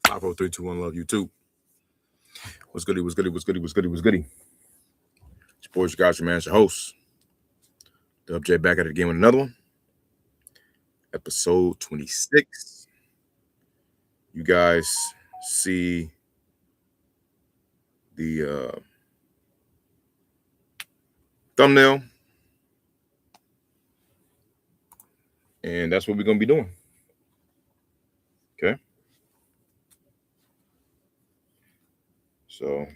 54321 Love YouTube. What's goody? What's goody? What's goody? What's goody? What's goody? Sports guys, your man, your host. Dub J back at it again with another one. Episode 26. You guys see the thumbnail, and that's what we're gonna be doing. Okay. So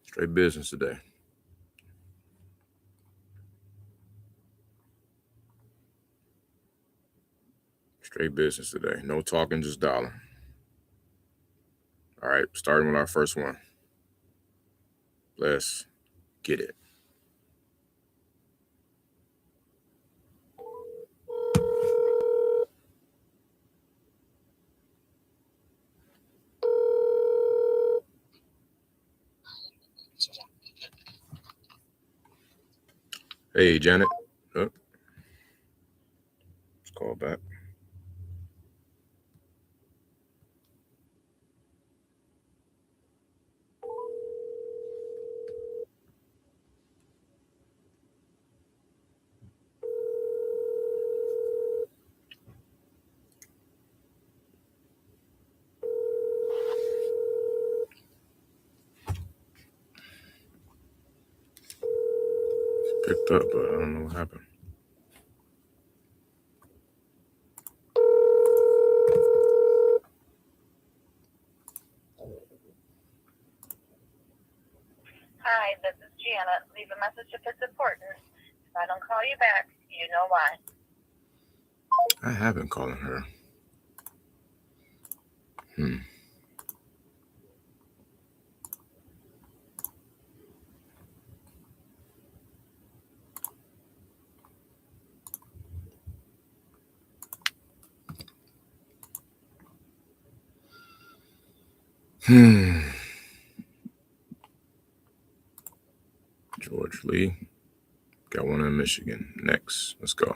straight business today. Straight business today. No talking, just dollar. All right, starting with our first one. Let's get it. Hey, Janet. Oh, let's call back. Picked up, but I don't know what happened. Hi, this is Janet. Leave a message if it's important. If I don't call you back, you know why. I have been calling her. George Lee. Got one in Michigan. Next. Let's go.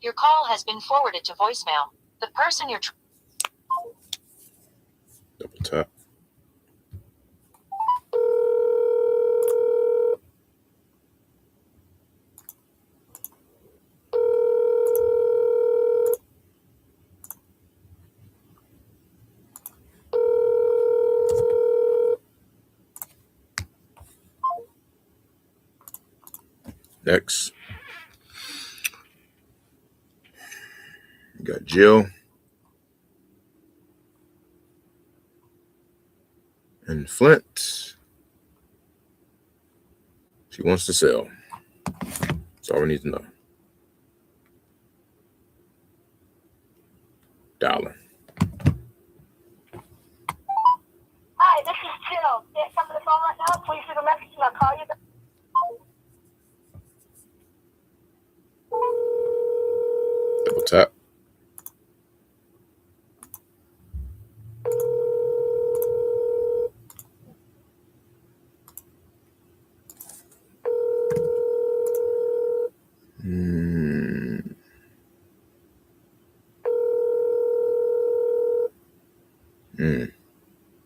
Your call has been forwarded to voicemail. The person you're Double tap. Next. We got Jill. And Flint. She wants to sell. That's all we need to know. Dollar. Hi, this is Jill. Can't come to the phone right now. Please leave a message and I'll call you back. Double tap.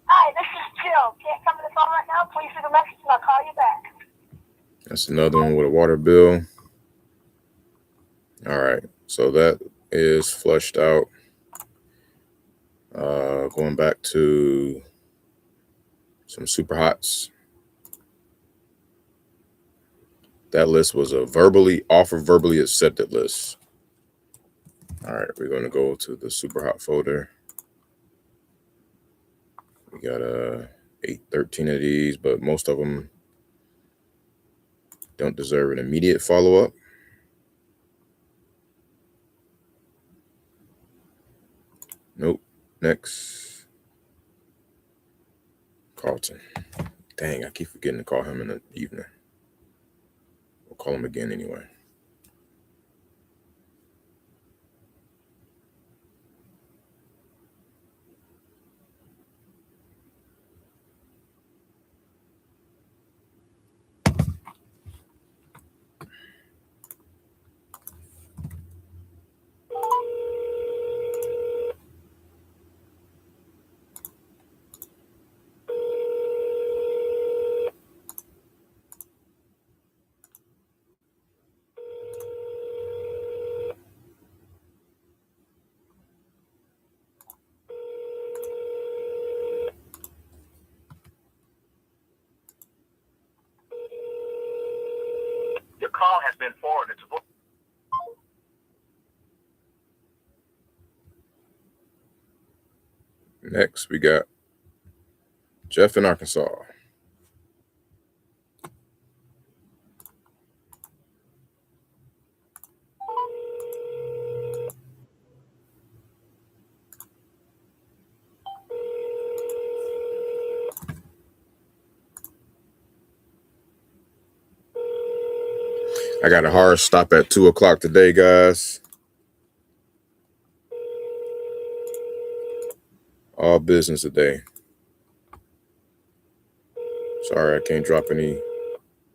Hi, this is Jill. Can't come to the phone right now. Please leave a message and I'll call you back. That's another one with a water bill. All right. So that is flushed out. Going back to some super hots. That list was a verbally accepted list. All right, we're going to go to the super hot folder. We got 13 of these, but most of them don't deserve an immediate follow-up. Nope. Next. Carlton. Dang, I keep forgetting to call him in the evening. We'll call him again anyway. Your call has been forwarded to. Next, we got Jeff in Arkansas. I got a hard stop at 2 o'clock today, guys. All business today. Sorry, I can't drop any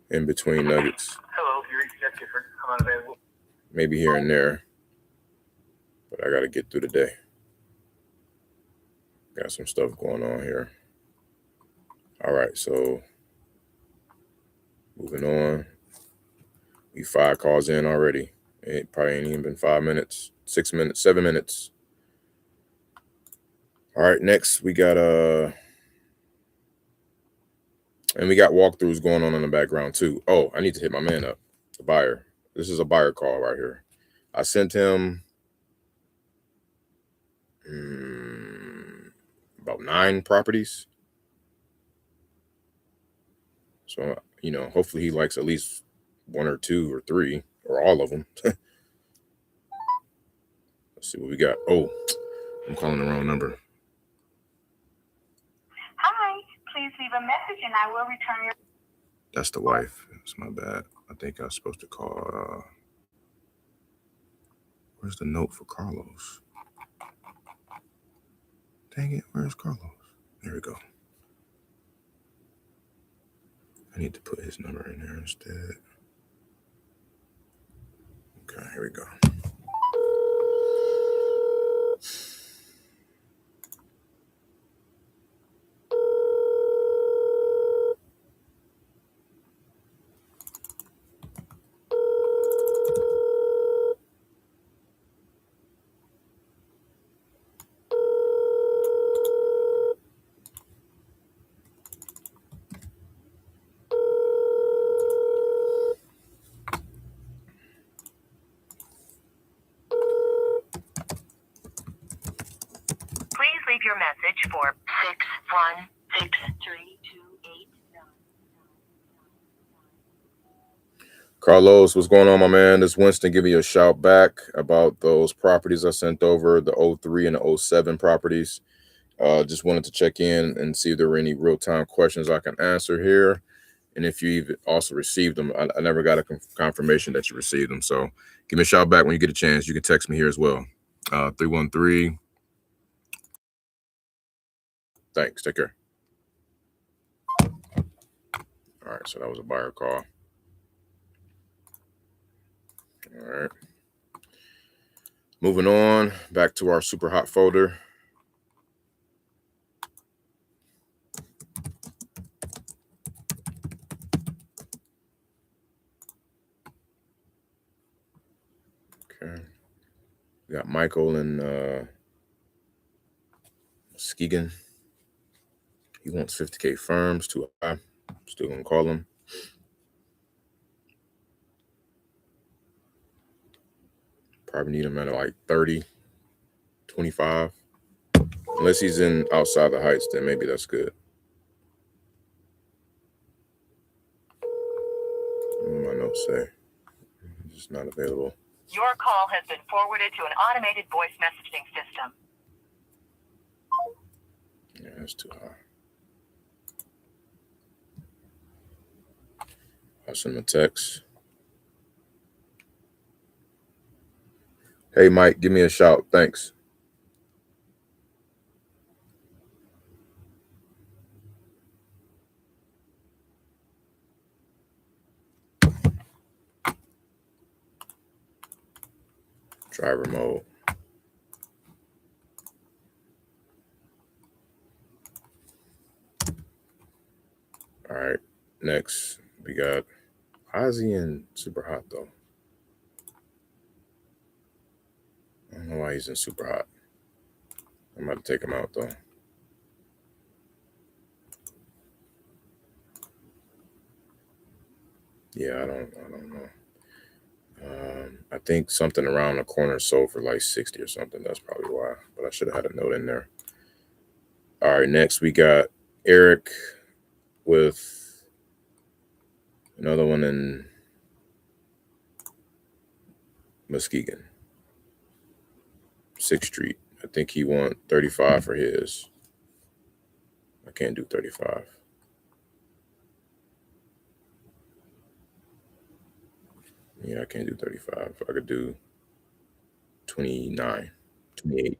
in-between nuggets. Hello, you reached Jeff Gifford. I'm unavailable. Maybe here and there, but I got to get through the day. Got some stuff going on here. All right, so moving on. We 5 calls in already. It probably ain't even been 5 minutes, 6 minutes, 7 minutes. All right, next we got and we got walkthroughs going on in the background too. Oh, I need to hit my man up, the buyer. This is a buyer call right here. I sent him about 9 properties. So, hopefully he likes at least 1 or 2 or 3 or all of them. Let's see what we got. Oh, I'm calling the wrong number. Hi, please leave a message and I will return your. That's the wife. It's my bad. I think I was supposed to call. Where's the note for Carlos? Dang it, where's Carlos? There we go. I need to put his number in there instead. Okay, here we go. Please leave your message for 6163289. Carlos, what's going on, my man? This is Winston giving you a shout back about those properties I sent over, the 03 and the 07 properties. Just wanted to check in and see if there were any real-time questions I can answer here. And if you even also received them. I never got a confirmation that you received them. So give me a shout back when you get a chance. You can text me here as well. 313. Thanks. Take care. All right. So that was a buyer call. All right. Moving on back to our super hot folder. Okay. We got Michael in Muskegon. He wants 50K firms, too high. Still gonna call him. Probably need him at like 30, 25. Unless he's in outside the Heights, then maybe that's good. What do my notes say? It's not available. Your call has been forwarded to an automated voice messaging system. Yeah, that's too high. I'll send him a text. Hey, Mike, give me a shout. Thanks. Driver mode. All right. Next, we got Ozzy and Super Hot, though. I don't know why he's in Super Hot. I'm about to take him out, though. Yeah, I don't know. I think something around the corner sold for like 60 or something. That's probably why. But I should have had a note in there. All right, next we got Eric with another one in Muskegon, 6th Street. I think he want 35 for his. I can't do 35. Yeah, I can't do 35. I could do 29, 28.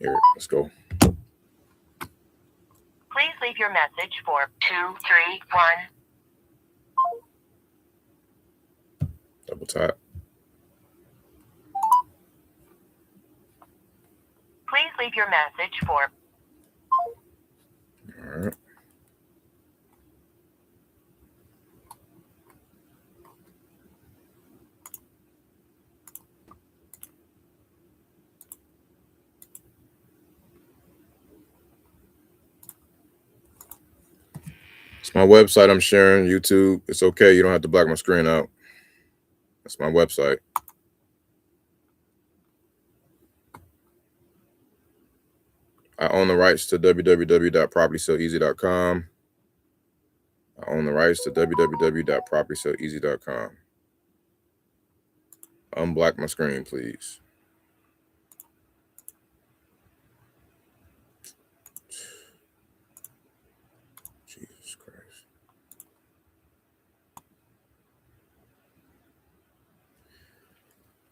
Eric, let's go. Please leave your message for 231. Double tap. Please leave your message for. All right. It's my website I'm sharing, YouTube. It's okay. You don't have to black my screen out. That's my website. I own the rights to www.propertysaleeasy.com. I own the rights to www.propertysaleeasy.com. Unblock my screen, please. Jesus Christ.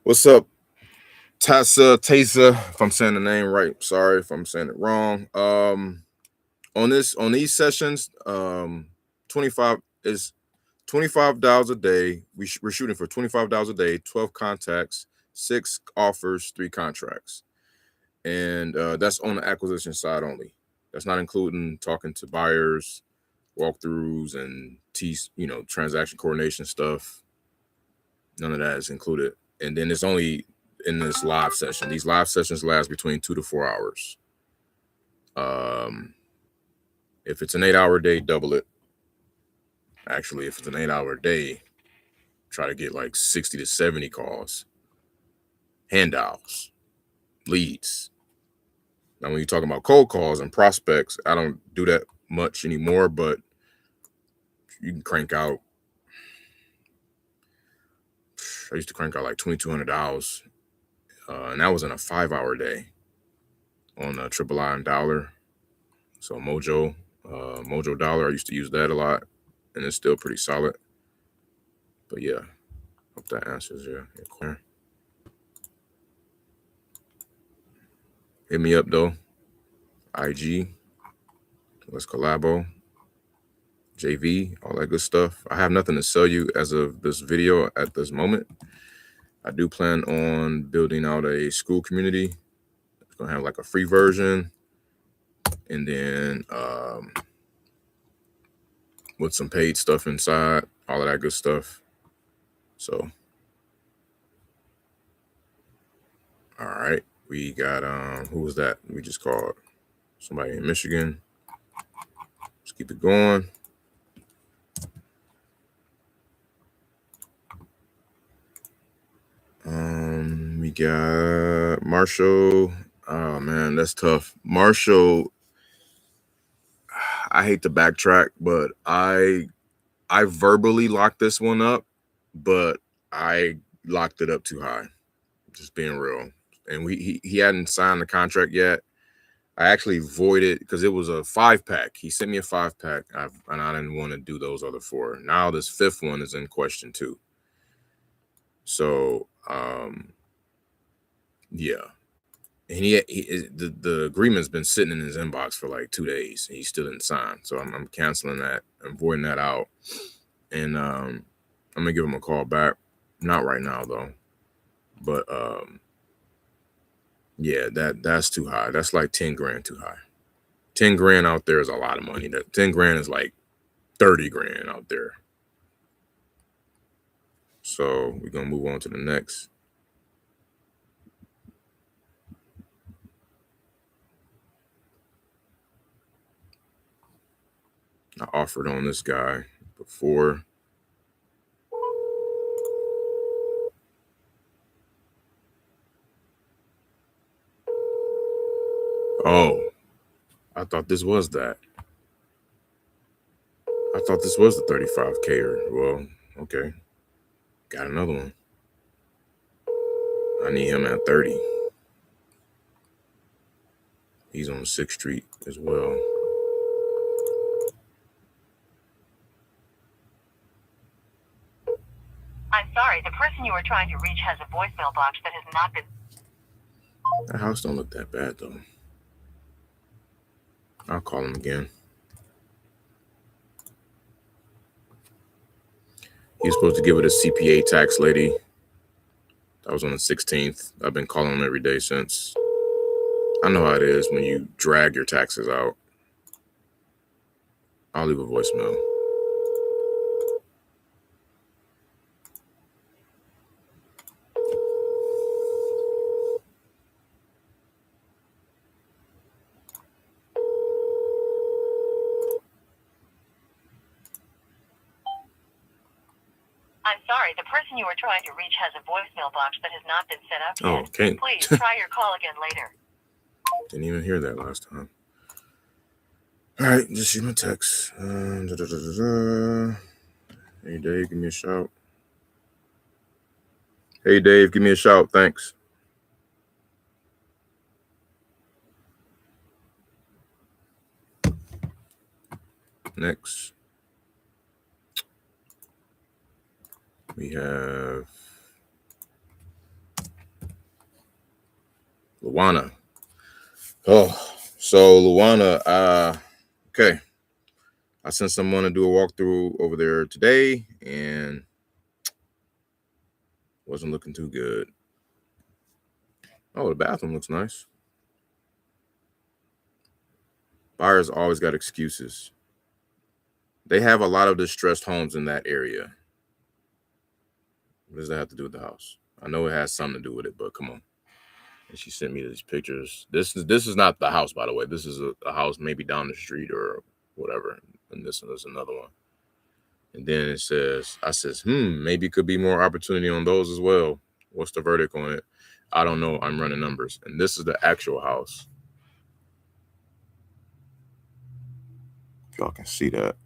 What's up, Tasa, if I'm saying the name right. Sorry if I'm saying it wrong. On these sessions, 25 is $25 a day. We're shooting for $25 a day, 12 contacts, 6 offers, 3 contracts. And that's on the acquisition side only. That's not including talking to buyers, walkthroughs, and transaction coordination stuff. None of that is included. And then it's only in this live session. These live sessions last between 2 to 4 hours. If it's an 8-hour day, double it. Actually, if it's an 8-hour day, try to get like 60 to 70 calls, handouts, leads. Now, when you're talking about cold calls and prospects, I don't do that much anymore, but you can crank out. I used to crank out like $2,200, and that was in a 5-hour day on a Triple I and Dollar. So Mojo Dollar, I used to use that a lot, and it's still pretty solid. But yeah, hope that answers your question. Hit me up though. IG, let's collabo. JV, all that good stuff. I have nothing to sell you as of this video at this moment. I do plan on building out a school community. It's gonna have like a free version, and then with some paid stuff inside, all of that good stuff. So, all right, we got who was that? We just called somebody in Michigan. Let's keep it going. We got Marshall. Oh man, that's tough. Marshall, I hate to backtrack, but I verbally locked this one up, but I locked it up too high. Just being real. And he hadn't signed the contract yet. I actually voided because it was a 5-pack. He sent me a 5-pack, and I didn't want to do those other 4. Now this 5th one is in question too. So yeah, and the agreement's been sitting in his inbox for like 2 days, and he still didn't sign. So I'm canceling that. I'm voiding that out, and I'm gonna give him a call back. Not right now though, but yeah, that's too high. That's like 10 grand too high. 10 grand out there is a lot of money. That 10 grand is like 30 grand out there. So we're gonna move on to the next. I offered on this guy before. Oh, I thought this was that. I thought this was the 35K. Well, okay. Got another one. I need him at 30. He's on 6th Street as well. I'm sorry, the person you are trying to reach has a voicemail box that has not been. That house don't look that bad though. I'll call him again. He's supposed to give it a CPA tax lady. That was on the 16th. I've been calling him every day since. I know how it is when you drag your taxes out. I'll leave a voicemail. I'm sorry, the person you are trying to reach has a voicemail box that has not been set up Oh, yet. okay. Please try your call again later. Didn't even hear that last time. All right, just shoot me a text. Hey, Dave, give me a shout. Hey, Dave, give me a shout. Thanks. Next, we have Luana. Oh, so Luana, okay. I sent someone to do a walkthrough over there today, and wasn't looking too good. Oh, the bathroom looks nice. Buyers always got excuses. They have a lot of distressed homes in that area. What does that have to do with the house? I know it has something to do with it, but come on. And she sent me these pictures. This is not the house, by the way. This is a house maybe down the street or whatever. And this is another one. And then it says, I says, maybe could be more opportunity on those as well. What's the verdict on it? I don't know. I'm running numbers. And this is the actual house. Y'all can see that.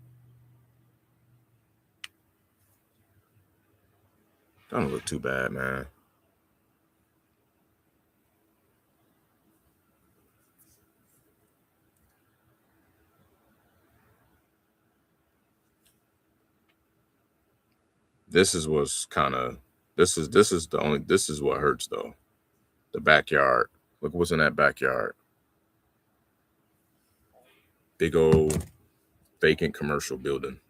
That don't look too bad, man. This is what hurts though. The backyard. Look what's in that backyard. Big old vacant commercial building.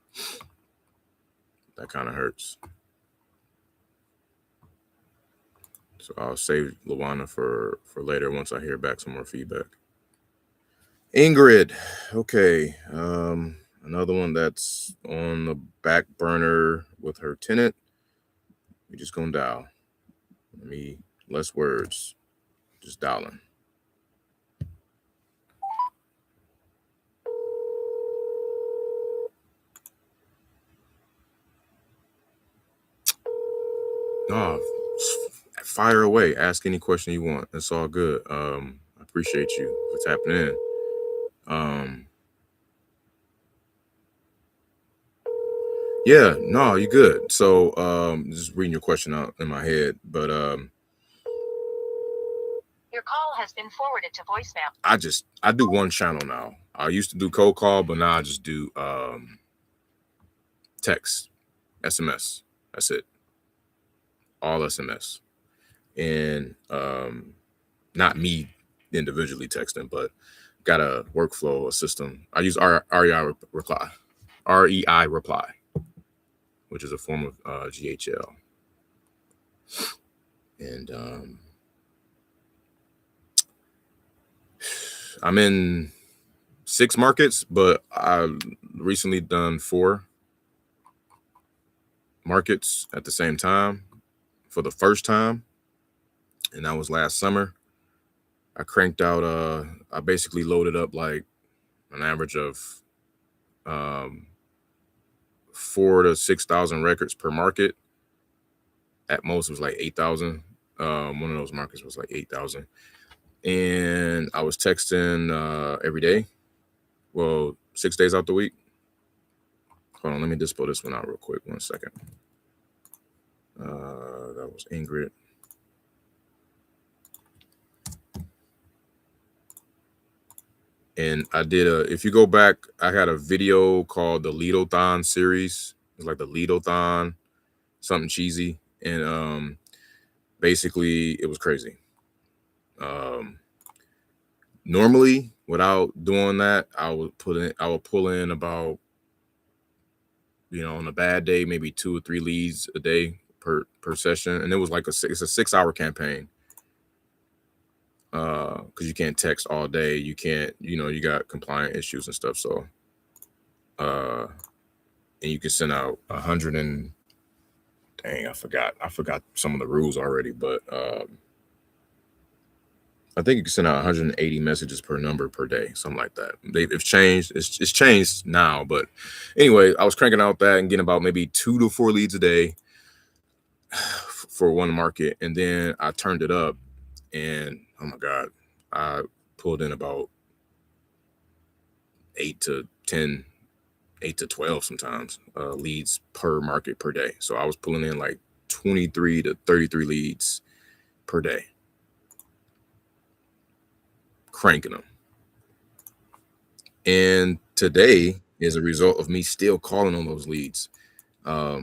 That kind of hurts. So I'll save Luana for later once I hear back some more feedback. Ingrid. Okay. Another one that's on the back burner with her tenant. We just gonna dial. Less words. Just dialing. No, fire away. Ask any question you want. It's all good. I appreciate you for tapping in. Yeah, no, you're good. So just reading your question out in my head. But call has been forwarded to voicemail. I do one channel now. I used to do cold call, but now I just do text, SMS. That's it. All SMS. And not me individually texting, but got a workflow, a system. I use REI reply, which is a form of GHL. And I'm in 6 markets, but I've recently done 4 markets at the same time for the first time. And that was last summer. I cranked out, I basically loaded up like an average of 4,000 to 6,000 records per market. At most, it was like 8,000. One of those markets was like 8,000. And I was texting every day. Well, 6 days out the week. Hold on, let me just pull this one out real quick. 1 second. That was Ingrid. And I did if you go back, I had a video called the Leadothon series. It's like the Leadothon, something cheesy. And basically it was crazy. Normally, without doing that, I would pull in about, on a bad day, maybe 2 or 3 leads a day per session. And it was like it's a 6-hour campaign. Because you can't text all day. You can't, you got compliant issues and stuff. So, and you can send out 100 and dang, I forgot some of the rules already, but I think you can send out 180 messages per number per day, something like that. It's changed. It's changed now, but anyway, I was cranking out that and getting about maybe 2 to 4 leads a day for one market, and then I turned it up, and oh my God, I pulled in about 8 to 10, 8 to 12 sometimes leads per market per day. So I was pulling in like 23 to 33 leads per day, cranking them. And today is a result of me still calling on those leads. I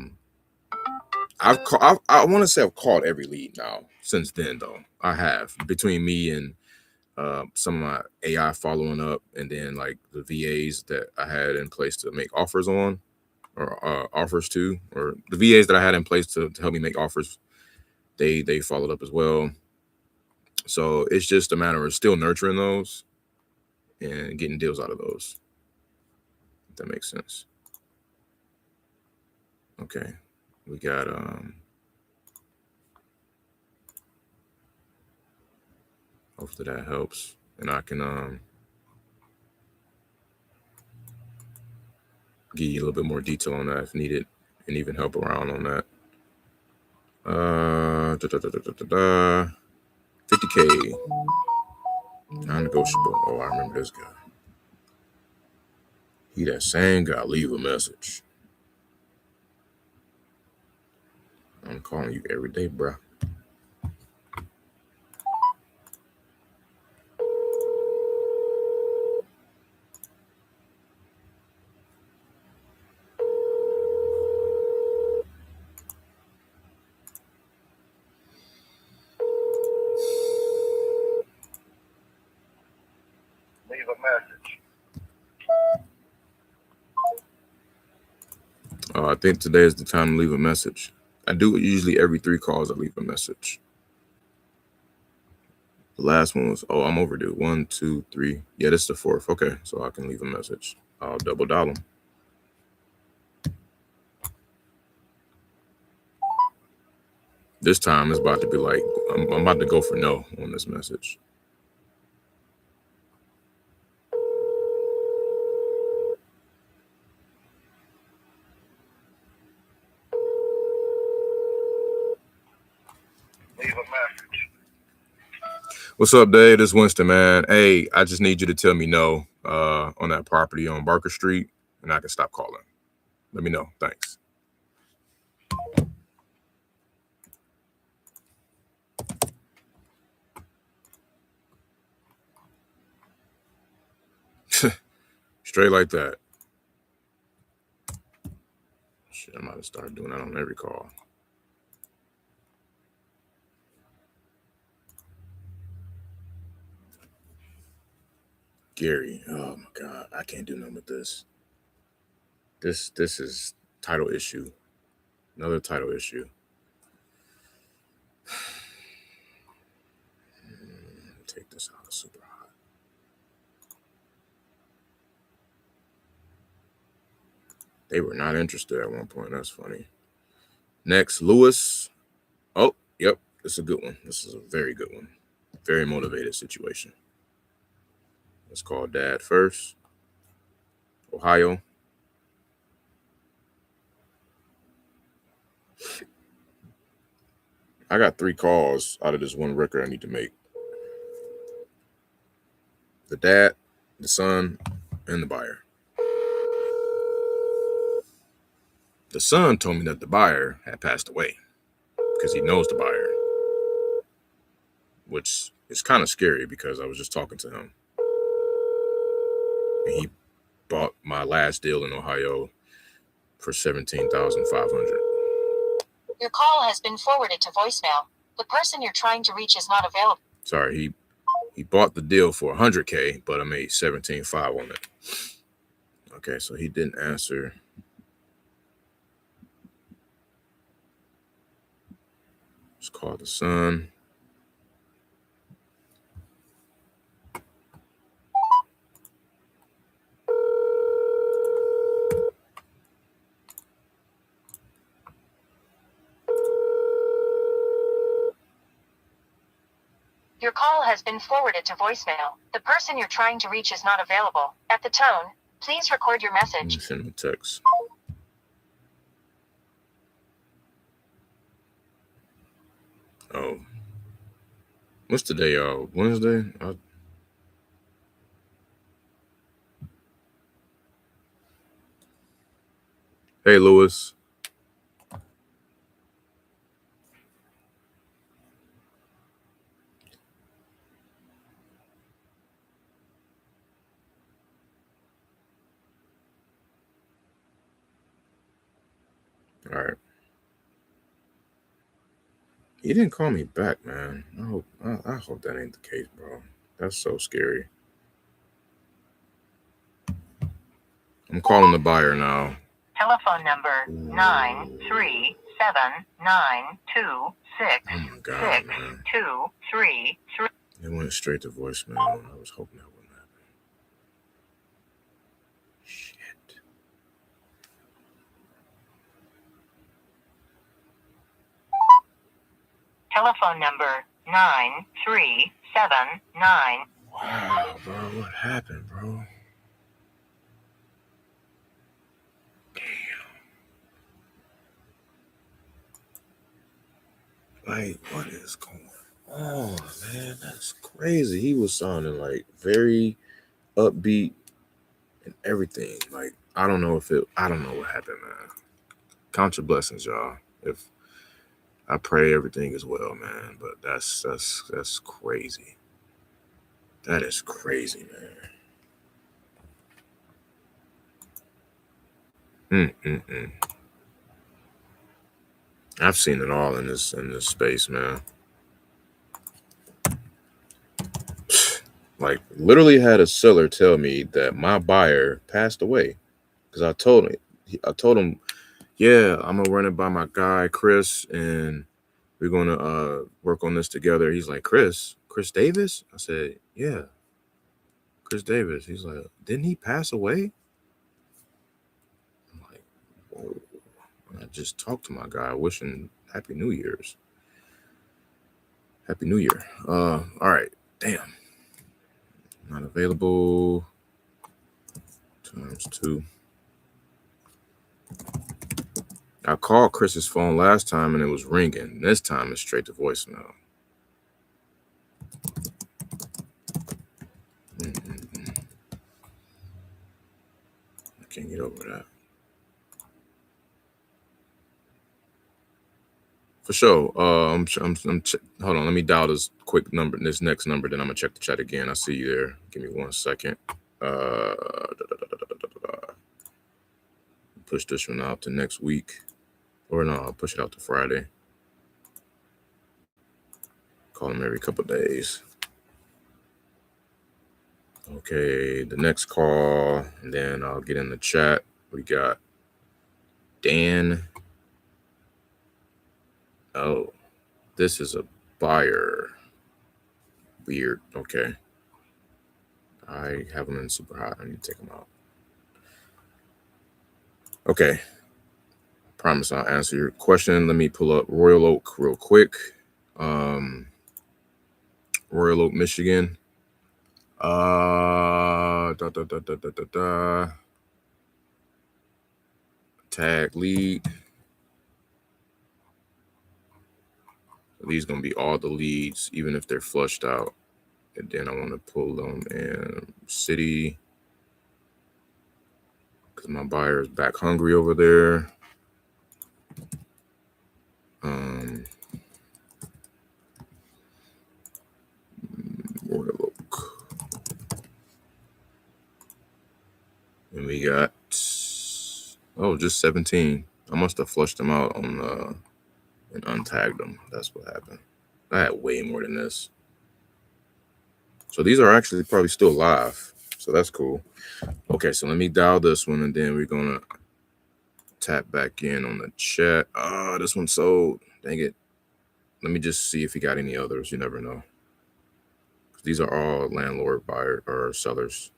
want to say I've called every lead now since then, though. I have, between me and some of my AI following up, and then like the VAs that I had in place to make offers on, or offers to, or the VAs that I had in place to help me make offers. They followed up as well. So it's just a matter of still nurturing those and getting deals out of those. If that makes sense. Okay, we got hopefully that helps, and I can give you a little bit more detail on that if needed, and even help around on that. 50K, non-negotiable. Oh, I remember this guy. He that same guy. Leave a message. I'm calling you every day, bro. Leave a message. I think today is the time to leave a message. I do it usually every 3 calls. I leave a message. The last one was, I'm overdue. 1, 2, 3. Yeah, this is the 4th. Okay, so I can leave a message. I'll double dial them. This time it's about to be like, I'm about to go for no on this message. Leave a message. What's up, Dave? This is Winston, man. Hey, I just need you to tell me no on that property on Barker Street, and I can stop calling. Let me know. Thanks. Straight like that. Shit, I might have started doing that on every call. Gary, oh my God, I can't do nothing with this. This is title issue. Another title issue. Take this out of super hot. They were not interested at one point. That's funny. Next, Lewis. Oh, yep. This is a good one. This is a very good one. Very motivated situation. Let's call Dad first. Ohio. I got 3 calls out of this one record I need to make. The dad, the son, and the buyer. The son told me that the buyer had passed away because he knows the buyer, which is kind of scary because I was just talking to him. And he bought my last deal in Ohio for $17,500. Your call has been forwarded to voicemail. The person you're trying to reach is not available. Sorry, he bought the deal for $100K, but I made $17,500 on it. Okay, so he didn't answer. Let's call the son. Your call has been forwarded to voicemail. The person you're trying to reach is not available. At the tone, please record your message. Send him a text. Oh. What's today, y'all? Wednesday? Hey, Lewis. All right. He didn't call me back, man. I hope that ain't the case, bro. That's so scary. I'm calling the buyer now. Telephone number 93792666233. Oh my God, man. It went straight to voicemail. I was hoping that wouldn't happen. Shit. Telephone number 9379. Wow, bro. What happened, bro? Like, what is going on, man? That's crazy. He was sounding like very upbeat and everything. Like, I don't know what happened, man. Count your blessings, y'all. If I pray everything is well, man. But that's crazy. That is crazy, man. I've seen it all in this space, man. Like, literally had a seller tell me that my buyer passed away because I told him, yeah, I'm gonna run it by my guy Chris, and we're gonna work on this together. He's like, Chris Davis? I said, yeah, Chris Davis. He's like, didn't he pass away? I'm like, whoa. I just talked to my guy, wishing Happy New Year's. Happy New Year. All right, damn. Not available. ×2. I called Chris's phone last time and it was ringing. This time it's straight to voicemail. I can't get over that. For sure. Hold on. Let me dial this quick number, this next number, then I'm gonna check the chat again. I see you there. Give me 1 second. Push this one out to next week, or no, I'll push it out to Friday. Call them every couple days. Okay, the next call, and then I'll get in the chat. We got Dan. Oh, this is a buyer. Weird. Okay. I have them in super hot. I need to take them out. Okay. Promise I'll answer your question. Let me pull up Royal Oak real quick. Royal Oak, Michigan. Tag lead. These gonna be all the leads, even if they're flushed out. And then I want to pull them in city, because my buyer is back hungry over there. Royal Oak. And we got, oh, just 17. I must have flushed them out on and untagged them. That's what happened. I had way more than this. So these are actually probably still live. So that's cool. Okay, so let me dial this one, and then we're gonna tap back in on the chat. This one sold. Dang it. Let me just see if he got any others. You never know. These are all landlord buyer or sellers.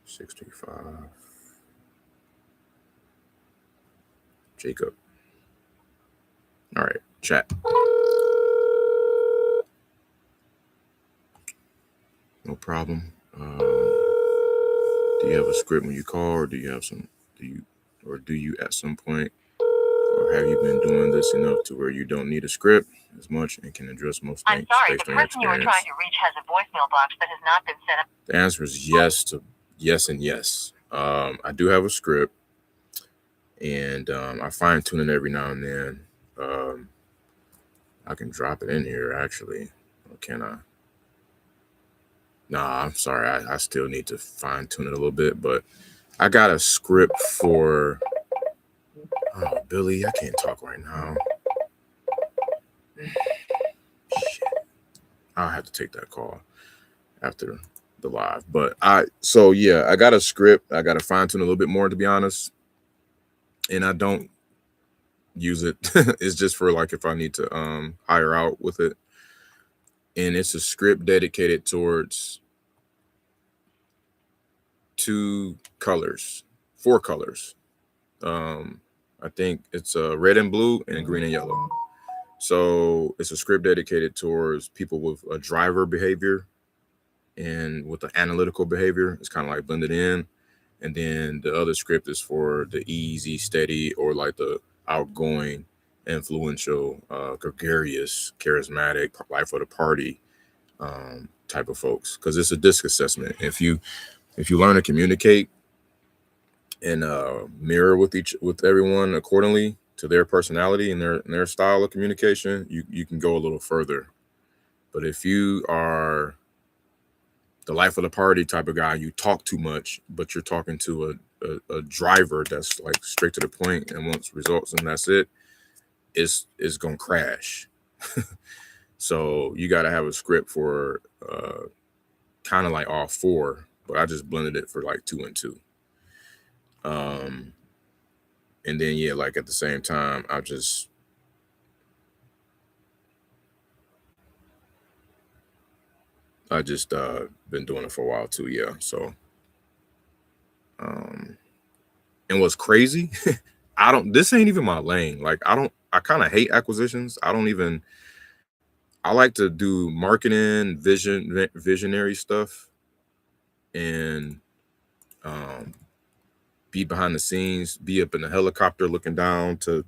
635. Jacob. All right, chat. No problem. Do you have a script when you call, or do you have some? Do you at some point, or have you been doing this enough to where you don't need a script as much and can address most things? I'm sorry, the person you were trying to reach has a voicemail box that has not been set up. The answer is yes and yes. I do have a script, and I fine tune it every now and then. I can drop it in here actually, or can I? Nah, I'm sorry. I still need to fine tune it a little bit, but I got a script for. Oh, Billy, I can't talk right now. Shit. I'll have to take that call after the live. But I got a script. I got to fine tune a little bit more, to be honest. And I don't use it. It's just for like if I need to hire out with it. And it's a script dedicated towards 4 colors. I think it's red and blue and green and yellow. So it's a script dedicated towards people with a driver behavior and with the analytical behavior. It's kind of like blended in. And then the other script is for the easy, steady, or like the outgoing, influential, gregarious, charismatic, life of the party type of folks. Because it's a DISC assessment. If you learn to communicate and mirror with everyone accordingly to their personality and their style of communication, you can go a little further. But if you are the life of the party type of guy, you talk too much, but you're talking to a driver that's like straight to the point and wants results, and that's it's gonna crash. So you got to have a script for kind of like all 4, but I just blended it for like 2 and 2. And then like at the same time, I just been doing it for a while too. Yeah. So, and what's crazy, this ain't even my lane. Like, I kind of hate acquisitions. I like to do marketing, visionary stuff, and be behind the scenes, be up in the helicopter looking down to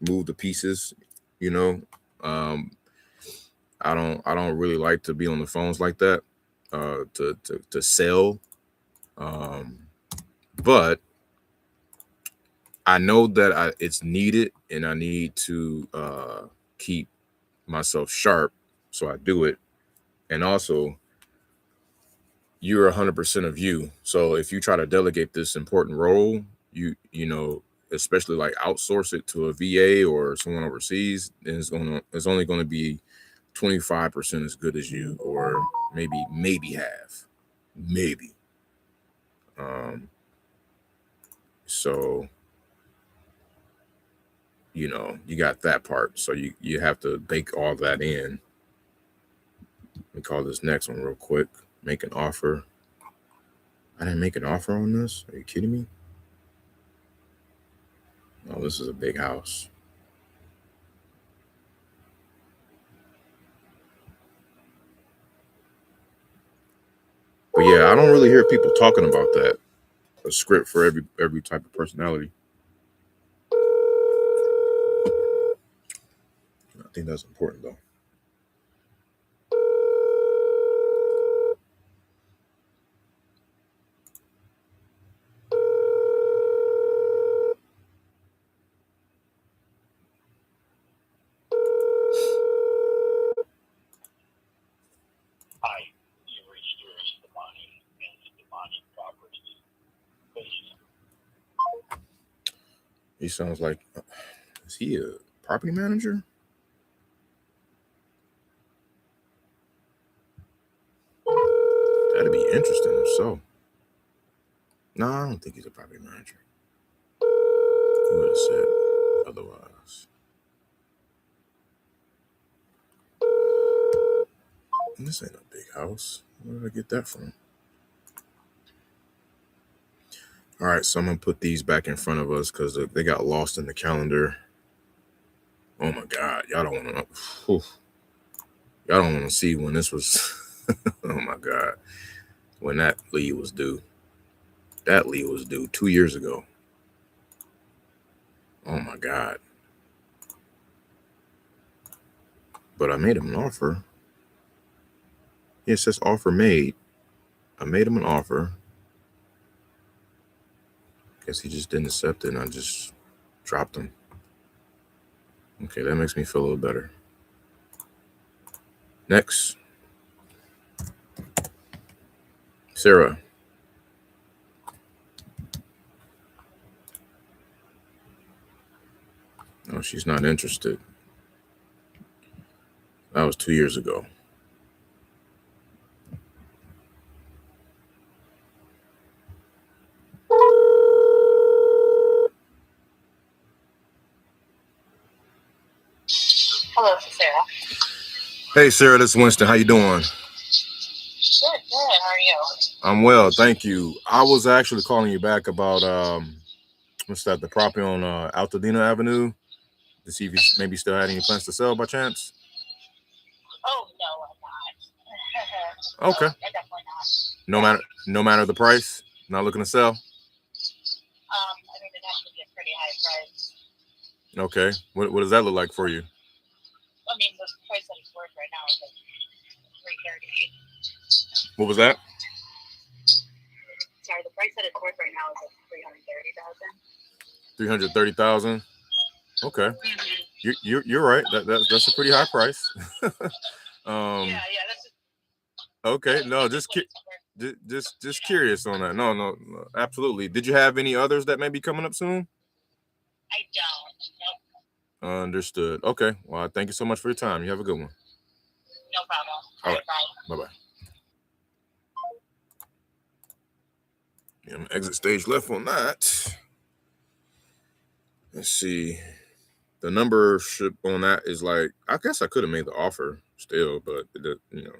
move the pieces, you know. I don't really like to be on the phones like that to sell. But I know that it's needed, and I need to keep myself sharp, so I do it. And also, you're 100% of you. So if you try to delegate this important role, you know, especially like outsource it to a VA or someone overseas, then it's only going to be 25% as good as you, or maybe half, maybe. So you know, you got that part. So you have to bake all that in. Let me call this next one real quick. Make an offer. I didn't make an offer on this. Are you kidding me? Oh, this is a big house. But yeah, I don't really hear people talking about that. A script for every type of personality. I think that's important though. Hi, you reached yours, the money and the money properties. Please. He sounds like, is he a property manager? That'd be interesting if so. No, I don't think he's a property manager. He would have said otherwise. And this ain't a big house. Where did I get that from? All right, so I'm gonna put these back in front of us because they got lost in the calendar. Oh my God, y'all don't want to. Y'all don't want to see when this was. Oh my God, when that lead was due. That lead was due 2 years ago. Oh my God. But I made him an offer. Yeah, it says offer made. I made him an offer. Guess he just didn't accept it and I just dropped him. Okay, that makes me feel a little better. Next. Sarah. No, she's not interested. That was 2 years ago. Hello, this is Sarah. Hey, Sarah, this is Winston. How you doing? Good. How are you? I'm well, thank you. I was actually calling you back about what's that? The property on Altadena Avenue to see if you maybe still had any plans to sell by chance. Oh, no, I'm not. Okay. No, definitely not. No matter the price. Not looking to sell. I mean, it has to be a pretty high price. Okay. What does that look like for you? I mean, the price that it's worth right now is like $330,000. What was that? Sorry, the price that it's worth right now is like $330,000. 330,000. Okay. You're right. That's a pretty high price. Yeah, that's okay. No, just curious on that. No, absolutely. Did you have any others that may be coming up soon? I don't. Nope. Understood. Okay. Well, thank you so much for your time. You have a good one. No problem. All right. Bye. Bye-bye. Yeah, I'm exit stage left on that. Let's see. The numbership on that is like, I guess I could have made the offer still, but yeah,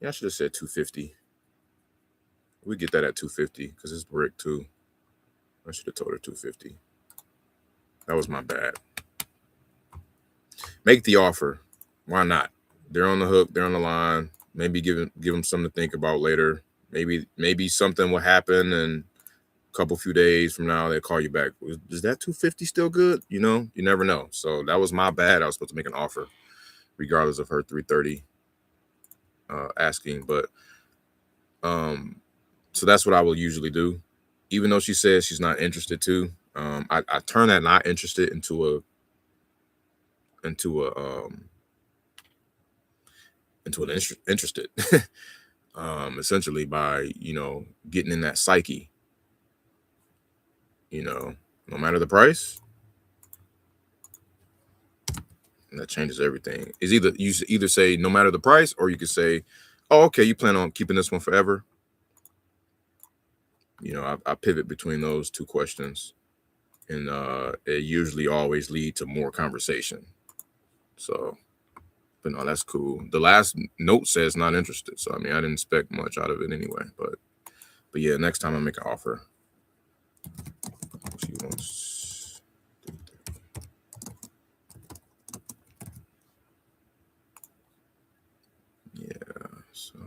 I should have said 250. We get that at 250 because it's brick too. I should have told her 250. That was my bad. Make the offer. Why not? They're on the hook. They're on the line. Maybe give them something to think about later. Maybe something will happen and a couple few days from now they'll call you back. Is that 250 still good? You know, you never know. So that was my bad. I was supposed to make an offer regardless of her 330 asking. But so that's what I will usually do. Even though she says she's not interested too. I turn that not interested into an interested. essentially by, getting in that psyche, no matter the price. And that changes everything. Is either you either say no matter the price, or you could say, oh, okay, you plan on keeping this one forever. I pivot between those two questions, and it usually always lead to more conversation. So, but no, that's cool. The last note says not interested, so I mean, I didn't expect much out of it anyway. But yeah, next time I make an offer, she wants. Yeah, so.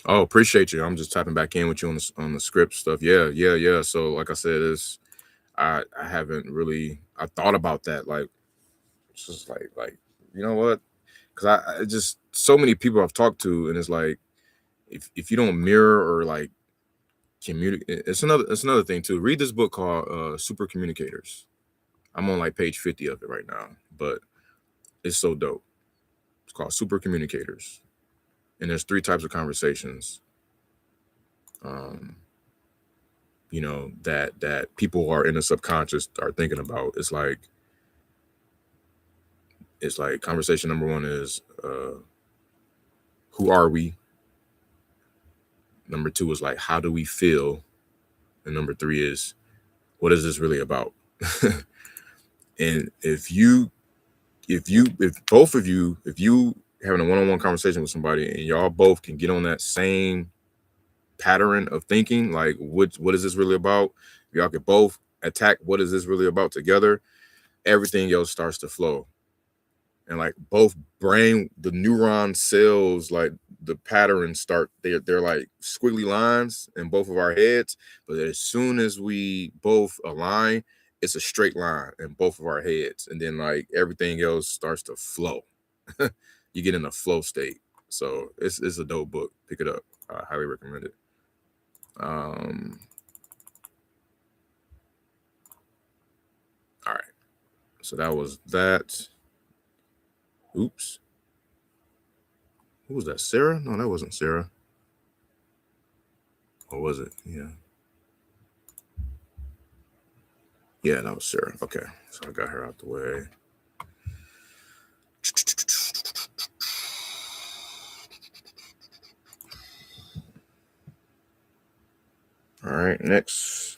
Oh, appreciate you. I'm just typing back in with you on the script stuff. Yeah. So, like I said, I haven't really I thought about that. Like, it's just like you know what? Because I just so many people I've talked to, and it's like if you don't mirror or like communicate, it's another thing too. Read this book called Super Communicators. I'm on like page 50 of it right now, but it's so dope. It's called Super Communicators, and there's 3 types of conversations. That people are in the subconscious are thinking about. It's like conversation number 1 is who are we? Number 2 is like how do we feel? And number 3 is what is this really about? And if both of you having a one-on-one conversation with somebody and y'all both can get on that same pattern of thinking, like what is this really about? Y'all can both attack what is this really about together, everything else starts to flow. And like both brain, the neuron cells, like the patterns start, they're like squiggly lines in both of our heads. But as soon as we both align, it's a straight line in both of our heads. And then like everything else starts to flow. You get in a flow state. So it's a dope book. Pick it up. I highly recommend it. All right. So that was that. Oops. Who was that? Sarah? No, that wasn't Sarah. Or was it? Yeah. Yeah, that was Sarah. Okay. So I got her out the way. All right. Next.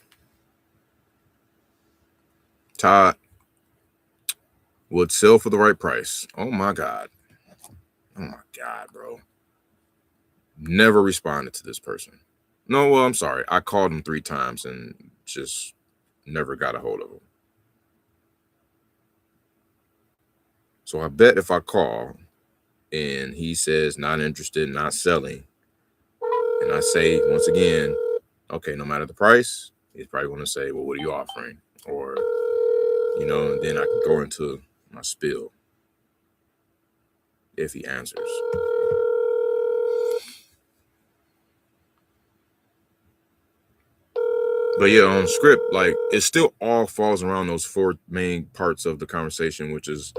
Todd would sell for the right price. Oh my God. Oh my God, bro. Never responded to this person. No, well, I'm sorry. I called him 3 times and just never got a hold of him. So I bet if I call and he says not interested, not selling, and I say once again, okay, no matter the price, he's probably going to say, well, what are you offering? Or, and then I can go into my spiel if he answers. But yeah, on script, like it still all falls around those 4 main parts of the conversation, which is,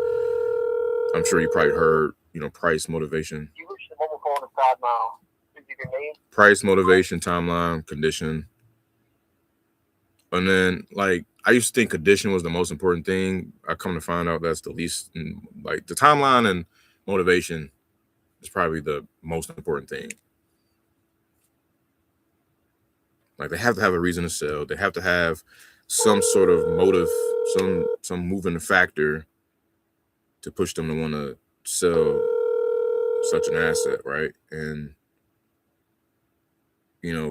I'm sure you probably heard, price, motivation. You reached the mobile phone of God now. Please give your name. Price, motivation, timeline, condition. And then, like, I used to think condition was the most important thing. I come to find out that's the least. Like, the timeline and motivation is probably the most important thing. Like, they have to have a reason to sell. They have to have some sort of motive, some moving factor to push them to want to sell such an asset, right? And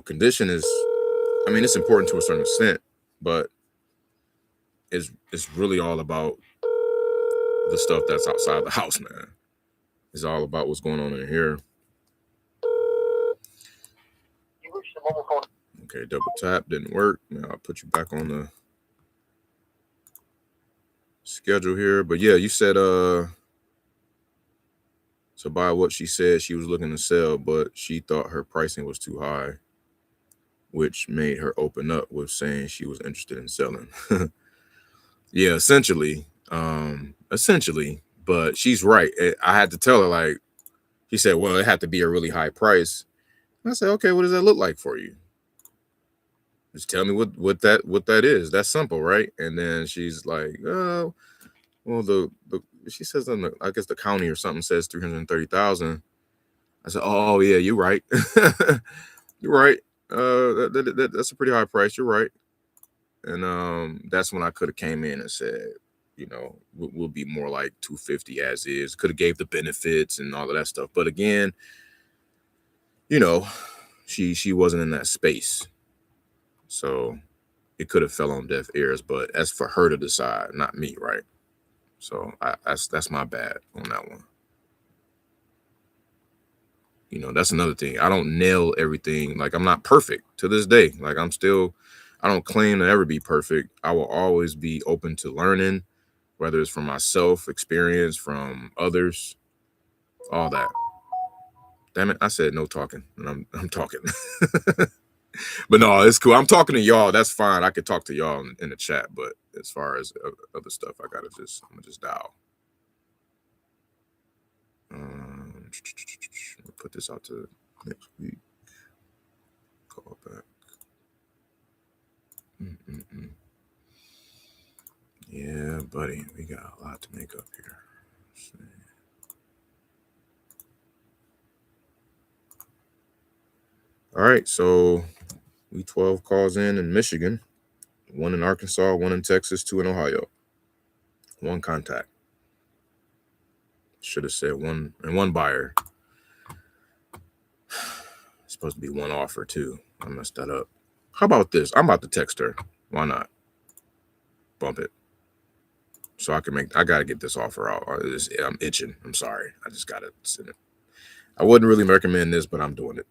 condition is, I mean, it's important to a certain extent, but it's really all about the stuff that's outside the house, man. It's all about what's going on in here. Okay, double tap didn't work. Now I'll put you back on the schedule here. But yeah, you said so by what she said, she was looking to sell, but she thought her pricing was too high, which made her open up with saying she was interested in selling. Yeah, essentially. But she's right. I had to tell her, like, she said, well, it had to be a really high price. I said, okay, what does that look like for you? Just tell me what that is. That's simple, right? And then she's like, oh, well, the she says I guess the county or something says 330,000. I said, oh yeah, you're right. You're right. That's a pretty high price. You're right. And that's when I could have came in and said, you know, we'll be more like 250 as is. Could have gave the benefits and all of that stuff. But again, you know, she wasn't in that space. So it could have fell on deaf ears, but that's for her to decide, not me, right? So that's my bad on that one. You know, that's another thing. I don't nail everything. Like, I'm not perfect to this day. Like, I don't claim to ever be perfect. I will always be open to learning, whether it's from myself, experience, from others, all that. Damn it, I said no talking, and I'm talking. But no, it's cool. I'm talking to y'all. That's fine. I could talk to y'all in the chat, but as far as other stuff, I'm gonna just dial. Put this out to next week. Call back. Yeah, buddy, we got a lot to make up here. All right, so we 12 calls in Michigan, 1 in Arkansas, 1 in Texas, 2 in Ohio. 1 contact. Should have said 1 and 1 buyer. It's supposed to be 1 offer too. I messed that up. How about this? I'm about to text her. Why not? Bump it. So I gotta get this offer out. I'm itching. I'm sorry. I just gotta send it. I wouldn't really recommend this, but I'm doing it.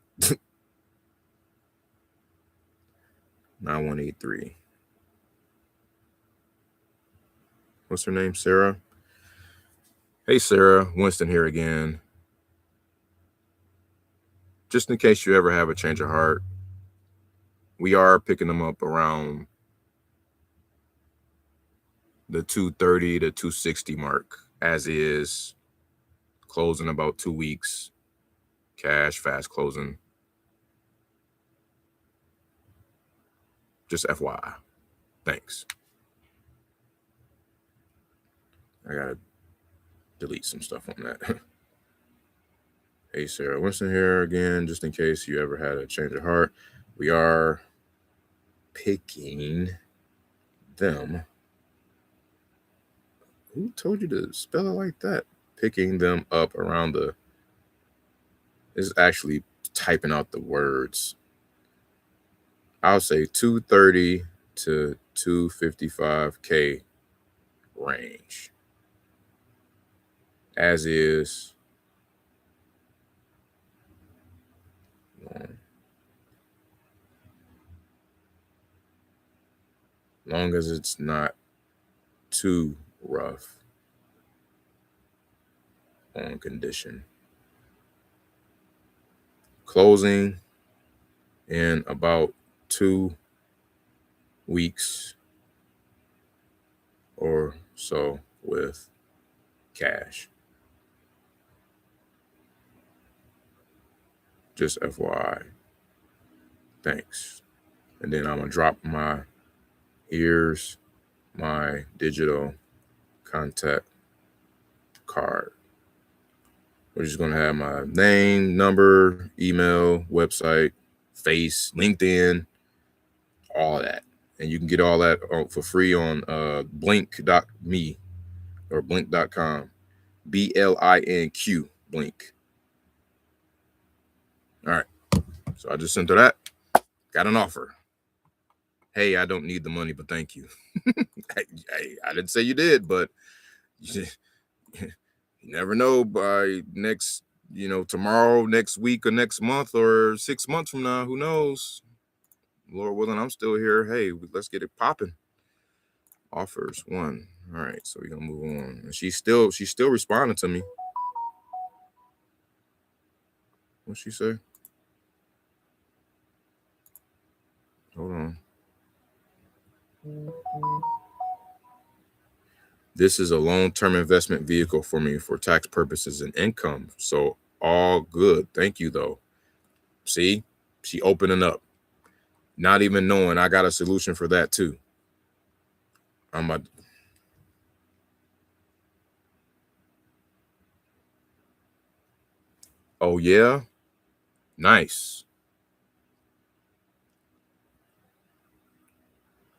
9183. What's her name? Sarah? Hey, Sarah. Winston here again. Just in case you ever have a change of heart, we are picking them up around the 230 to 260 mark, as is. Closing about 2 weeks. Cash, fast closing. Just FYI. Thanks. I gotta delete some stuff on that. Hey, Sarah Winston here again, just in case you ever had a change of heart. We are picking them. Who told you to spell it like that? Picking them up around the... This is actually typing out the words. I'll say 230 to 255K range. As is. Long as it's not too rough on condition. Closing in about 2 weeks or so with cash. Just FYI. Thanks. And then I'm gonna drop my ears, my digital contact card, which is gonna have my name, number, email, website, face, LinkedIn, all that. And you can get all that for free on blink.me or blink.com. BLINQ, Blink. All right. So I just sent her that. Got an offer. Hey, I don't need the money, but thank you. Hey, I didn't say you did, but you never know by next, tomorrow, next week, or next month, or 6 months from now. Who knows? Lord willing, I'm still here. Hey, let's get it popping. Offers 1. All right, so we're gonna move on. And she's still responding to me. What'd she say? Hold on. This is a long-term investment vehicle for me for tax purposes and income. So all good. Thank you, though. See, she opening up, not even knowing I got a solution for that too. I'm about. Oh yeah, nice.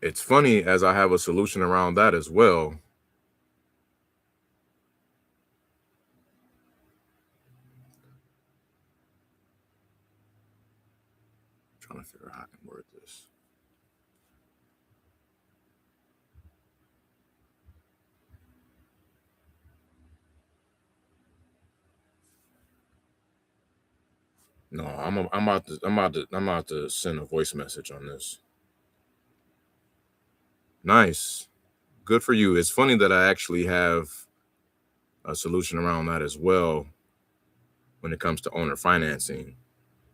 It's funny as I have a solution around that as well. Trying to figure out how I can word this. No, I'm about to send a voice message on this. Nice, good for you. It's funny that I actually have a solution around that as well when it comes to owner financing,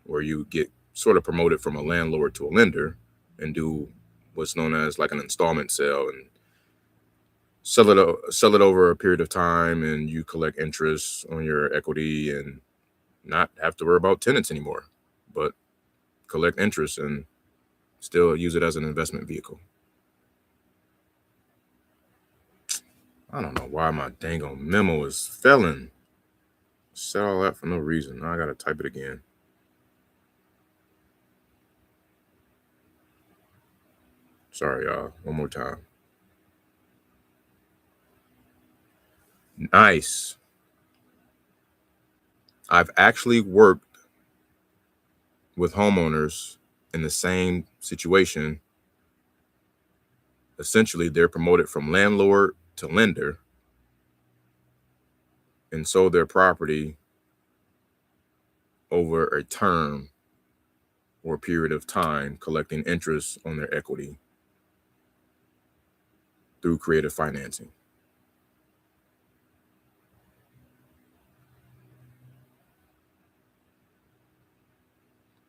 where you get sort of promoted from a landlord to a lender and do what's known as like an installment sale and sell it over a period of time, and you collect interest on your equity and not have to worry about tenants anymore, but collect interest and still use it as an investment vehicle. I don't know why my dang on memo is failing. Said all that for no reason. Now I gotta type it again. Sorry, y'all. One more time. Nice. I've actually worked with homeowners in the same situation. Essentially, they're promoted from landlord to lender and sold their property over a term or a period of time, collecting interest on their equity through creative financing.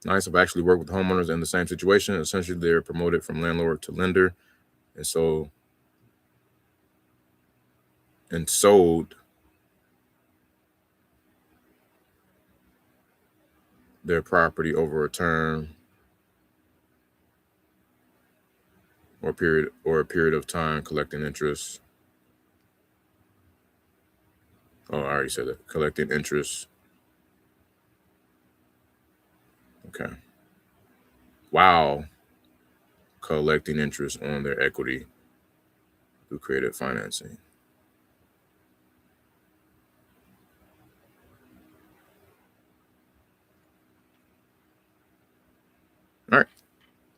Nice. I've actually worked with homeowners in the same situation. Essentially, they're promoted from landlord to lender and sold their property over a term or a period of time, collecting interest. Oh, I already said that. Collecting interest. Okay. Wow. Collecting interest on their equity through creative financing. All right.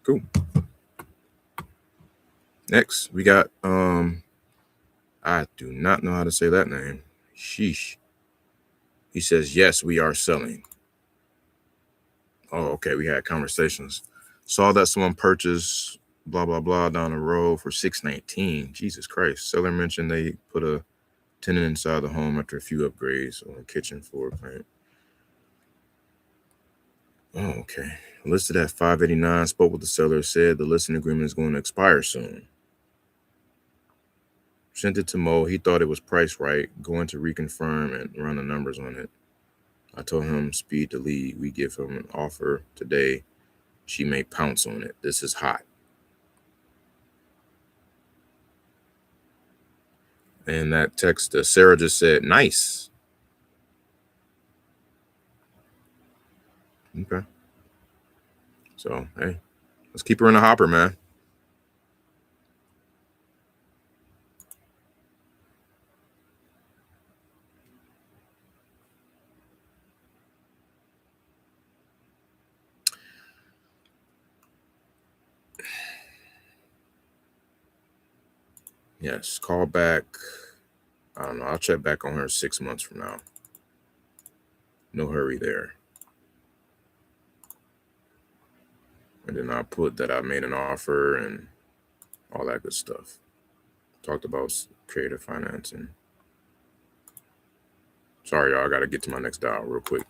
Cool. Next, we got I do not know how to say that name. Sheesh. He says, yes, we are selling. Oh, okay. We had conversations. Saw that someone purchased blah blah blah down the road for $619. Jesus Christ. Seller mentioned they put a tenant inside the home after a few upgrades on the kitchen floor plan. Oh, okay. Listed at $589. Spoke with the seller. Said the listing agreement is going to expire soon. Sent it to Mo. He thought it was priced right. Going to reconfirm and run the numbers on it. I told him speed to lead. We give him an offer today. She may pounce on it. This is hot. And that text, Sarah just said, nice. Okay. So, hey, let's keep her in the hopper, man. Yes, call back. I don't know. I'll check back on her 6 months from now. No hurry there. And then I'll put that I made an offer and all that good stuff. Talked about creative financing. Sorry, y'all. I got to get to my next dial real quick.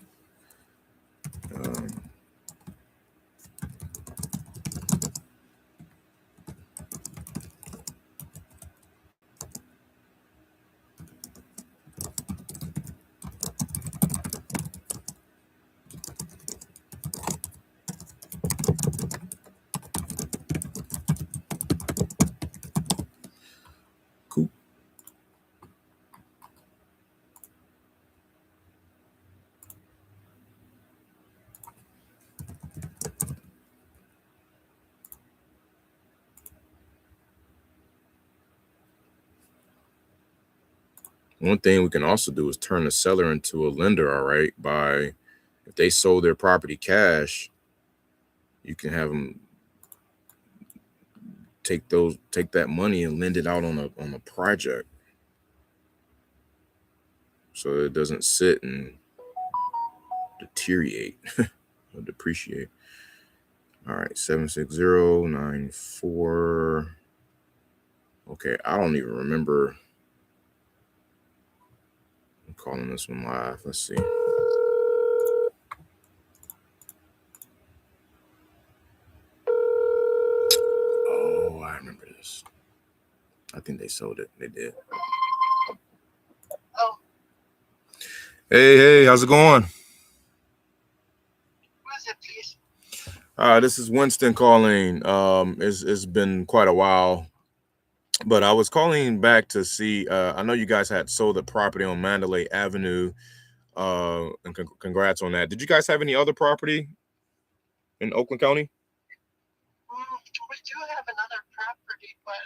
One thing we can also do is turn the seller into a lender. All right, by if they sold their property cash, you can have them take that money and lend it out on a project, so it doesn't sit and deteriorate or depreciate. All right, 76094. Okay, I don't even remember. I'm calling this one live. Let's see. Oh, I remember this. I think they sold it. They did. Oh, Hey, how's it going? who is it, please? This is Winston calling. It's been quite a while, but I was calling back to see. I know you guys had sold the property on Mandalay Avenue. And congrats on that. Did you guys have any other property in Oakland County? We do have another property, but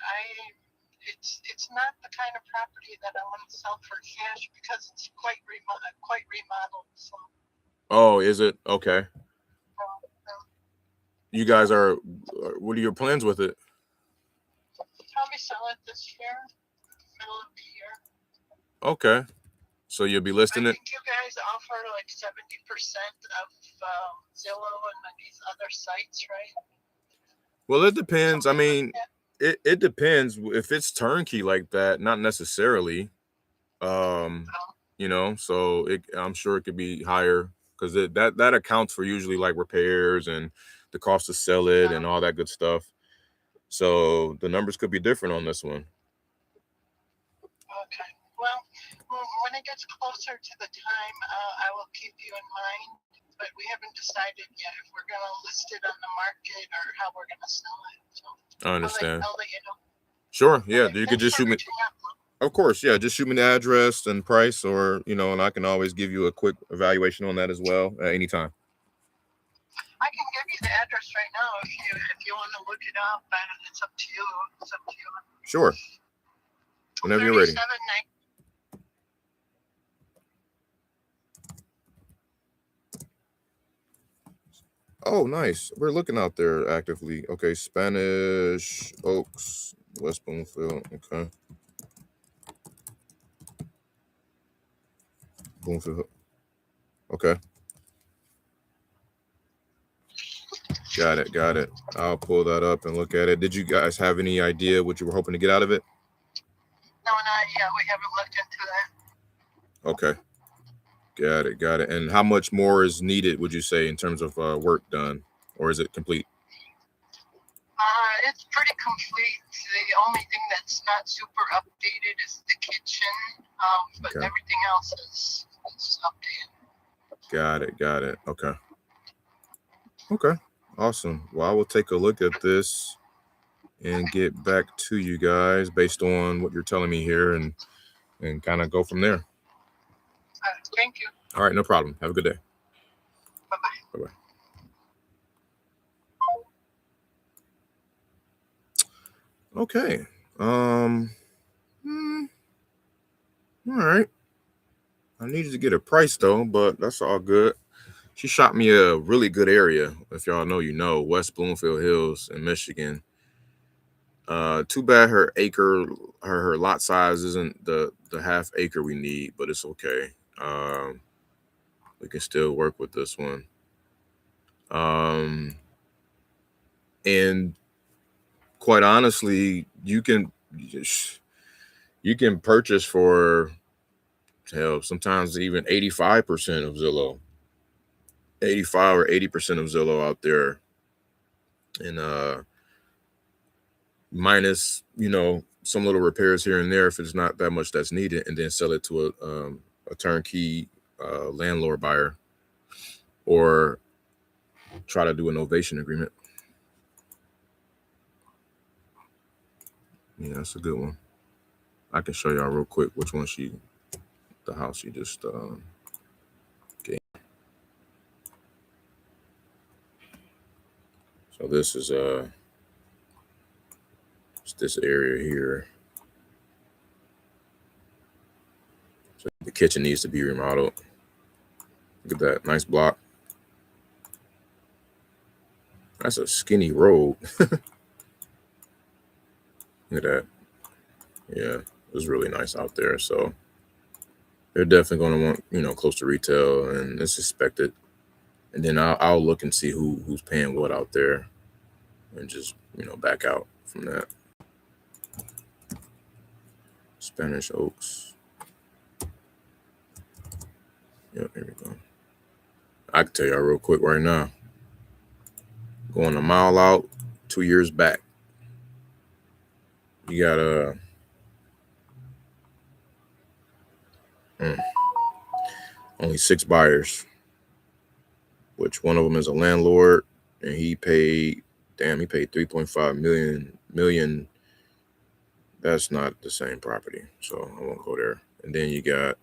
it's not the kind of property that I want to sell for cash because it's quite remodeled. So Oh, is it? Okay. um, You guys what are your plans with it? probably sell it this year, middle of the year. Okay. So you'll be I listing it? think you guys offer like 70% of Zillow and these other sites, right? Well, it depends. I Something like mean, that. it depends. If it's turnkey like that, not necessarily. So I'm sure it could be higher because that accounts for usually like repairs and the cost to sell it and all that good stuff. So the numbers could be different on this one. Okay. Well, when it gets closer to the time, I will keep you in mind. But we haven't decided yet if we're going to list it on the market or how we're going to sell it. So I understand. I'll let you know. Sure. Yeah. Okay, You could just shoot me. reaching out. Of course. Yeah. Just shoot me the address and price, or, and I can always give you a quick evaluation on that as well at any time. I can give you the address right now if you want to look it up, and it's up to you. It's up to you. Sure. Whenever you're ready. 37 Oh, nice. We're looking out there actively. Okay, Spanish Oaks, West Bloomfield. Okay. Bloomfield. Okay. Got it. I'll pull that up and look at it. Did you guys have any idea what you were hoping to get out of it? No, not yet. We haven't looked into that. Okay. Got it. And how much more is needed, would you say, in terms of work done? Or is it complete? It's pretty complete. The only thing that's not super updated is the kitchen, but Okay. everything else is updated. Got it. Okay. Awesome. Well, I will take a look at this and get back to you guys based on what you're telling me here and kind of go from there. Thank you. All right, no problem. Have a good day. Bye-bye. Bye-bye. Okay. All right. I needed to get a price though, but that's all good. She shot me a really good area. If y'all know, West Bloomfield Hills in Michigan. Too bad her lot size isn't the half acre we need, but it's okay. We can still work with this one. And quite honestly, you can purchase for sometimes even 85% of Zillow, 85 or 80% of Zillow out there, and minus some little repairs here and there if it's not that much that's needed, and then sell it to a turnkey landlord buyer, or try to do a novation agreement. Yeah, that's a good one. I can show y'all real quick which one the house she just gave. So this is it's this area here. The kitchen needs to be remodeled. Look at that. Nice block. That's a skinny road. Look at that. Yeah, it was really nice out there. So they're definitely going to want, you know, close to retail, and it's expected. And then I'll look and see who's paying what out there, and just, you know, back out from that. Spanish Oaks. Yep, here we go. I can tell y'all real quick right now. Going a mile out 2 years back. You got only 6 buyers, which one of them is a landlord, and he paid 3.5 million. That's not the same property, so I won't go there. And then you got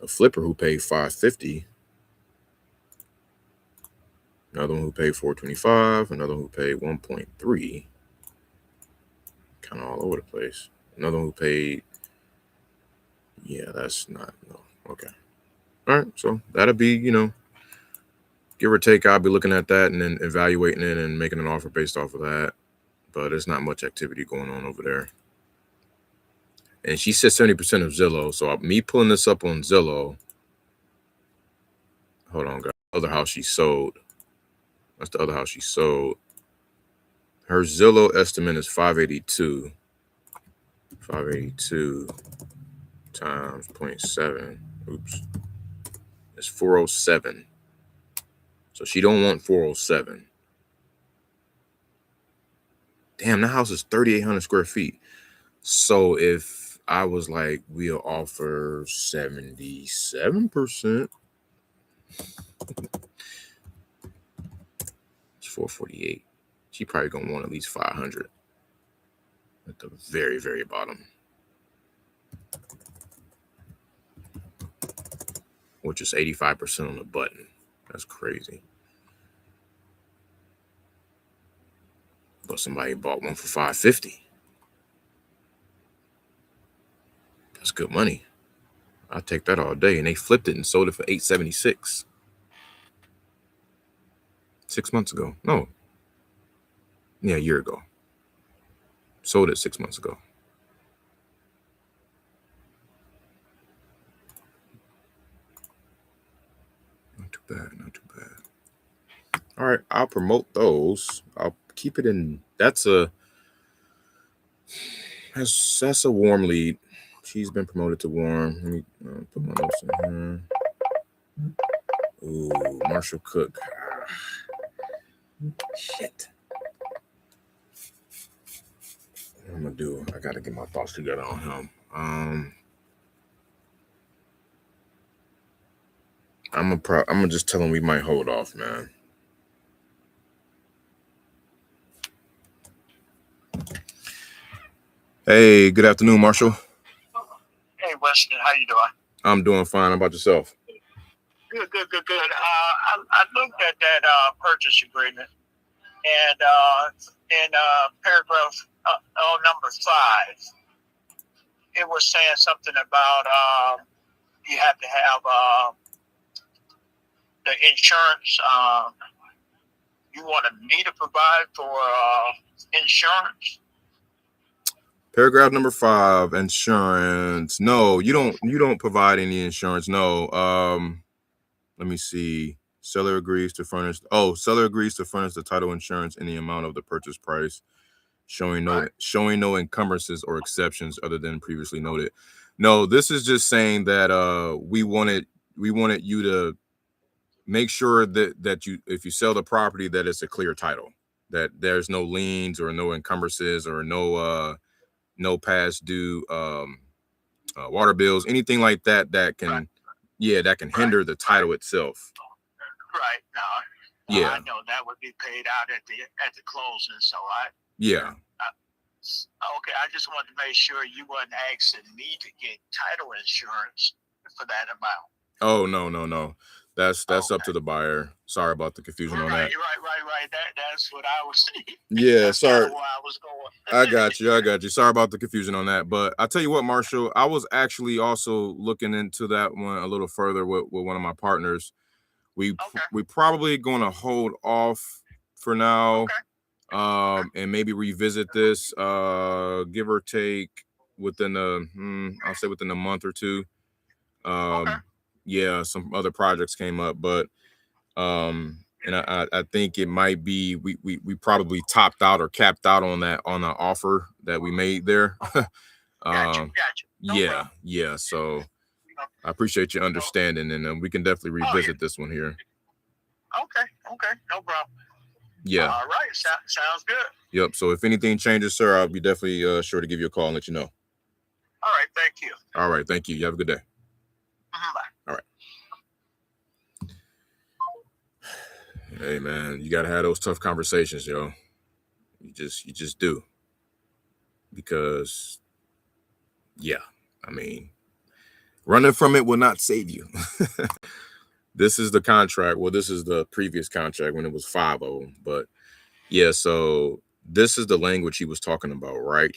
a flipper who paid $550, another one who paid $425, another one who paid $1.3, kind of all over the place. Another one who paid, yeah, that's not, no, okay. All right, so that'll be, you know, give or take, I'll be looking at that and then evaluating it and making an offer based off of that. But there's not much activity going on over there. And she said 70% of Zillow. So me pulling this up on Zillow. Hold on, guys. Other house she sold. That's the other house she sold. Her Zillow estimate is 582. 582 times 0.7. Oops. It's 407. So she don't want 407. Damn, that house is 3,800 square feet. So if I was like, we'll offer 77%. It's 448. She probably gonna want at least 500 at the very, very bottom, which is 85% on the button. That's crazy. But somebody bought one for 550. That's good money. I'll take that all day. And they flipped it and sold it for 876. 6 months ago. No. Yeah, a year ago. Sold it 6 months ago. Not too bad, not too bad. All right, I'll promote those. I'll keep it in. That's a warm lead. She's been promoted to warm. Let me put my notes in here. Ooh, Marshall Cook. Shit. What I'm gonna do? I gotta get my thoughts together on him. I'm gonna just tell him we might hold off, man. Hey, good afternoon, Marshall. Hey, Weston, how you doing? I'm doing fine. How about yourself? Good. I looked at that purchase agreement, and in paragraph number 5, it was saying something about you have to have the insurance. You wanted me to provide for insurance? Paragraph number 5, insurance. No, you don't provide any insurance. No. Let me see. Seller agrees to furnish the title insurance in the amount of the purchase price, showing no encumbrances or exceptions other than previously noted. No, this is just saying that we wanted you to make sure that you, if you sell the property, that it's a clear title, that there's no liens or no encumbrances or no past due water bills, anything like that can hinder the title itself. Right. No. Yeah. I know that would be paid out at the closing. So yeah. Okay. I just wanted to make sure you wasn't asking me to get title insurance for that amount. Oh, no. That's up to the buyer. Sorry about the confusion on that. Right. That's what I was saying. Yeah, That's sorry. where I was going. I got you. Sorry about the confusion on that. But I tell you what, Marshall, I was actually also looking into that one a little further with one of my partners. We probably going to hold off for now, and maybe revisit this, give or take within I'll say within a month or two. Yeah, some other projects came up, but and I think it might be we probably topped out or capped out on the offer that we made there. Gotcha. No Yeah. So I appreciate your understanding, and we can definitely revisit this one here. Okay. No problem. Yeah. All right. Sounds good. Yep. So if anything changes, sir, I'll be definitely sure to give you a call and let you know. All right. Thank you. All right. Thank you. You have a good day. Bye. All right. Hey man, you gotta have those tough conversations, yo. You just do. Because yeah, I mean, running from it will not save you. This is the contract. Well, this is the previous contract when it was 5 of them. But yeah, so this is the language he was talking about right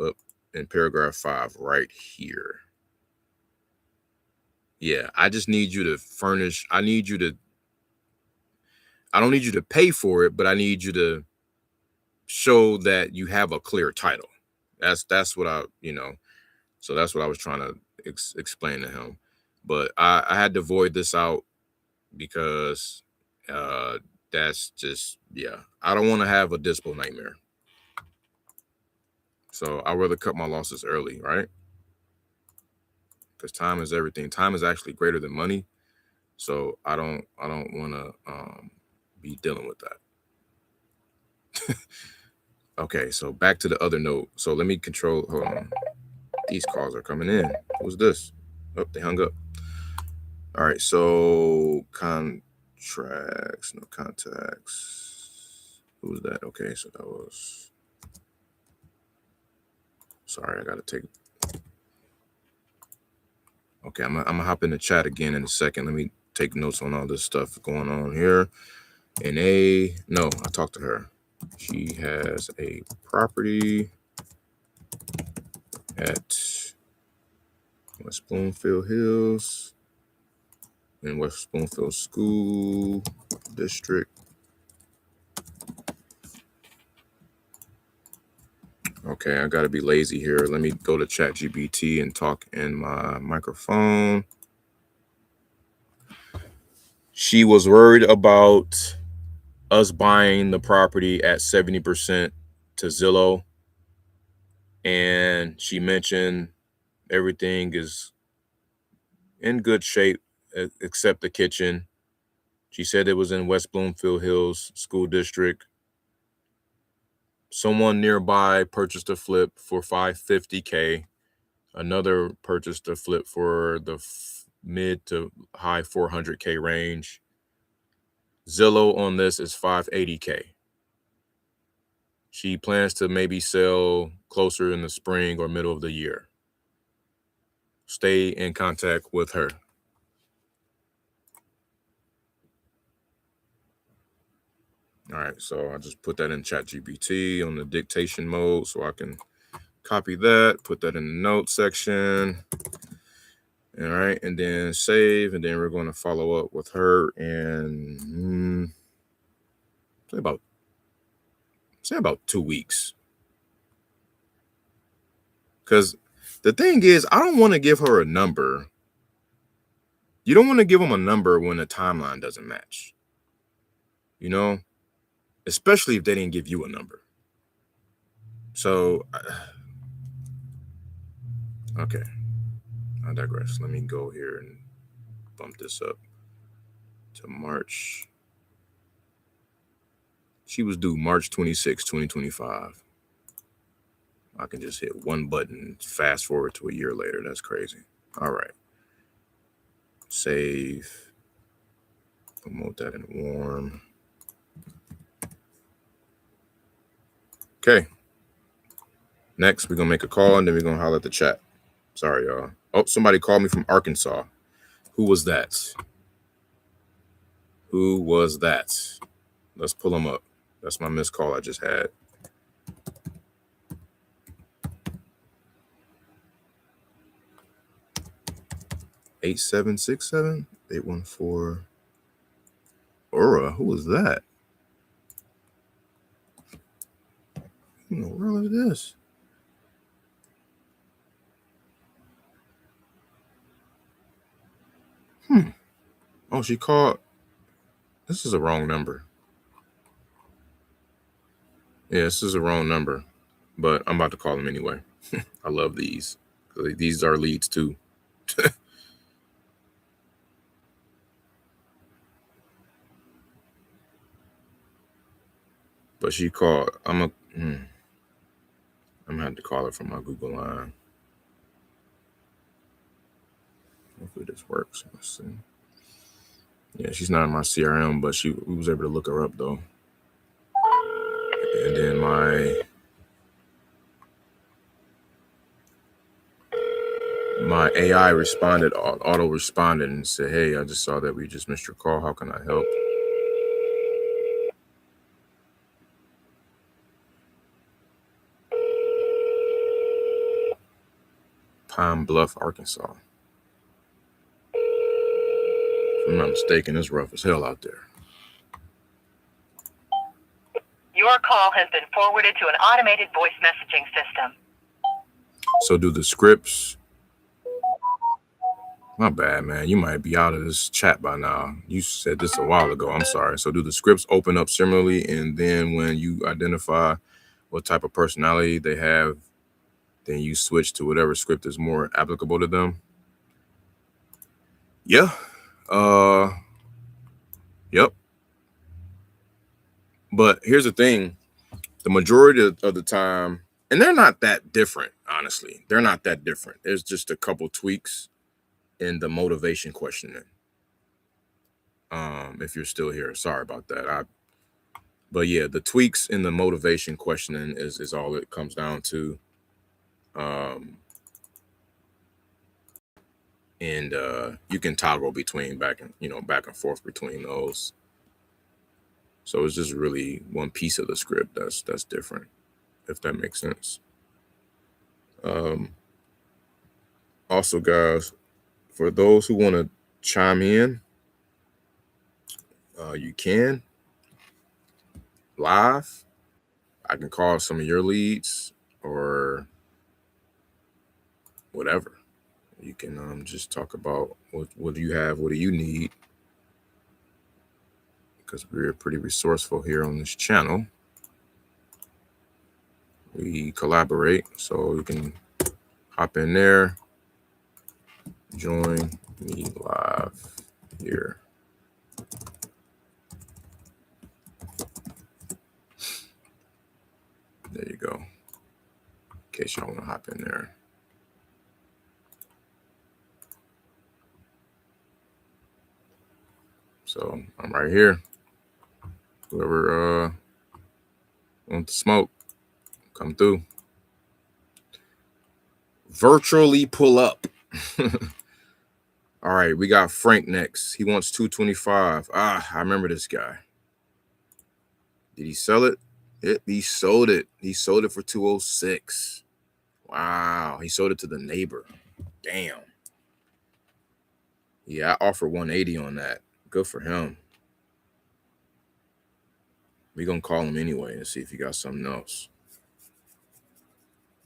up in paragraph 5 right here. Yeah, I just need you to furnish. I don't need you to pay for it, but I need you to show that you have a clear title. That's what so that's what I was trying to explain to him. But I had to void this out because that's just, yeah, I don't want to have a dispo nightmare. So I'd rather cut my losses early, right? Because time is everything. Time is actually greater than money. So I don't want to be dealing with that. Okay, so back to the other note. So let me control. Hold on. These calls are coming in. Who's this? Oh, they hung up. All right, so contracts, no contacts. Who was that? Okay, so that was. Sorry, I gotta take. Okay, I'm gonna hop in the chat again in a second. Let me take notes on all this stuff going on here. No, I talked to her. She has a property at West Bloomfield Hills in West Bloomfield School District. Okay, I gotta be lazy here. Let me go to ChatGPT and talk in my microphone. She was worried about us buying the property at 70% to Zillow. And she mentioned everything is in good shape except the kitchen. She said it was in West Bloomfield Hills School District. Someone nearby purchased a flip for $550K. Another purchased a flip for the mid to high $400K range. Zillow on this is $580K. She plans to maybe sell closer in the spring or middle of the year. Stay in contact with her. All right, so I just put that in ChatGPT on the dictation mode so I can copy that, put that in the notes section. All right, and then save, and then we're going to follow up with her in say about 2 weeks. Because the thing is, I don't want to give her a number. You don't want to give them a number when the timeline doesn't match. You know, especially if they didn't give you a number. So, okay, I digress. Let me go here and bump this up to March. She was due March 26, 2025. I can just hit one button, fast forward to a year later. That's crazy. All right. Save. Promote that in warm. Okay. Next, we're going to make a call, and then we're going to holler at the chat. Sorry, y'all. Oh, somebody called me from Arkansas. Who was that? Who was that? Let's pull them up. That's my missed call I just had. (8767) 814. Aura, who was that? Who in the world is this? Oh, she called. This is a wrong number. Yeah, this is a wrong number, but I'm about to call them anyway. I love these. These are leads too. But she called. I'm gonna have to call her from my Google line. Hopefully this works. Let's see. Yeah, she's not in my CRM, but we was able to look her up though. And then my AI responded, auto responded, and said, "Hey, I just saw that we just missed your call. How can I help?" Pine Bluff, Arkansas. If I'm not mistaken, it's rough as hell out there. Your call has been forwarded to an automated voice messaging system. So do the scripts. My bad, man. You might be out of this chat by now. You said this a while ago. I'm sorry. So do the scripts open up similarly? And then when you identify what type of personality they have, then you switch to whatever script is more applicable to them? Yeah. Yep. But here's the thing. The majority of the time, and they're not that different, honestly. They're not that different. There's just a couple tweaks in the motivation questioning. If you're still here, sorry about that. But yeah, the tweaks in the motivation questioning is all it comes down to. And you can toggle between back and forth between those. So it's just really one piece of the script that's different, if that makes sense. Also, guys, for those who want to chime in, you can live. I can call some of your leads or whatever. You can just talk about what do you have, what do you need, because we're pretty resourceful here on this channel. We collaborate, so you can hop in there, join me live here. There you go. In case y'all want to hop in there. So I'm right here. Whoever wants to smoke, come through. Virtually pull up. All right, we got Frank next. He wants 225. I remember this guy. Did he sell it? He sold it. He sold it for 206. Wow, he sold it to the neighbor. Damn. Yeah, I offered 180 on that. Good for him. We're gonna call him anyway and see if he got something else.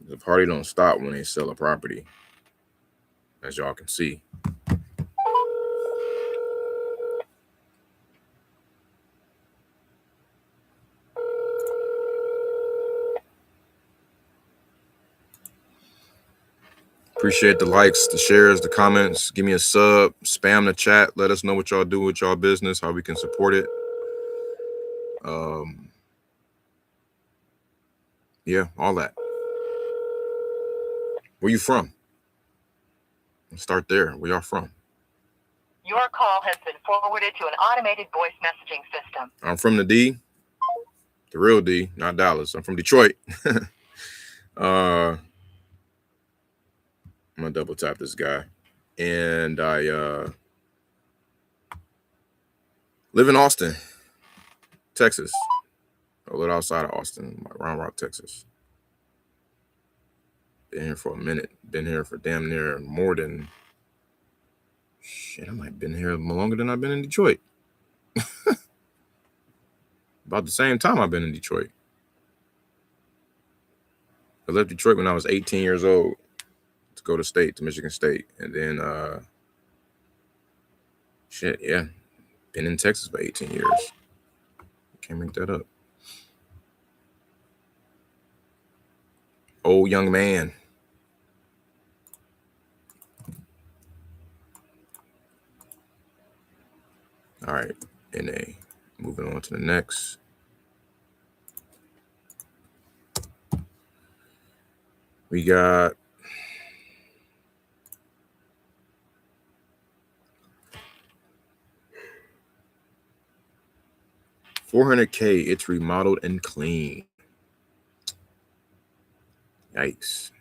The party don't stop when they sell a property, as y'all can see. Appreciate the likes, the shares, the comments. Give me a sub, spam the chat. Let us know what y'all do with y'all business, how we can support it. Yeah, all that. Where you from? Let's start there. Where y'all from? Your call has been forwarded to an automated voice messaging system. I'm from the D, the real D, not Dallas. I'm from Detroit. I'm gonna double tap this guy. And I Live in Austin, Texas. A little outside of Austin, like Round Rock, Texas. Been here for a minute. Been here for damn near more than shit. I might have been here longer than I've been in Detroit. About the same time I've been in Detroit. I left Detroit when I was 18 years old to go to Michigan State. And then, been in Texas for 18 years. Can't make that up. Old young man. All right, NA. Moving on to the next. We got $400K. It's remodeled and clean. Yikes.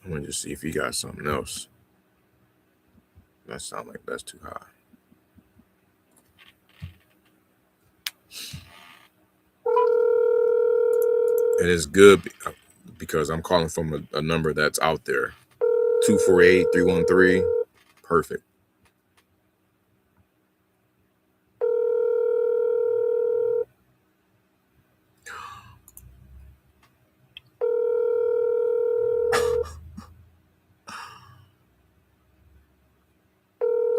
I'm gonna just see if he got something else. That sounds like that's too high. It is good because I'm calling from a number that's out there. 248-313. Perfect.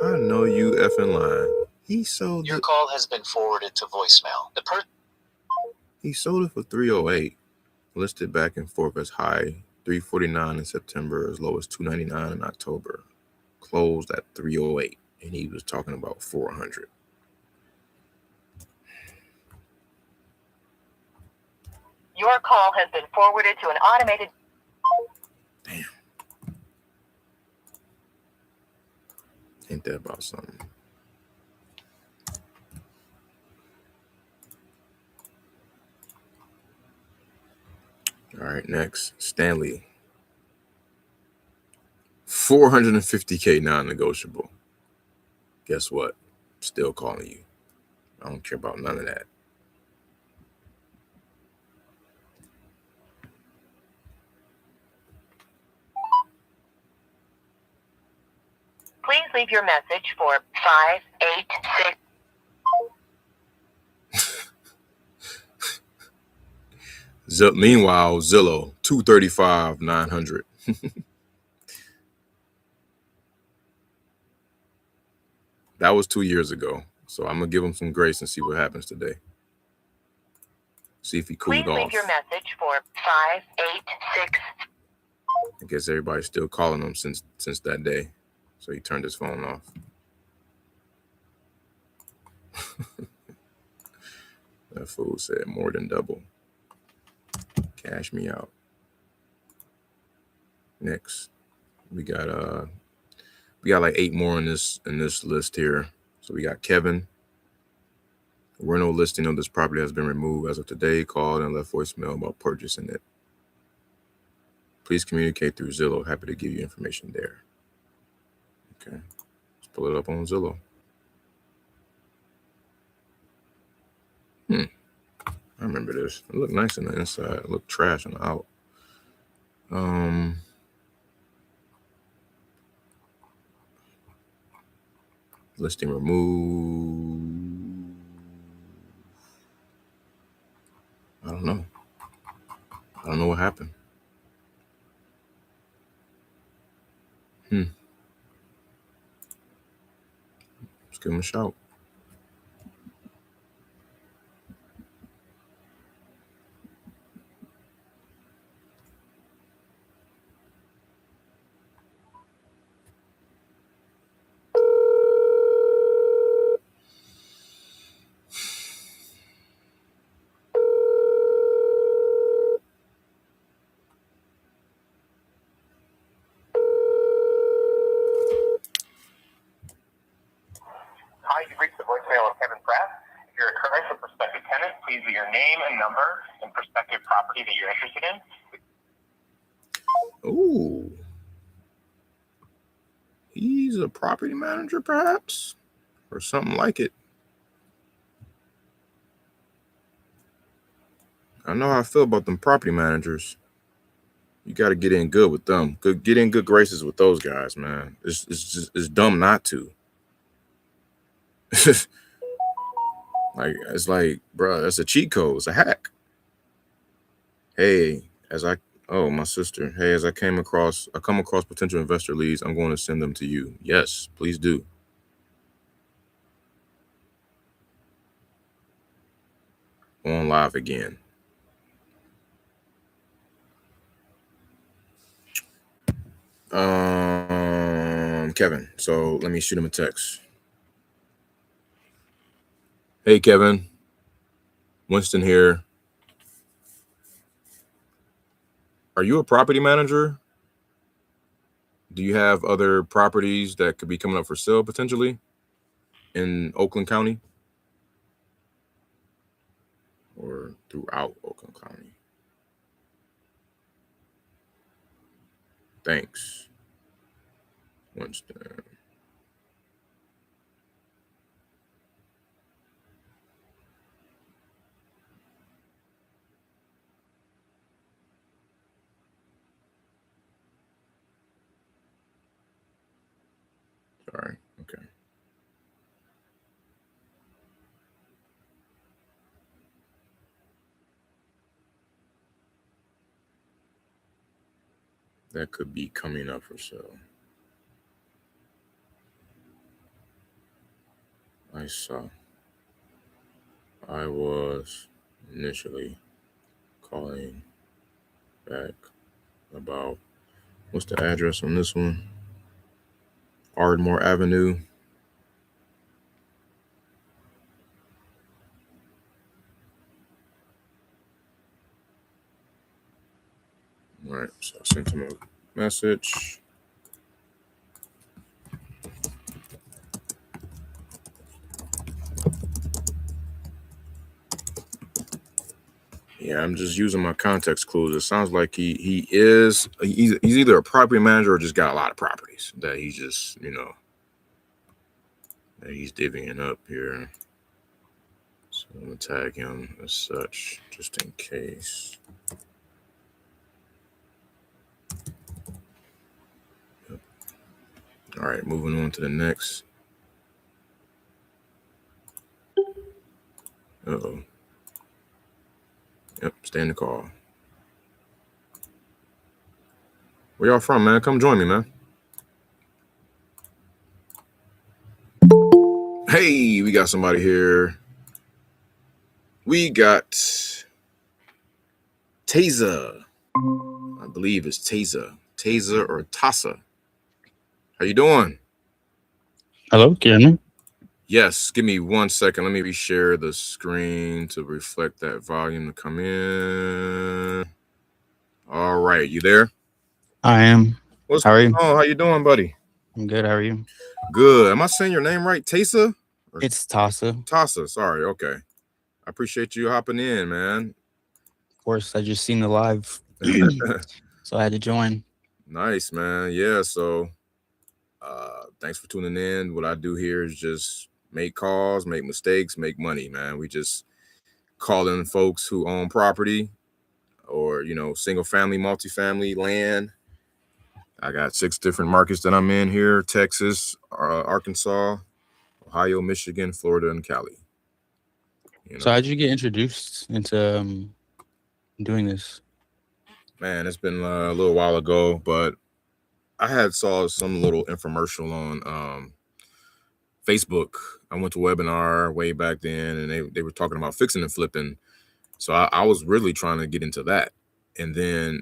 I know you effing lying. He sold Your it. call has been forwarded to voicemail. He sold it for 308. Listed back and forth as high 349 in September, as low as 299 in October. Closed at 308, and he was talking about 400. Your call has been forwarded to an automated. Damn. Ain't that about something? All right, next, Stanley. 450K non-negotiable. Guess what? Still calling you. I don't care about none of that. Please leave your message for 586. Meanwhile, Zillow 235-900. That was 2 years ago. So I'm gonna give him some grace and see what happens today. See if he cooled Please off. leave your message for 586. I guess everybody's still calling him since that day. So he turned his phone off. That fool said more than double. Cash me out. Next, we got like 8 more in this list here. So we got Kevin. Rental listing of this property has been removed as of today. Called and left voicemail about purchasing it. Please communicate through Zillow. Happy to give you information there. Okay, let's pull it up on Zillow. I remember this. It looked nice on the inside. It looked trash on the out. Listing removed. I don't know. I don't know what happened. Let's give him a shout. Hi, you've reached the voicemail of Kevin Pratt. If you're a current or prospective tenant, please leave your name and number and prospective property that you're interested in. Ooh. He's a property manager, perhaps, or something like it. I know how I feel about them property managers. You got to get in good with them. Get in good graces with those guys, man. It's dumb not to. It's like, bro, that's a cheat code. It's a hack. Hey, my sister. Hey, as I come across potential investor leads, I'm going to send them to you. Yes, please do. On live again. Kevin. So let me shoot him a text. Hey, Kevin. Winston here. Are you a property manager? Do you have other properties that could be coming up for sale potentially in Oakland County or throughout Oakland County? Thanks, Winston. Sorry. Okay. That could be coming up for sale. I was initially calling back about, what's the address on this one? Ardmore Avenue. All right, so I sent him a message. Yeah, I'm just using my context clues. It sounds like he's either a property manager or just got a lot of properties that he's just, that he's divvying up here. So I'm gonna tag him as such, just in case. Yep. All right, moving on to the next. Uh-oh. Yep, stay in the call. Where y'all from, man? Come join me, man. Hey, we got somebody here. We got Taser. I believe it's Taser or Tasa. How you doing? Hello, can you hear me? Yes, give me 1 second. Let me reshare the screen to reflect that volume to come in. All right, you there? I am. What's How are going you? on? How you doing, buddy? I'm good. How are you? Good. Am I saying your name right? Tasa? It's Tasa. Tasa, sorry. Okay. I appreciate you hopping in, man. Of course, I just seen the live, so I had to join. Nice, man. Yeah, so thanks for tuning in. What I do here is just make calls, make mistakes, make money, man. We just call in folks who own property or, single family, multifamily land. I got 6 different markets that I'm in here: Texas, Arkansas, Ohio, Michigan, Florida, and Cali. So how'd you get introduced into doing this? Man, it's been a little while ago, but I had saw some little infomercial on Facebook. I went to a webinar way back then, and they were talking about fixing and flipping. So I was really trying to get into that. And then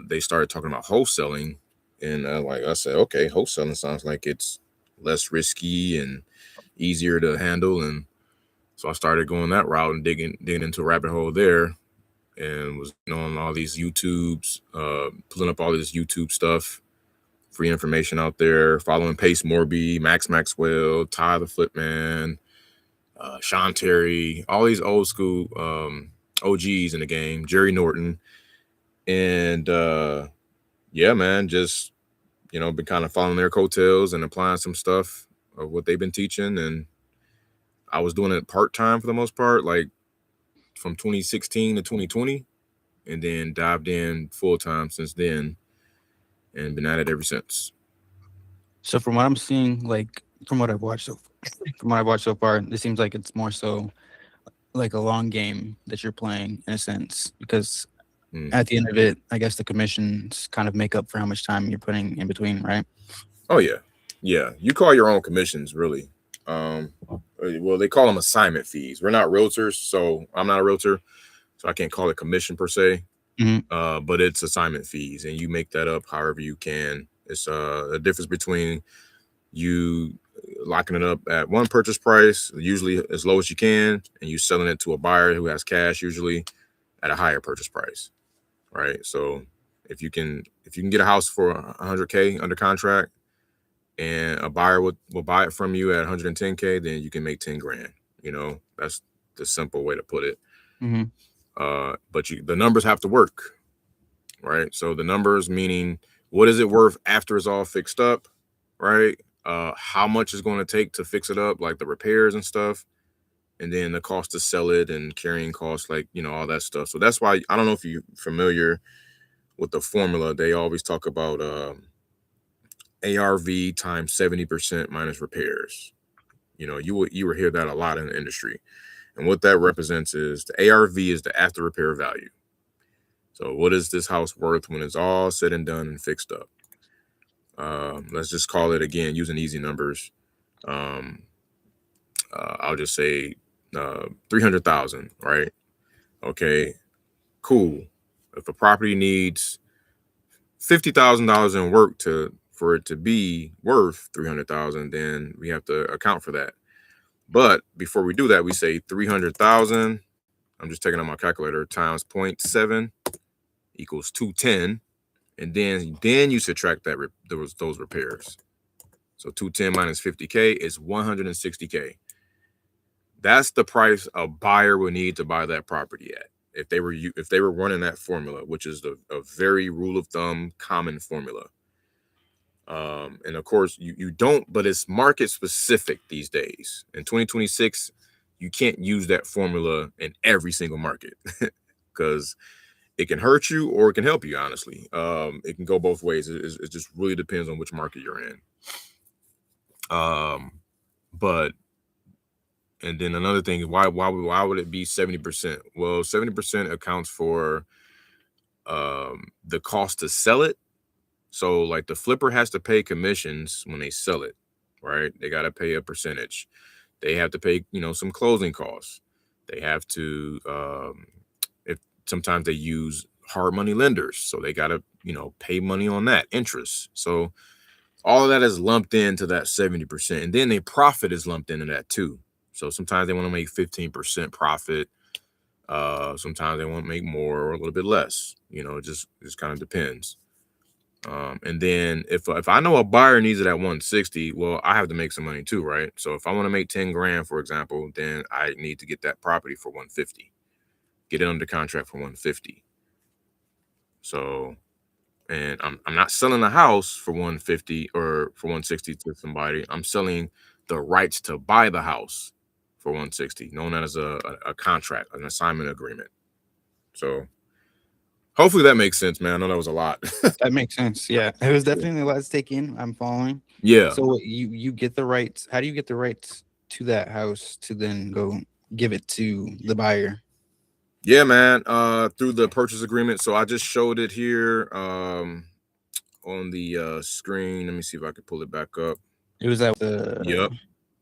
they started talking about wholesaling. And like I said, okay, wholesaling sounds like it's less risky and easier to handle. And so I started going that route and digging into a rabbit hole there, and was on all these YouTubes, pulling up all this YouTube stuff, free information out there, following Pace Morby, Max Maxwell, Ty the Flipman, Sean Terry, all these old school OGs in the game, Jerry Norton. And yeah, man, just been kind of following their coattails and applying some stuff of what they've been teaching. And I was doing it part-time for the most part, like from 2016 to 2020, and then dived in full-time since then and been at it ever since. So from what I'm seeing, like from what I've watched so far, it seems like it's more so like a long game that you're playing in a sense, because at the end of it, I guess the commissions kind of make up for how much time you're putting in between, right? Oh yeah. You call your own commissions, really. Well, they call them assignment fees. We're not realtors, so I'm not a realtor, so I can't call it commission per se. But it's assignment fees, and you make that up however you can. It's a difference between you locking it up at one purchase price, usually as low as you can, and you selling it to a buyer who has cash, usually at a higher purchase price, right? So if you can get a house for 100K under contract, and a buyer will buy it from you at 110K, then you can make 10 grand. That's the simple way to put it. But the numbers have to work, right? So the numbers meaning, what is it worth after it's all fixed up, right? How much is going to take to fix it up, like the repairs and stuff, and then the cost to sell it and carrying costs, like all that stuff. So that's why, I don't know if you're familiar with the formula. They always talk about ARV times 70% minus repairs. You will hear that a lot in the industry. And what that represents is the ARV is the after repair value. So what is this house worth when it's all said and done and fixed up? Let's just call it, again, using easy numbers. I'll just say 300,000, right? Okay, cool. If a property needs $50,000 in work for it to be worth 300,000, then we have to account for that. But before we do that, we say 300,000. I'm just taking out my calculator, times 0.7 equals 210, and then you subtract those repairs. So 210 minus 50K is 160K. That's the price a buyer would need to buy that property at if they were running that formula, which is a very rule of thumb common formula. And of course you don't, but it's market specific these days. In 2026, you can't use that formula in every single market because it can hurt you or it can help you, honestly. It can go both ways. It just really depends on which market you're in. But and then another thing is, why would it be 70%? Well, 70% accounts for the cost to sell it. So like the flipper has to pay commissions when they sell it, right? They got to pay a percentage. They have to pay, some closing costs. They have to, if sometimes they use hard money lenders, so they got to, pay money on that, interest. So all of that is lumped into that 70%, and then their profit is lumped into that too. So sometimes they want to make 15% profit. Sometimes they want to make more or a little bit less. It just kind of depends. And then if I know a buyer needs it at 160, well, I have to make some money too, right? So if I want to make 10 grand, for example, then I need to get that property for 150, get it under contract for 150. So, and I'm not selling the house for 150 or for 160 to somebody. I'm selling the rights to buy the house for 160, known as a contract, an assignment agreement. So hopefully that makes sense, man. I know that was a lot. That makes sense. Yeah, it was definitely a lot to take in. I'm following. Yeah. So you get the rights. How do you get the rights to that house to then go give it to the buyer? Yeah, man. Through the purchase agreement. So I just showed it here on the screen. Let me see if I can pull it back up. It was at the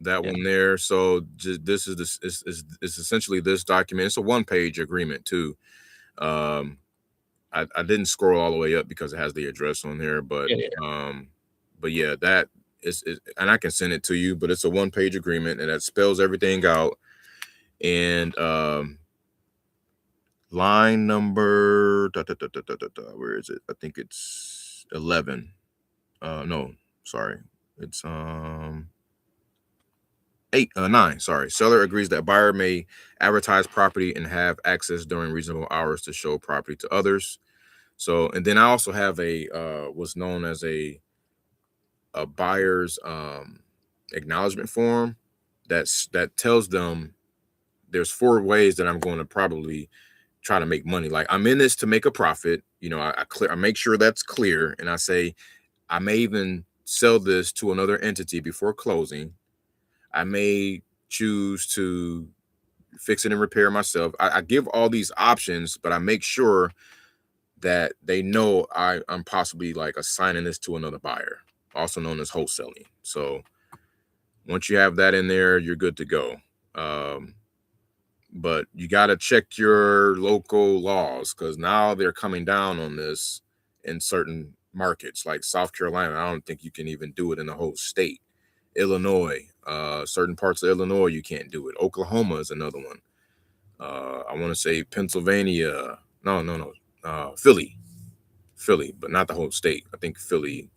that one there. So this is it's essentially this document. It's a 1-page agreement too. I didn't scroll all the way up because it has the address on there, but yeah, that is, and I can send it to you, but it's a 1-page agreement and that spells everything out. And line number where is it? I think it's 11. No, sorry. It's 9. Sorry. Seller agrees that buyer may advertise property and have access during reasonable hours to show property to others. So, and then I also have a what's known as a a buyer's acknowledgement form that tells them there's 4 ways that I'm going to probably try to make money. Like, I'm in this to make a profit. You know, I make sure that's clear, and I say I may even sell this to another entity before closing. I may choose to fix it and repair myself. I give all these options, but I make sure that they know I'm possibly like assigning this to another buyer, also known as wholesaling. So once you have that in there, you're good to go. But you got to check your local laws, because now they're coming down on this in certain markets like South Carolina. I don't think you can even do it in the whole state. Illinois, certain parts of Illinois, you can't do it. Oklahoma is another one. I want to say Pennsylvania. No. Philly, but not the whole state. I think Philly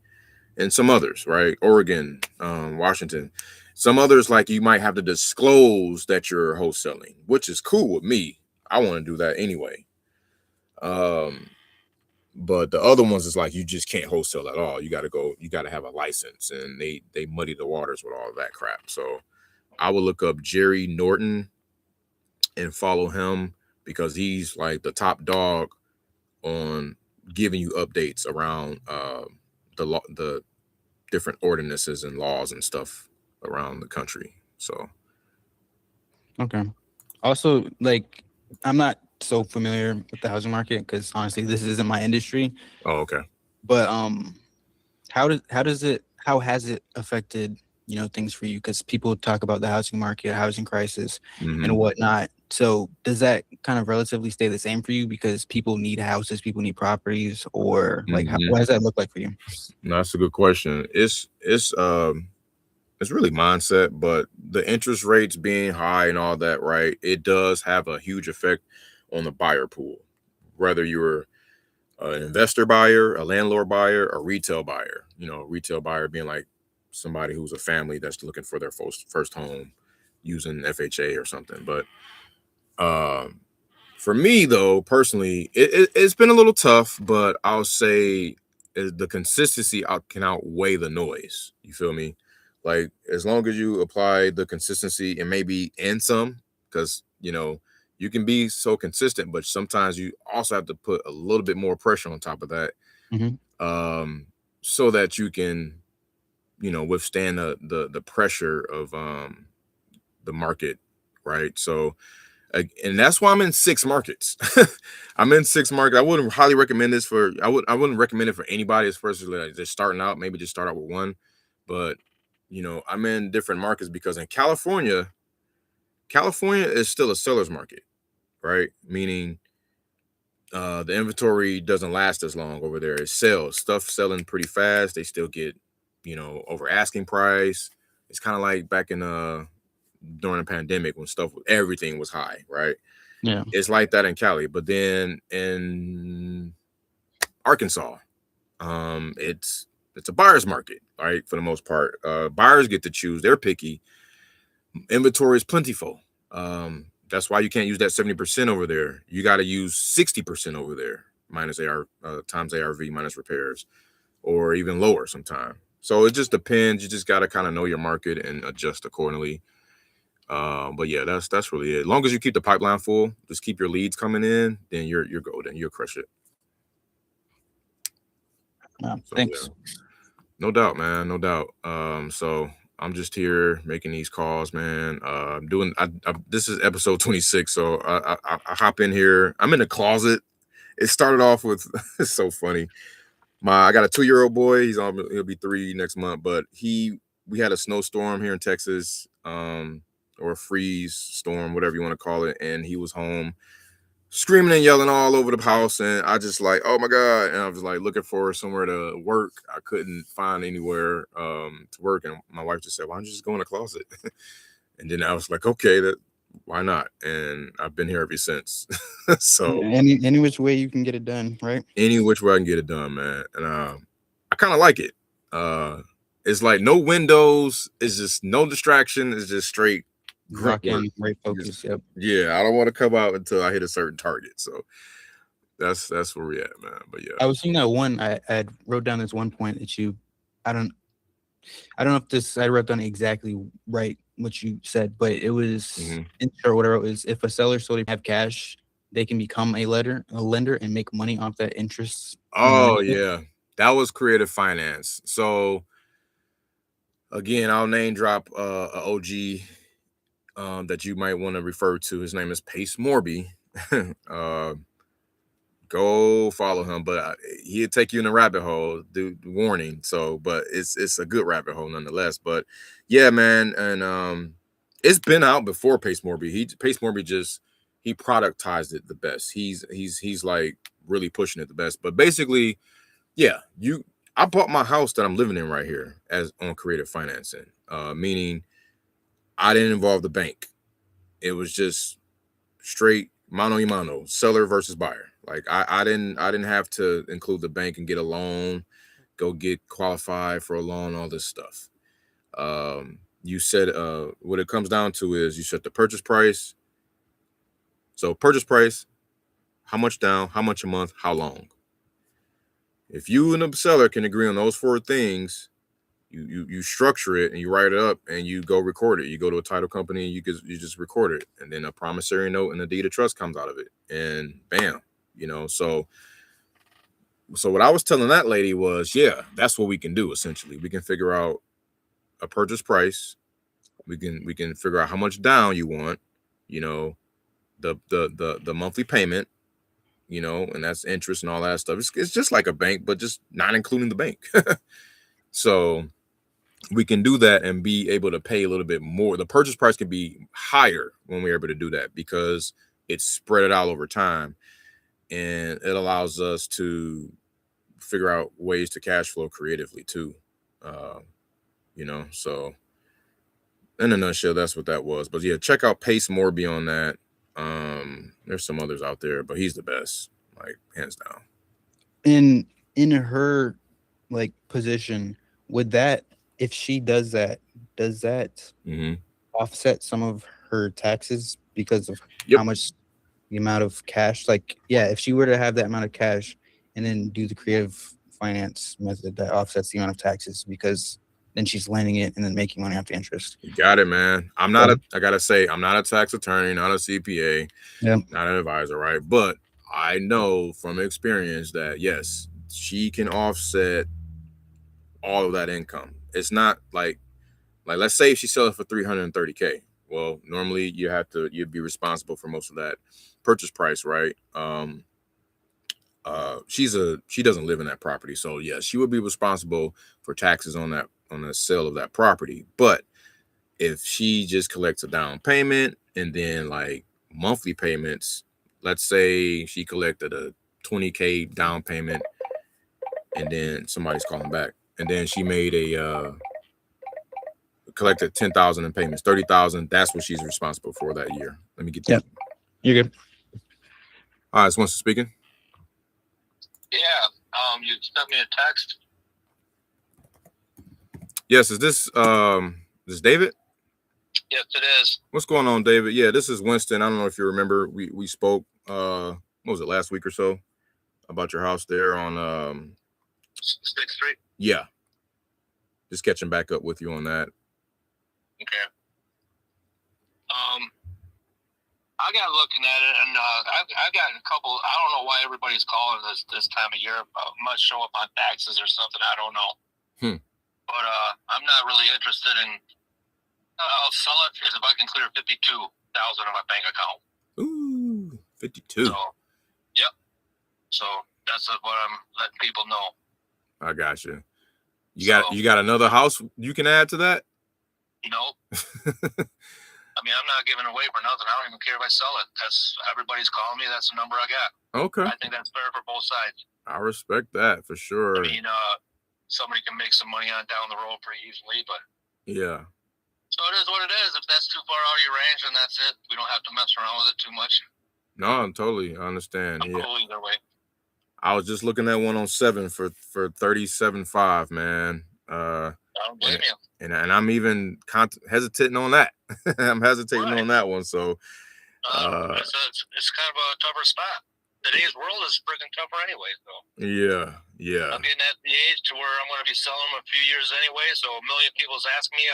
and some others, right? Oregon, Washington. Some others, like, you might have to disclose that you're wholesaling, which is cool with me. I want to do that anyway. But the other ones is like, you just can't wholesale at all. You got to have a license, and they muddy the waters with all of that crap. So I would look up Jerry Norton and follow him, because he's like the top dog on giving you updates around the different ordinances and laws and stuff around the country. So Okay. Also, like, I'm not so familiar with the housing market because honestly, this isn't my industry. oh, okay. But how has it affected, you know, things for you? Because people talk about the housing market, housing crisis, and whatnot. So does that kind of relatively stay the same for you because people need houses, people need properties, or like what does that look like for you? No, that's a good question. It's really mindset, but the interest rates being high and all that, right? It does have a huge effect on the buyer pool, whether you're an investor buyer, a landlord buyer, a retail buyer. You know, retail buyer being like somebody who's a family that's looking for their first home using FHA or something. But for me, though, personally, it's been a little tough, but I'll say the consistency can outweigh the noise. You feel me? Like, as long as you apply the consistency and maybe some, because, you know, you can be so consistent, but sometimes you also have to put a little bit more pressure on top of that, so that you can, you know, withstand the pressure of the market, right? So, and that's why I'm in 6 markets. I'm in 6 markets. I wouldn't highly recommend this I wouldn't recommend it for anybody, especially like just starting out. Maybe just start out with one. But, you know, I'm in different markets because in California is still a seller's market, right? Meaning the inventory doesn't last as long over there. It sells. Stuff selling pretty fast. They still get, you know, over asking price. It's kind of like back in during the pandemic when everything was high, right? Yeah. It's like that in Cali. But then in Arkansas, it's a buyer's market, right? For the most part, buyers get to choose. They're picky. Inventory is plentiful. That's why you can't use that 70% over there. You got to use 60% over there, minus times ARV minus repairs, or even lower sometime. So it just depends. You just got to kind of know your market and adjust accordingly. But yeah, that's really it. As long as you keep the pipeline full, just keep your leads coming in, then you're golden. You'll crush it. Thanks. Yeah. No doubt, man. No doubt. So I'm just here making these calls, man. This is episode 26, so I hop in here. I'm in the closet. It started off with it's so funny. I got a 2-year-old boy. He'll be 3 next month, but we had a snowstorm here in Texas, or a freeze storm, whatever you want to call it, and he was home screaming and yelling all over the house, and I just like, oh my God. And I was like looking for somewhere to work. I couldn't find anywhere to work, and my wife just said, why don't you just go in the closet? And then I was like, okay, why not? And I've been here ever since. So any which way you can get it done, right? Any which way I can get it done, man. And I kind of like it. It's like no windows, it's just no distraction, it's just straight Rock in, great focus. Yep. Yeah, I don't want to come out until I hit a certain target. So that's where we at, man. But yeah, I was seeing that one. I wrote down this one point that I don't know if this I wrote down exactly right what you said, but it was Mhm. in short whatever it was. If a seller sold it have cash, they can become a lender and make money off that interest. Oh yeah, that was creative finance. So again, I'll name drop a OG that you might want to refer to. His name is Pace Morby. Go follow him, but he'll take you in a rabbit hole. Warning. So, but it's a good rabbit hole nonetheless. But yeah, man, and it's been out before Pace Morby. Pace Morby just he productized it the best. He's like really pushing it the best. But basically, yeah, I bought my house that I'm living in right here as on creative financing, meaning I didn't involve the bank. It was just straight mano y mano, seller versus buyer. Like I didn't have to include the bank and get a loan, go get qualified for a loan, all this stuff. You said what it comes down to is you set the purchase price. So purchase price, how much down, how much a month, how long. If you and the seller can agree on those 4 things, you structure it and you write it up and you go record it. You go to a title company, you just record it, and then a promissory note and a deed of trust comes out of it, and bam, So what I was telling that lady was, yeah, that's what we can do. Essentially, we can figure out a purchase price. We can figure out how much down you want. The monthly payment. And that's interest and all that stuff. It's just like a bank, but just not including the bank. So we can do that and be able to pay a little bit more. The purchase price can be higher when we're able to do that because it's spread it out over time, and it allows us to figure out ways to cash flow creatively too. So in a nutshell, that's what that was. But yeah, check out Pace Morby on that. There's some others out there, but he's the best, like hands down. In her like position, would that if she does that Mm-hmm. offset some of her taxes because of Yep. how much the amount of cash? Like, yeah, if she were to have that amount of cash and then do the creative finance method, that offsets the amount of taxes because then she's lending it and then making money off the interest. You got it, man. I gotta say, I'm not a tax attorney, not a CPA, not an advisor, right? But I know from experience that yes, she can offset all of that income. It's not like let's say if she sells it for $330K. Well, normally you'd be responsible for most of that purchase price, right? She doesn't live in that property, so yeah, she would be responsible for taxes on the sale of that property. But if she just collects a down payment and then like monthly payments, let's say she collected a $20K down payment and then somebody's calling back, and then she made collected $10,000 in payments, $30,000. That's what she's responsible for that year. Let me get that. Yep. You're good. All right, so Winston speaking. Yeah. You sent me a text. Yes, is this David? Yes, it is. What's going on, David? Yeah, this is Winston. I don't know if you remember. We spoke what was it, last week or so, about your house there on 6th Street. Yeah. Just catching back up with you on that. Okay. I got looking at it, and I've gotten a couple. I don't know why everybody's calling this time of year. Must show up on taxes or something. I don't know. But I'm not really interested in. I'll sell it if I can clear $52,000 in my bank account. Ooh, 52. So, yep. So that's what I'm letting people know. I got you. You got another house you can add to that? No. I mean, I'm not giving away for nothing. I don't even care if I sell it. That's everybody's calling me. That's the number I got. Okay. I think that's fair for both sides. I respect that for sure. I mean, somebody can make some money on down the road pretty easily, but yeah. So it is what it is. If that's too far out of your range, then that's it. We don't have to mess around with it too much. No, totally. I understand. I'm cool either way. I was just looking at one on 7 for $37.5, man. I don't blame you. And I'm even hesitating on that. I'm hesitating on that one. So it's kind of a tougher spot. today's world is freaking tougher anyway. So Yeah. I'm getting at the age to where I'm going to be selling them a few years anyway. So a million people's asking me.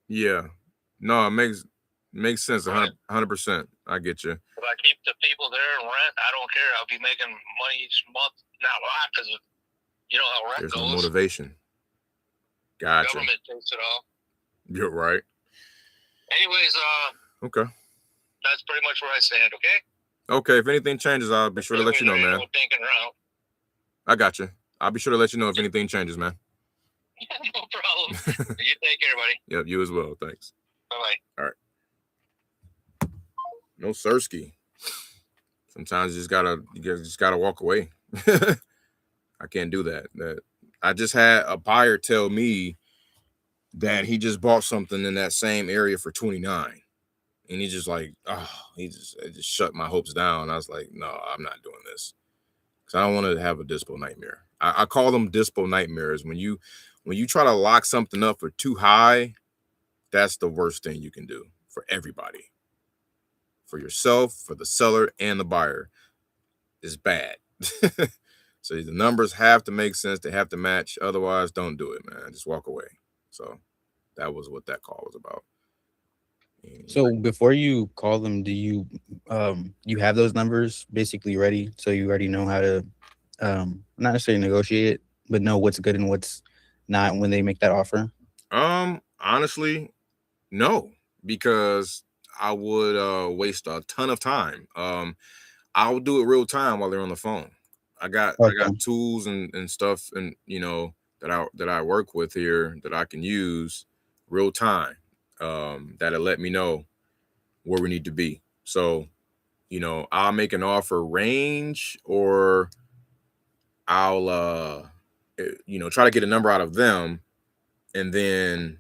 Yeah. No, it makes sense. 100%. I get you. If I keep the people there and rent, I don't care. I'll be making money each month. Not a lot because you know how rent There's goes. no motivation. Gotcha. Government takes it all. You're right. Anyways, okay. That's pretty much where I stand. Okay. Okay. If anything changes, I'll be sure to let you know, man. I got you. I'll be sure to let you know if anything changes, man. No problem. You take care, buddy. Yep. You as well. Thanks. Bye-bye. All right. No Sirski. Sometimes you just gotta walk away. I can't do that. I just had a buyer tell me that he just bought something in that same area for $29, and he just like, it just shut my hopes down. I was like, no, I'm not doing this because I don't want to have a dispo nightmare. I call them dispo nightmares. When you try to lock something up for too high, that's the worst thing you can do for everybody. For yourself, for the seller, and the buyer. It's bad. So the numbers have to make sense. They have to match. Otherwise, don't do it, man. Just walk away. So that was what that call was about. So before you call them, do you have those numbers basically ready? So you already know how to not necessarily negotiate it, but know what's good and what's not when they make that offer? Honestly, no, because I would waste a ton of time. I'll do it real time while they're on the phone. I got tools and stuff, and that I work with here that I can use real time. That'll let me know where we need to be. So, I'll make an offer range, or I'll try to get a number out of them, and then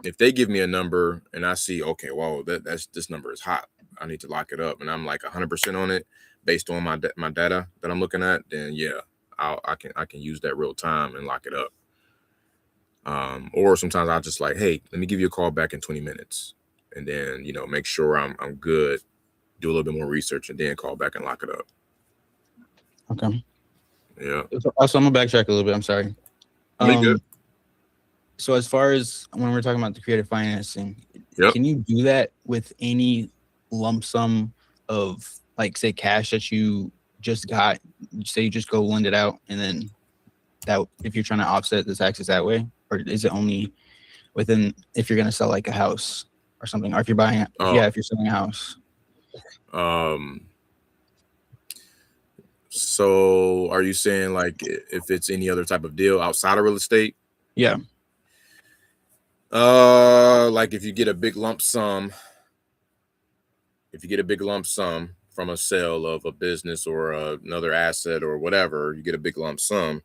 if they give me a number and I see, okay, well, this number is hot, I need to lock it up, and I'm like 100% on it based on my data that I'm looking at, then yeah, I can use that real time and lock it up. Or sometimes I'll just like, hey, let me give you a call back in 20 minutes, and then make sure I'm good, do a little bit more research, and then call back and lock it up. Okay. Yeah. Also, I'm gonna backtrack a little bit. I'm sorry. Good. So as far as when we're talking about the creative financing, yep. Can you do that with any lump sum of, like, say, cash that you just got? Say you just go lend it out, and then that, if you're trying to offset the taxes that way, or is it only within if you're gonna sell like a house or something, or if you're buying if you're selling a house? So are you saying like if it's any other type of deal outside of real estate? Yeah. Like if you get a big lump sum from a sale of a business or another asset or whatever, you get a big lump sum,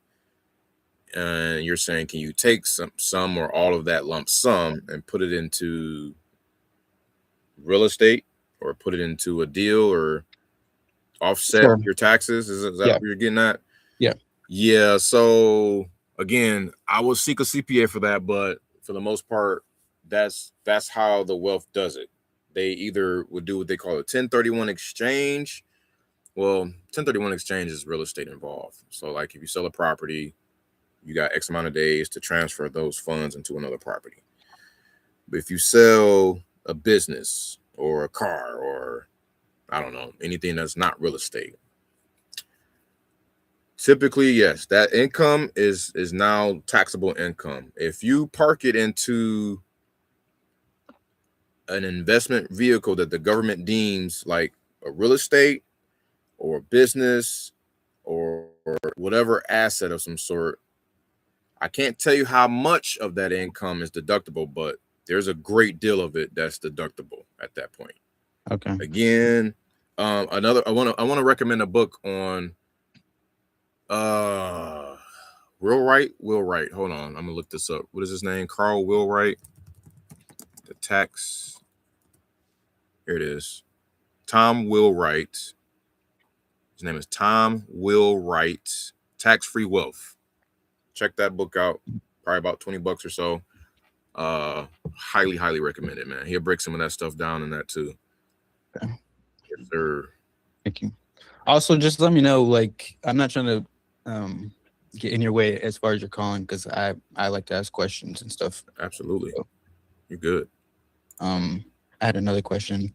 and you're saying, can you take some or all of that lump sum and put it into real estate, or put it into a deal, or offset your taxes? Is that what you're getting at? Yeah. So again, I will seek a CPA for that, but for the most part, that's how the wealth does it. They either would do what they call a 1031 exchange. Well, 1031 exchange is real estate involved. So like if you sell a property, you got X amount of days to transfer those funds into another property. But if you sell a business or a car, or I don't know, anything that's not real estate, typically, yes, that income is now taxable income. If you park it into an investment vehicle that the government deems like a real estate or a business or whatever asset of some sort, I can't tell you how much of that income is deductible, but there's a great deal of it that's deductible at that point. Okay. Again, I want to recommend a book on Will Wright. Hold on, I'm gonna look this up. What is his name? Carl Willwright. The tax. Here it is. Tom Willwright. His name is Tom Willwright. Tax-Free Wealth. Check that book out. Probably about $20 or so. Highly recommend it, man. He'll break some of that stuff down in that too. Okay. Yes, sir. Thank you. Also, just let me know. Like, I'm not trying to get in your way as far as you're calling, because I like to ask questions and stuff. Absolutely. So, You're good. I had another question.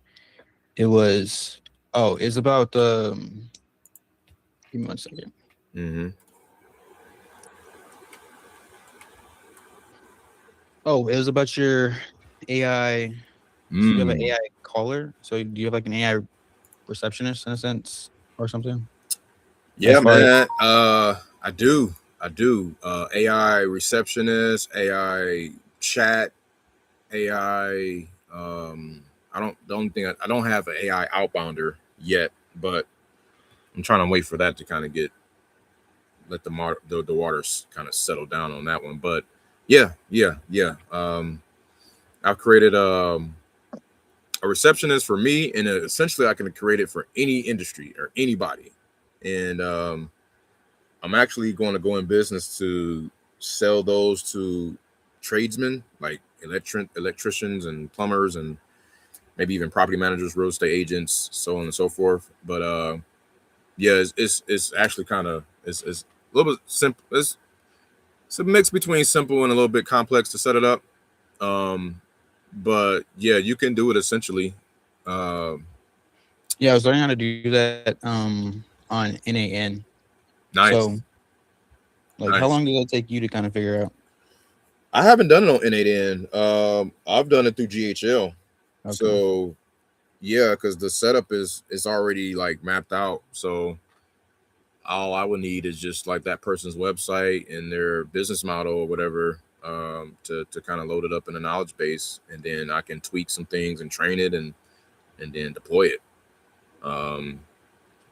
It was it's about give me 1 second. Mm-hmm. Oh, it was about your AI. So you have an AI caller. So do you have like an AI receptionist in a sense or something? Yeah, As far as man. I do. AI receptionist, AI chat, AI. I don't. The only thing I don't have an AI outbounder yet, but I'm trying to wait for that to kind of let the waters kind of settle down on that one. But yeah. I've created a receptionist for me, and essentially I can create it for any industry or anybody. And I'm actually going to go in business to sell those to tradesmen like electricians and plumbers and maybe even property managers, real estate agents, so on and so forth. But yeah, it's actually kind of it's a little bit simple. It's a mix between simple and a little bit complex to set it up. But yeah, you can do it essentially. yeah, I was learning how to do that on NAN. Nice. So like, how long did that take you to kind of figure out? I haven't done it on N8N. I've done it through GHL. Okay. So yeah, because the setup is already like mapped out. So all I would need is just like that person's website and their business model or whatever, to kind of load it up in a knowledge base, and then I can tweak some things and train it and then deploy it.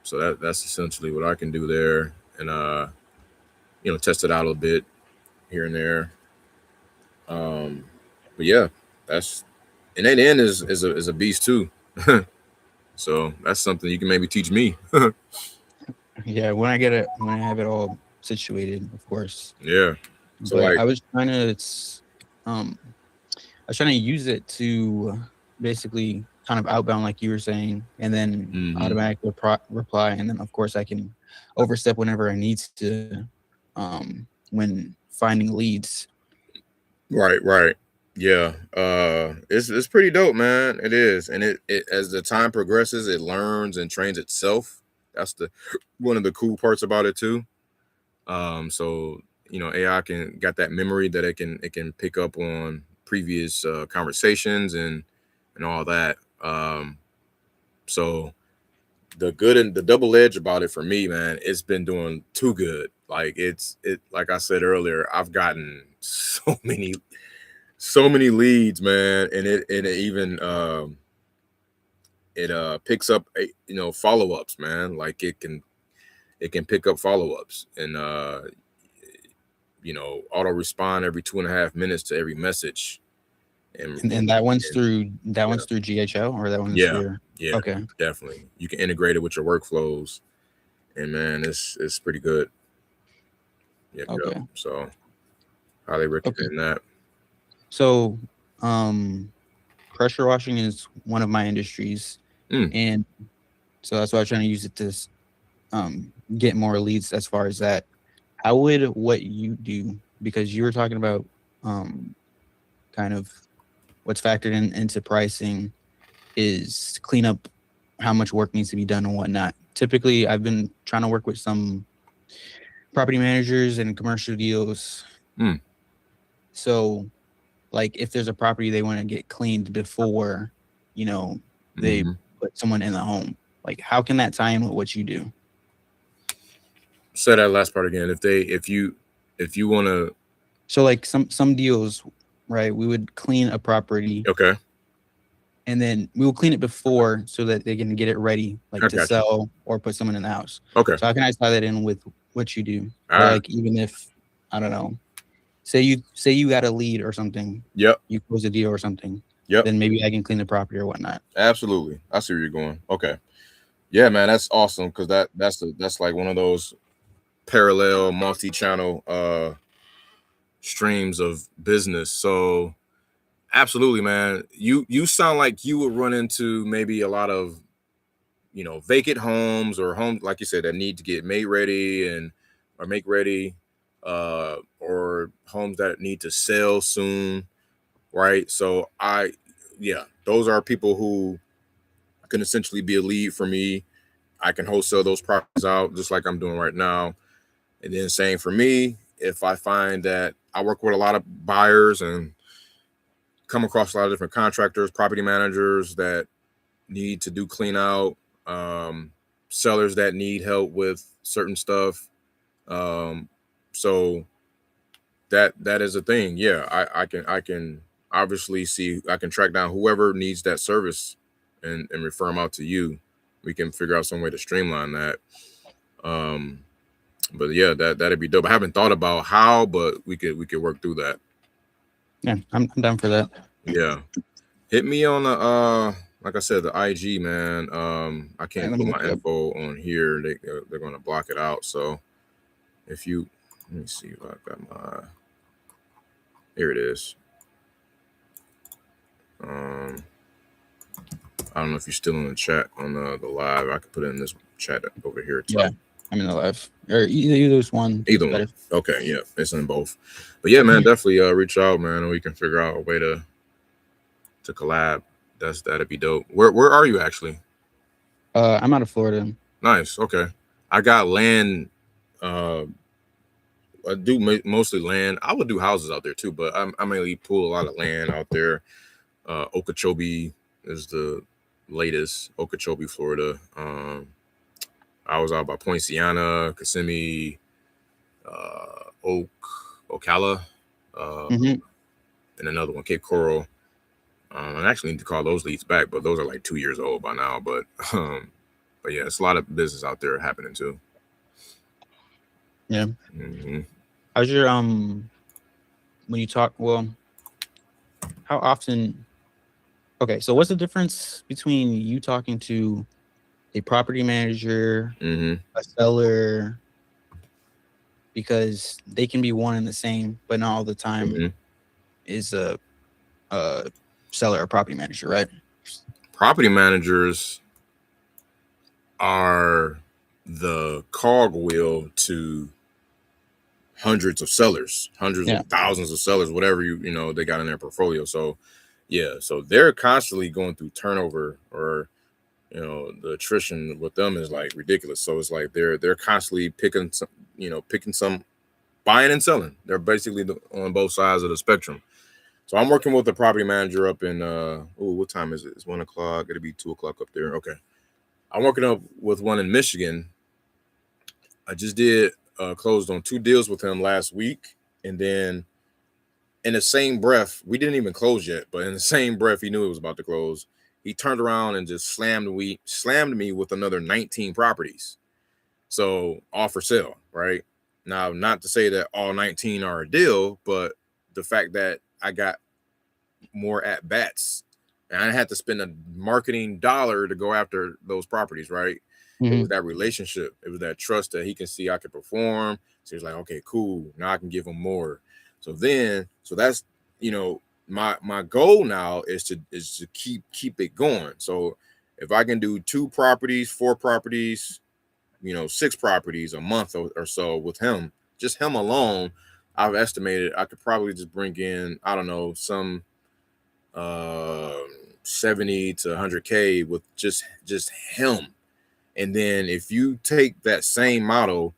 So that's essentially what I can do there, and test it out a little bit here and there. But yeah, that's and that end is a beast too. So that's something you can maybe teach me. Yeah, when I have it all situated, of course. Yeah. So But like, I was trying to use it to basically kind of outbound, like you were saying, and then automatic reply, and then of course I can overstep whenever I need to, when finding leads. right. Yeah. It's pretty dope, man. It is. And it as the time progresses, it learns and trains itself. That's the one of the cool parts about it too. So AI can got that memory that it can pick up on previous conversations and all that. So the good and the double edge about it for me, man, it's been doing too good. Like like I said earlier, I've gotten so many leads, man, and it even picks up follow-ups, man. Like it can pick up follow-ups and auto respond every 2.5 minutes to every message. And that one's through GHL, or that one's yeah through okay. Definitely you can integrate it with your workflows, and man, it's pretty good. Yep. So highly recommend that. So pressure washing is one of my industries, and so that's why I'm trying to use it to get more leads. As far as that, how would what you do, because you were talking about kind of what's factored into pricing is clean up how much work needs to be done and whatnot. Typically, I've been trying to work with some property managers and commercial deals. So like, if there's a property they want to get cleaned before, they put someone in the home, like how can that tie in with what you do? Say that last part again. If you want to. So like some deals, right? We would clean a property. Okay. And then we will clean it before so that they can get it ready, like to sell or put someone in the house. Okay. So how can I tie that in with what you do? All or right. like, even if, I don't know, say you got a lead or something. Yep. You close a deal or something. Yep. Then maybe I can clean the property or whatnot. Absolutely. I see where you're going. Okay. Yeah, man, that's awesome, because that's like one of those parallel multi-channel streams of business. So absolutely, man. You sound like you would run into maybe a lot of vacant homes or homes, like you said, that need to get made ready or make ready, or homes that need to sell soon, right? So those are people who can essentially be a lead for me. I can wholesale those properties out just like I'm doing right now. And then same for me, if I find that I work with a lot of buyers and come across a lot of different contractors, property managers that need to do clean out, sellers that need help with certain stuff. So that is a thing. Yeah, I can obviously see, I can track down whoever needs that service and refer them out to you. We can figure out some way to streamline that. But yeah, that'd be dope. I haven't thought about how, but we could work through that. Yeah, I'm down for that. Yeah. Hit me on the like I said, the IG, man. I can't let put me my look it up. info on here. They're gonna block it out. So if you let me see if I got my, here it is. I don't know if you're still in the chat on the live. I could put it in this chat over here too. Yeah, I'm in the live. Or either's one. Either one. Okay, yeah, it's in both. But yeah, man, definitely reach out, man, and we can figure out a way to collab. That'd be dope. Where are you actually? I'm out of Florida. Nice. Okay. I got land. I do mostly land. I would do houses out there too, but I mainly pull a lot of land out there. Okeechobee is the latest. Okeechobee, Florida. I was out by Point Siena, Kissimmee, Ocala, and another one, Cape Coral. I actually need to call those leads back, but those are like 2 years old by now. But yeah, it's a lot of business out there happening too. Yeah. Mm-hmm. How's your when you talk? Well, how often? Okay, so what's the difference between you talking to a property manager, a seller? Because they can be one and the same, but not all the time is a seller or property manager, right? Property managers are the cogwheel to hundreds of sellers, hundreds of thousands of sellers, whatever they got in their portfolio. So yeah, so they're constantly going through turnover, or the attrition with them is like ridiculous. So it's like they're constantly picking some, buying and selling. They're basically on both sides of the spectrum. So I'm working with a property manager up in what time is it? It's 1 o'clock. It'll be 2 o'clock up there. Okay. I'm working up with one in Michigan. I just closed on 2 deals with him last week. And then in the same breath, we didn't even close yet, but in the same breath, he knew it was about to close. He turned around and just slammed me with another 19 properties. So all for sale, right? Now, not to say that all 19 are a deal, but the fact that I got more at bats and I had to spend a marketing dollar to go after those properties, right? It was that relationship. It was that trust that he can see I can perform. So he's like, okay, cool. Now I can give him more. So that's, my goal now is to keep it going. So if I can do 2 properties, 4 properties, 6 properties a month or so with him, just him alone, I've estimated I could probably just bring in, I don't know, some 70 to 100K with just him. And then if you take that same model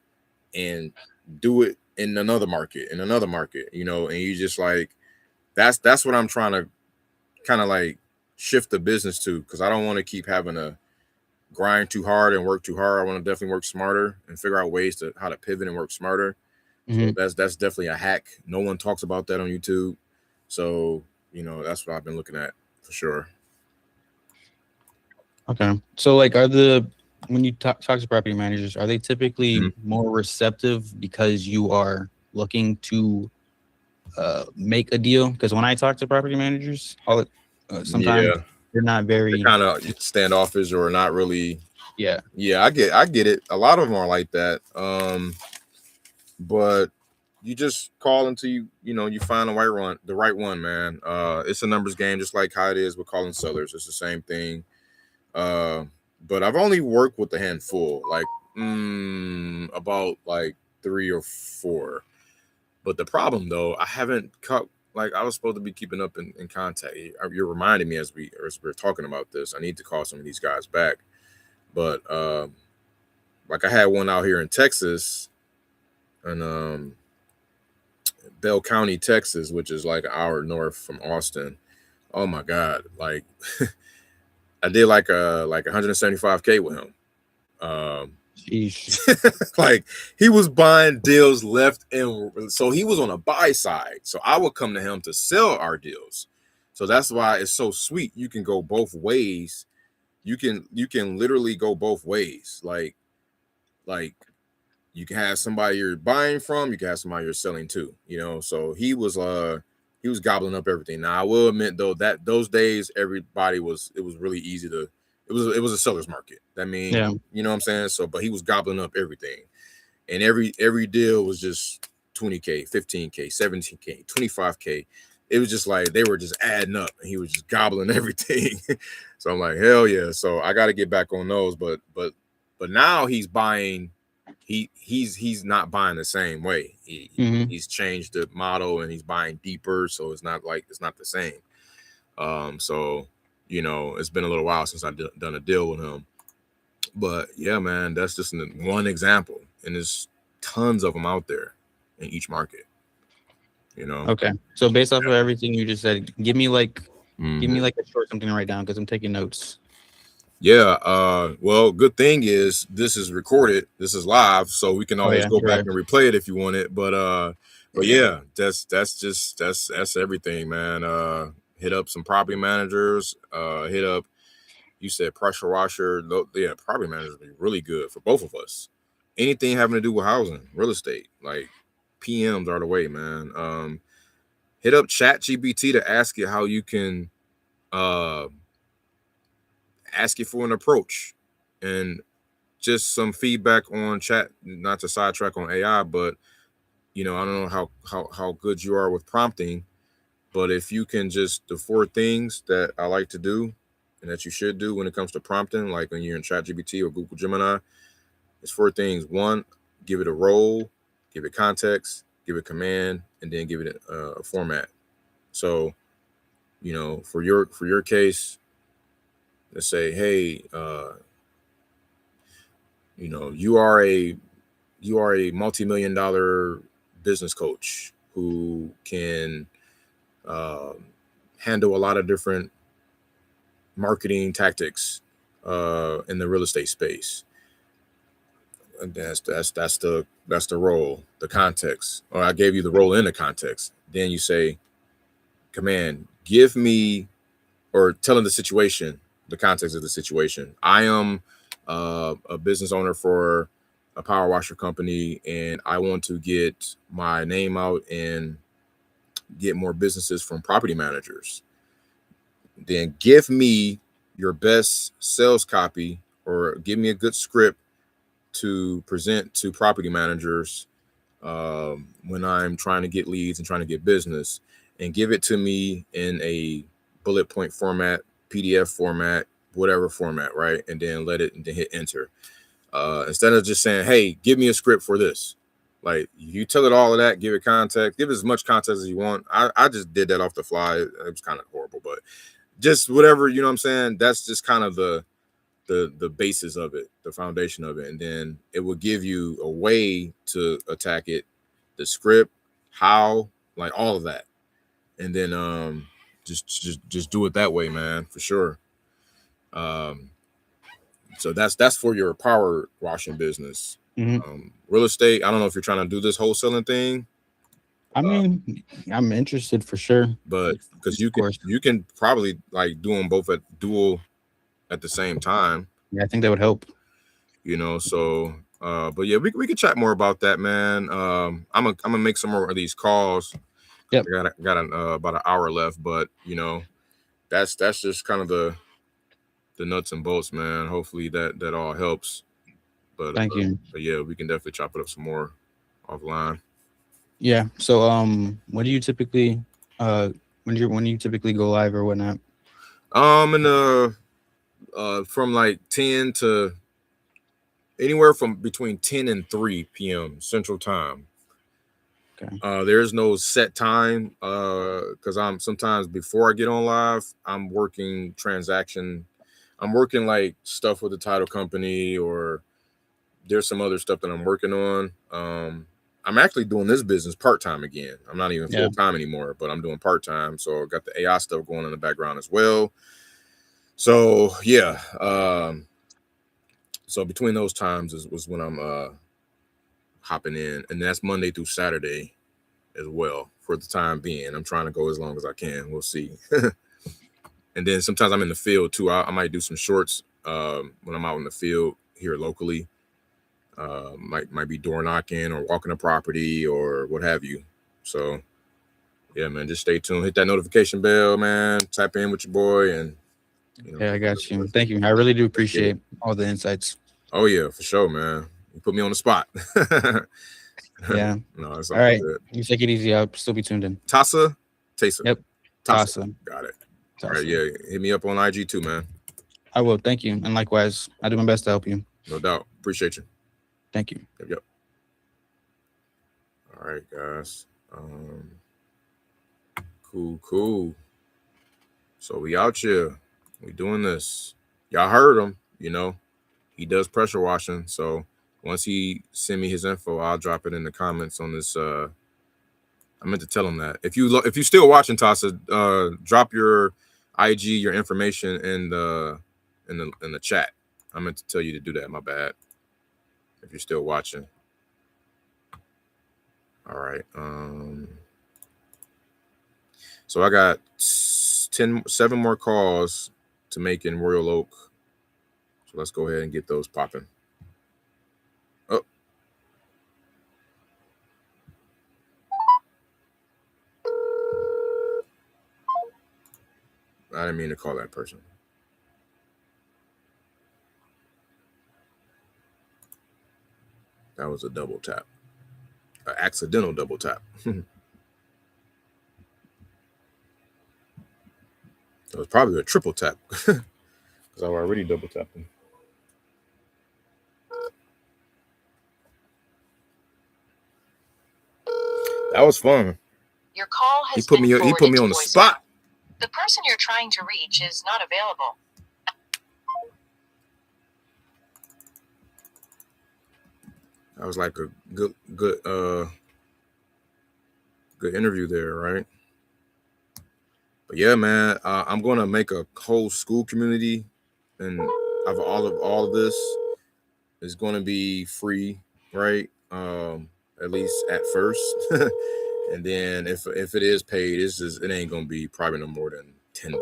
and do it in another market, and you just like, that's what I'm trying to kind of like shift the business to, because I don't want to keep having to grind too hard and work too hard. I want to definitely work smarter and figure out ways to how to pivot and work smarter. So that's definitely a hack. No one talks about that on YouTube. So, that's what I've been looking at for sure. Okay. So like, when you talk to property managers, are they typically more receptive because you are looking to make a deal? Because when I talk to property managers, sometimes they're not very, kind of standoffish or not really. Yeah, I get it. A lot of them are like that. But you just call until you find the right one, man. It's a numbers game, just like how it is with calling sellers. It's the same thing. but I've only worked with a handful, like about like 3 or 4. But the problem though, I haven't caught, like I was supposed to be keeping up in contact. You're reminding me as we're talking about this. I need to call some of these guys back. But like I had one out here in Texas, and Bell County, Texas, which is like an hour north from Austin. Oh my God! Like I did like 175K with him. Like he was buying deals left and so he was on a buy side. So I would come to him to sell our deals. So that's why it's so sweet. You can go both ways. You can literally go both ways. Like you can have somebody you're buying from, you can have somebody you're selling to, you know. So he was gobbling up everything. Now I will admit though that those days it was really easy to it was a seller's market. I mean, Yeah. you know what I'm saying? So but he was gobbling up everything. And every deal was just 20K, 15K, 17K, 25K. It was just like they were just adding up and he was just gobbling everything. So I'm like, hell yeah. So I got to get back on those, but now he's buying. He's not buying the same way. He's changed the model and he's buying deeper, so it's not the same. So you know, it's been a little while since I've done a deal with him. But yeah, man, that's just one example, and there's tons of them out there in each market. You know. Okay. So based off of everything you just said, give me like a short something to write down because I'm taking notes. Yeah. Well, good thing is this is recorded. This is live, so we can always go back and replay it if you want it. But yeah, that's everything, man. Hit up some property managers. Hit up. You said pressure washer. Yeah, property managers would be really good for both of us. Anything having to do with housing, real estate, like PMs are the way, man. Hit up ChatGPT to ask it how you can ask it for an approach and just some feedback on chat, not to sidetrack on AI, but you know, I don't know how good you are with prompting, but if you can just the 4 things that I like to do and that you should do when it comes to prompting, like when you're in ChatGPT or Google Gemini, it's 4 things. 1, give it a role, give it context, give it command, and then give it a format. So, you know, for your case, let's say, hey, you know, you are a multi-million-dollar business coach who can handle a lot of different marketing tactics in the real estate space. And that's the role, the context. Or I gave you the role in the context. Then you say, command, give me, or tell him the situation, the context of the situation. I am a business owner for a power washer company, and I want to get my name out and get more businesses from property managers. Then give me your best sales copy, or give me a good script to present to property managers when I'm trying to get leads and trying to get business, and give it to me in a bullet point format, PDF format, whatever format, right? And then hit enter. Instead of just saying, hey, give me a script for this. Like, you tell it all of that, give it context, give it as much context as you want. I just did that off the fly. It was kind of horrible, but just whatever, you know what I'm saying? That's just kind of the basis of it, the foundation of it. And then it will give you a way to attack it, the script, how, like all of that. And then just do it that way, man, for sure. So that's for your power washing business. Real estate, I don't know if you're trying to do this wholesaling thing. I mean, I'm interested for sure. But because you can probably like do them both at dual at the same time. Yeah, I think that would help. You know, so but yeah, we could chat more about that, man. I'm gonna make some more of these calls. Yep. I got about an hour left, but you know, that's just kind of the nuts and bolts, man. Hopefully that all helps. But thank you. But yeah, we can definitely chop it up some more offline. Yeah. So when do you typically when you typically go live or whatnot? In from like 10 to anywhere from between 10 and 3 p.m. Central Time. Okay. There's no set time because I'm sometimes before I get on live, I'm working like stuff with the title company, or there's some other stuff that I'm working on. I'm actually doing this business part-time again. I'm not even full-time anymore, but I'm doing part-time. So I got the AI stuff going in the background as well. So yeah. So between those times was when I'm hopping in, and that's Monday through Saturday as well for the time being. I'm trying to go as long as I can. We'll see. And then sometimes I'm in the field too. I might do some shorts when I'm out in the field here locally. Might be door knocking or walking a property or what have you. So yeah, man, just stay tuned. Hit that notification bell, man. Tap in with your boy, and Yeah, I got you. Thank you. I really do appreciate all the insights. Oh yeah, for sure, man. You put me on the spot. Yeah. No, it's all right. good. You take it easy. I'll still be tuned in. Tasa. Yep. Tasa. Got it. Tasa. All right, yeah. Hit me up on IG too, man. I will. Thank you. And likewise, I do my best to help you. No doubt. Appreciate you. Thank you. Yep. All right, guys. Cool. So we out here. We doing this. Y'all heard him. He does pressure washing. So once he send me his info, I'll drop it in the comments on this. I meant to tell him that. If you still watching, Tasa, drop your IG, your information in the chat. I meant to tell you to do that. My bad. If you're still watching. All right. So I got 7 more calls to make in Royal Oak. So let's go ahead and get those popping. Oh. I didn't mean to call that person. That was a double tap. An accidental double tap. It was probably a triple tap because I already double tapped him. That was fun. Your call has He put me on the spot. The person you're trying to reach is not available. That was like a good interview there, right? But yeah, man, I'm gonna make a whole school community, and of all of this is gonna be free, right? At least at first, and then if it is paid, it ain't gonna be probably no more than $10.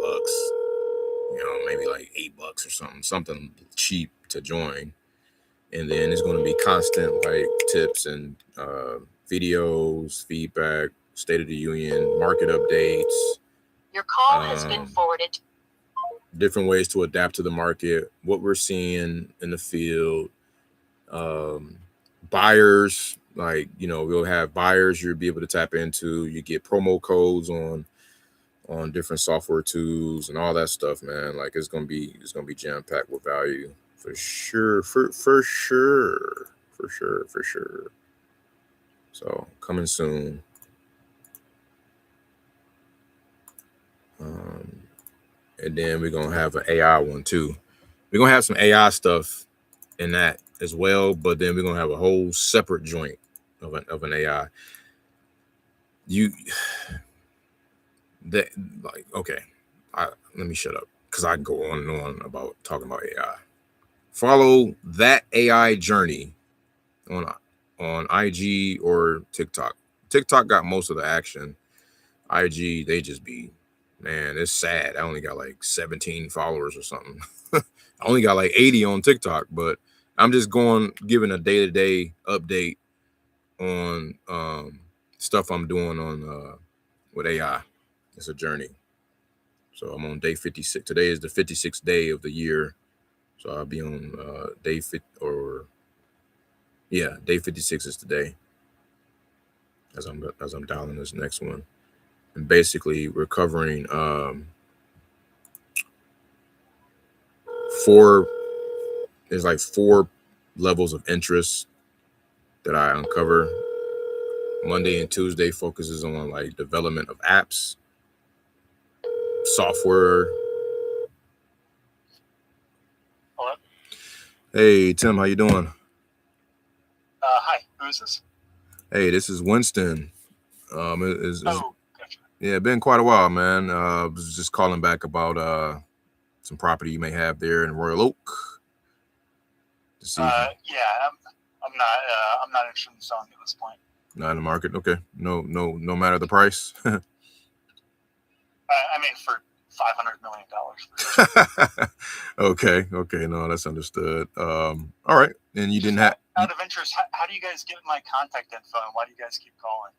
Maybe like $8 or something cheap to join. And then it's going to be constant like tips and videos, feedback, state of the union, market updates. Your call has been forwarded. Different ways to adapt to the market, what we're seeing in the field. Buyers, like, we'll have buyers you'll be able to tap into. You get promo codes on different software tools and all that stuff, man. Like it's gonna be jam-packed with value. For sure. So coming soon. And then we're gonna have an AI one too. We're gonna have some AI stuff in that as well, but then we're gonna have a whole separate joint of an AI. Let me shut up because I can go on and on about talking about AI. Follow that AI journey on IG or TikTok. TikTok got most of the action. IG, they just be, man, it's sad. I only got like 17 followers or something. I only got like 80 on TikTok, but I'm just giving a day-to-day update on stuff I'm doing on with AI. It's a journey. So I'm on day 56. Today is the 56th day of the year. So I'll be on day 56 is today. As I'm dialing this next one, and basically we're covering there's like 4 levels of interest that I uncover. Monday and Tuesday focuses on like development of apps, software. Hello? Hey Tim, how you doing? Hi, who's this? Hey, this is Winston. Gotcha. Yeah, been quite a while, man. Was just calling back about some property you may have there in Royal Oak. To see I'm not interested in selling at this point. Not in the market. Okay. No matter the price. I mean, for $500 million. Okay. No, that's understood. All right. And you didn't have. Out of interest, how do you guys get my contact info, and why do you guys keep calling?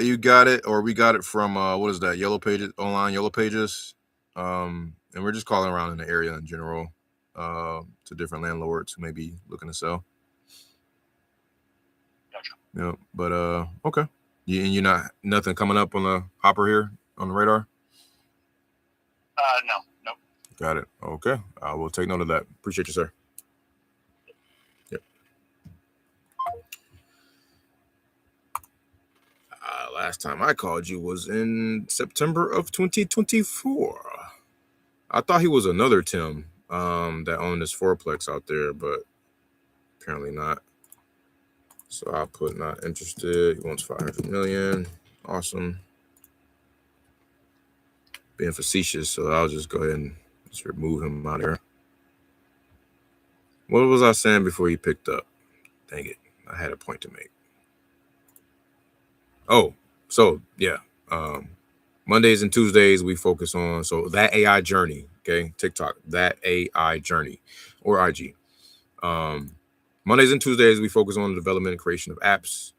You got it, or we got it from what is that? Yellow Pages, online Yellow Pages. And we're just calling around in the area in general, to different landlords who may be looking to sell. Gotcha. Yeah, but okay. You're not nothing coming up on the hopper here on the radar? Nope. Got it. Okay. I will take note of that. Appreciate you, sir. Yep. Last time I called you was in September of 2024. I thought he was another Tim that owned this fourplex out there, but apparently not. So I'll put not interested. He wants 500 million. Awesome. Being facetious, so I'll just go ahead and just remove him out of here. What was I saying before he picked up? Dang it. I had a point to make. Oh, so yeah. Mondays and Tuesdays we focus on that AI journey. Okay, TikTok, that AI journey, or IG. Mondays and Tuesdays we focus on the development and creation of apps,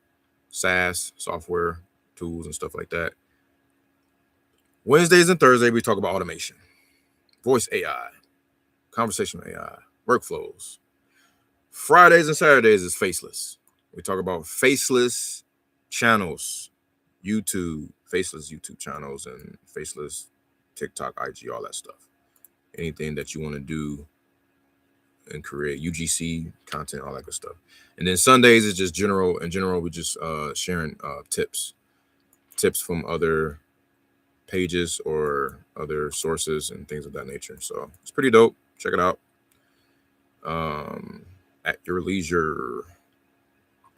SaaS, software, tools, and stuff like that. Wednesdays and Thursdays we talk about automation, voice AI, conversational AI, workflows. Fridays and Saturdays is faceless. We talk about faceless channels, faceless YouTube channels, and faceless TikTok, IG, all that stuff. Anything that you want to do and create UGC content, all that good stuff. And then Sundays is just general. In general, we just sharing tips from other pages or other sources and things of that nature. So it's pretty dope. Check it out. At your leisure.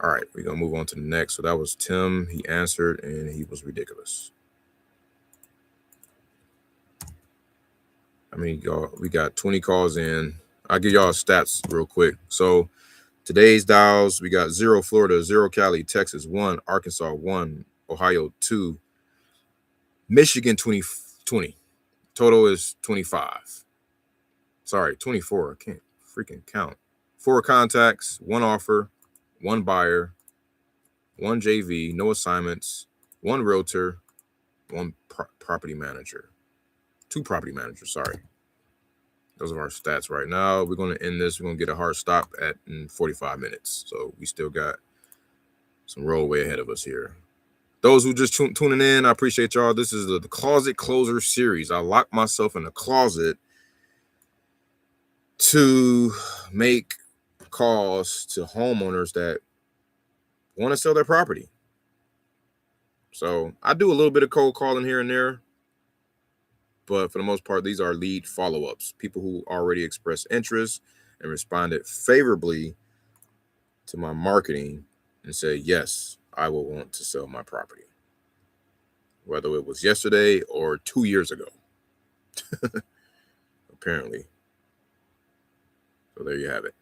All right, we're gonna move on to the next. So that was Tim. He answered and he was ridiculous. I mean, y'all, we got 20 calls in. I'll give y'all stats real quick. So today's dials, we got 0 Florida, 0 Cali, Texas, 1 Arkansas, 1 Ohio, 2 Michigan, 20. Total is 25. Sorry, 24. I can't freaking count. 4 contacts, 1 offer, 1 buyer, 1 JV, no assignments, 1 realtor, 1 property manager. 2 property managers, sorry. Those are our stats right now. We're going to end this. We're going to get a hard stop in 45 minutes. So we still got some roadway ahead of us here. Those who just tuning in, I appreciate y'all. This is the Closet Closer series. I locked myself in a closet to make calls to homeowners that want to sell their property. So I do a little bit of cold calling here and there, but for the most part, these are lead follow-ups, people who already expressed interest and responded favorably to my marketing and said, yes, I will want to sell my property, whether it was yesterday or 2 years ago, apparently. So there you have it.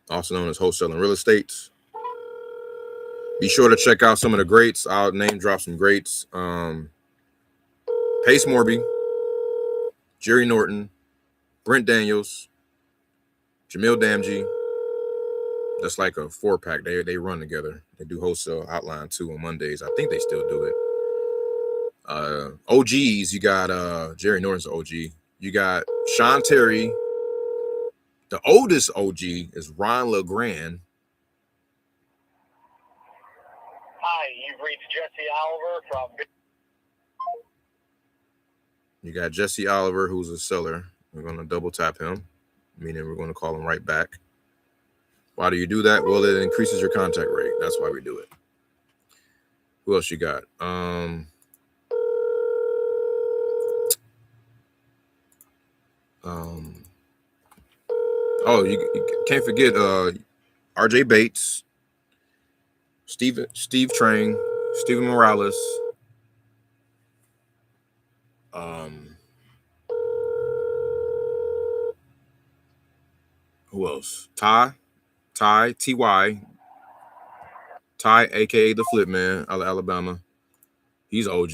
Also known as wholesaling real estate. Be sure to check out some of the greats. I'll name drop some greats. Pace Morby, Jerry Norton, Brent Daniels, Jamil Damji. That's like a 4-pack. They run together. They do wholesale outline too on Mondays. I think they still do it. OGs, you got Jerry Norton's OG. You got Sean Terry. The oldest OG is Ron LeGrand. Hi, you've reached Jesse Oliver from... You got Jesse Oliver, who's a seller. We're going to double tap him, meaning we're going to call him right back. Why do you do that? Well, it increases your contact rate. That's why we do it. Who else you got? Oh, you can't forget RJ Bates, Steve Trang, Steven Morales. Who else? Ty, Ty, aka the Flip Man, out of Alabama. He's OG.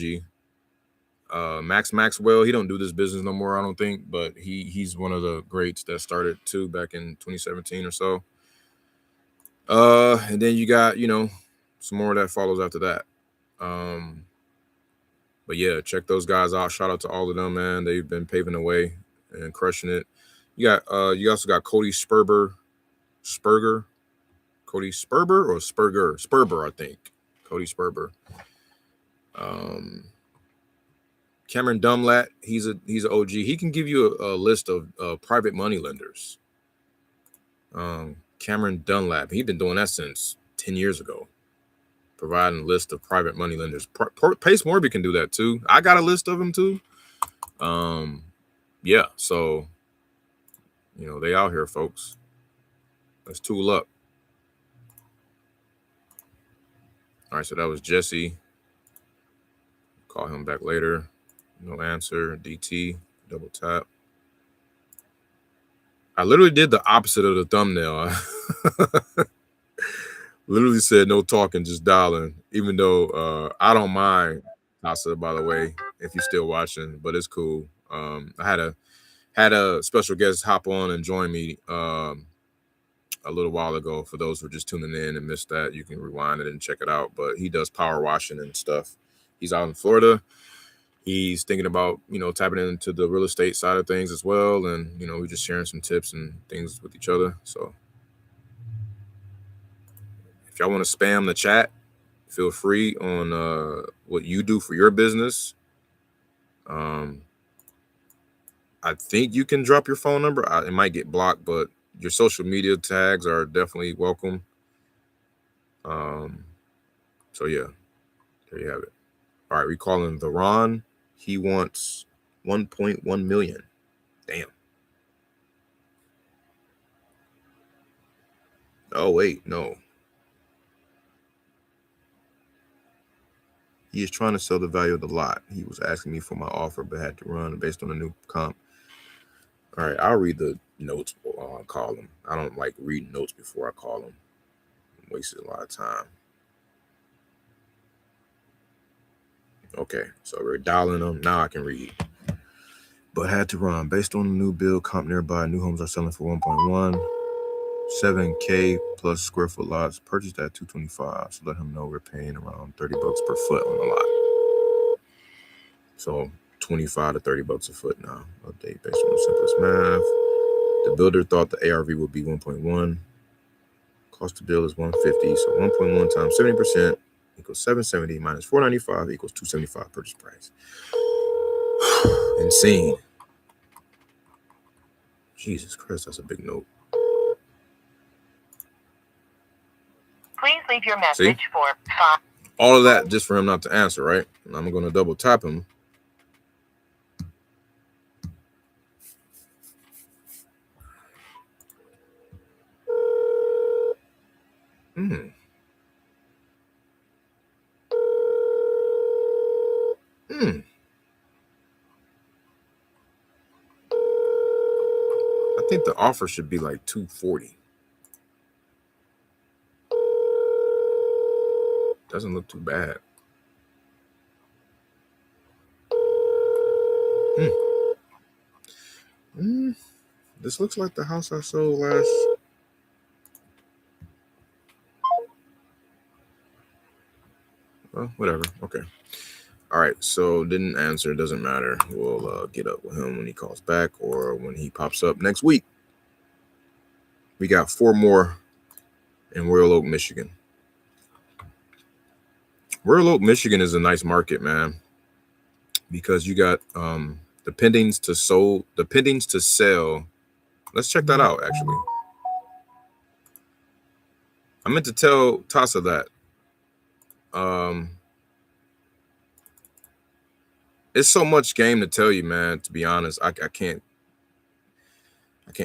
Max Maxwell, he don't do this business no more, I don't think, but he's one of the greats that started too back in 2017 or so. And then you got, some more that follows after that. But yeah, check those guys out. Shout out to all of them, man. They've been paving the way and crushing it. You also got Cody Sperber, Cody Sperber or Sperber, I think. Cody Sperber. Cameron Dumlat, he's an OG. He can give you a list of private money lenders. Cameron Dunlap, he's been doing that since 10 years ago, providing a list of private money lenders. Pace Morby can do that too. I got a list of them too. Yeah, so they out here, folks. Let's tool up. All right, so that was Jesse. Call him back later. No answer. DT, double tap. I literally did the opposite of the thumbnail. Literally said no talking, just dialing. Even though I don't mind Casa, by the way, if you're still watching, but it's cool. I had a special guest hop on and join me a little while ago. For those who are just tuning in and missed that, you can rewind it and check it out. But he does power washing and stuff. He's out in Florida. He's thinking about, tapping into the real estate side of things as well. And, we're just sharing some tips and things with each other. So if y'all want to spam the chat, feel free on what you do for your business. I think you can drop your phone number. It might get blocked, but your social media tags are definitely welcome. So yeah, there you have it. All right, we calling the Ron. He wants 1.1 million. Damn. Oh wait, no. He is trying to sell the value of the lot. He was asking me for my offer, but had to run based on the new comp. All right, I'll read the notes while I call him. I don't like reading notes before I call him. Wasted a lot of time. Okay, so we're dialing them. Now I can read. But had to run. Based on the new build comp nearby, new homes are selling for 1.1. 7K plus square foot lots. Purchased at 225. So let him know we're paying around $30 per foot on the lot. So 25 to $30 a foot now. Update based on the simplest math. The builder thought the ARV would be 1.1. Cost to build is 150. So 1.1 times 70% equals 770 minus 495 equals 275 purchase price. Insane. Jesus Christ, that's a big note. Please leave your message for 5. All of that just for him not to answer, right? And I'm going to double tap him. I think the offer should be like 240. Doesn't look too bad. This looks like the house I sold last. Well, whatever. Okay. All right. So didn't answer. Doesn't matter. We'll get up with him when he calls back or when he pops up next week. We got 4 more in Royal Oak, Michigan. Royal Oak, Michigan is a nice market, man, because you got The pendings to sell. Let's check that out, actually. I meant to tell Tasa that. It's so much game to tell you, man. To be honest, I can't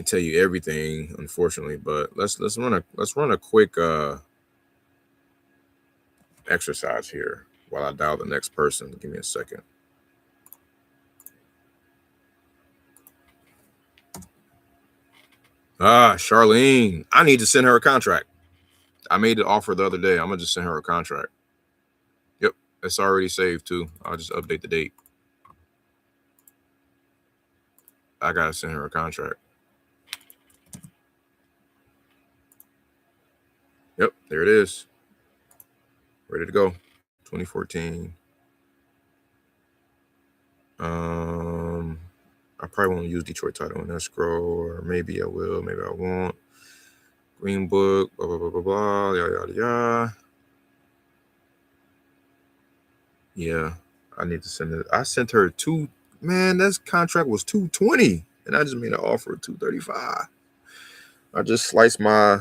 tell you everything, unfortunately. But let's run a quick exercise here while I dial the next person. Give me a second. Charlene. I need to send her a contract. I made the offer the other day. I'm gonna just send her a contract. Yep, it's already saved too. I'll just update the date. I gotta send her a contract. Yep, there it is. Ready to go. 2014. I probably won't use Detroit title in escrow, or maybe I will, maybe I won't. Green book, blah blah blah blah blah, yada yada yada. Yeah, I need to send it. I sent her man, this contract was $220, and I just made an offer of $235. I just sliced I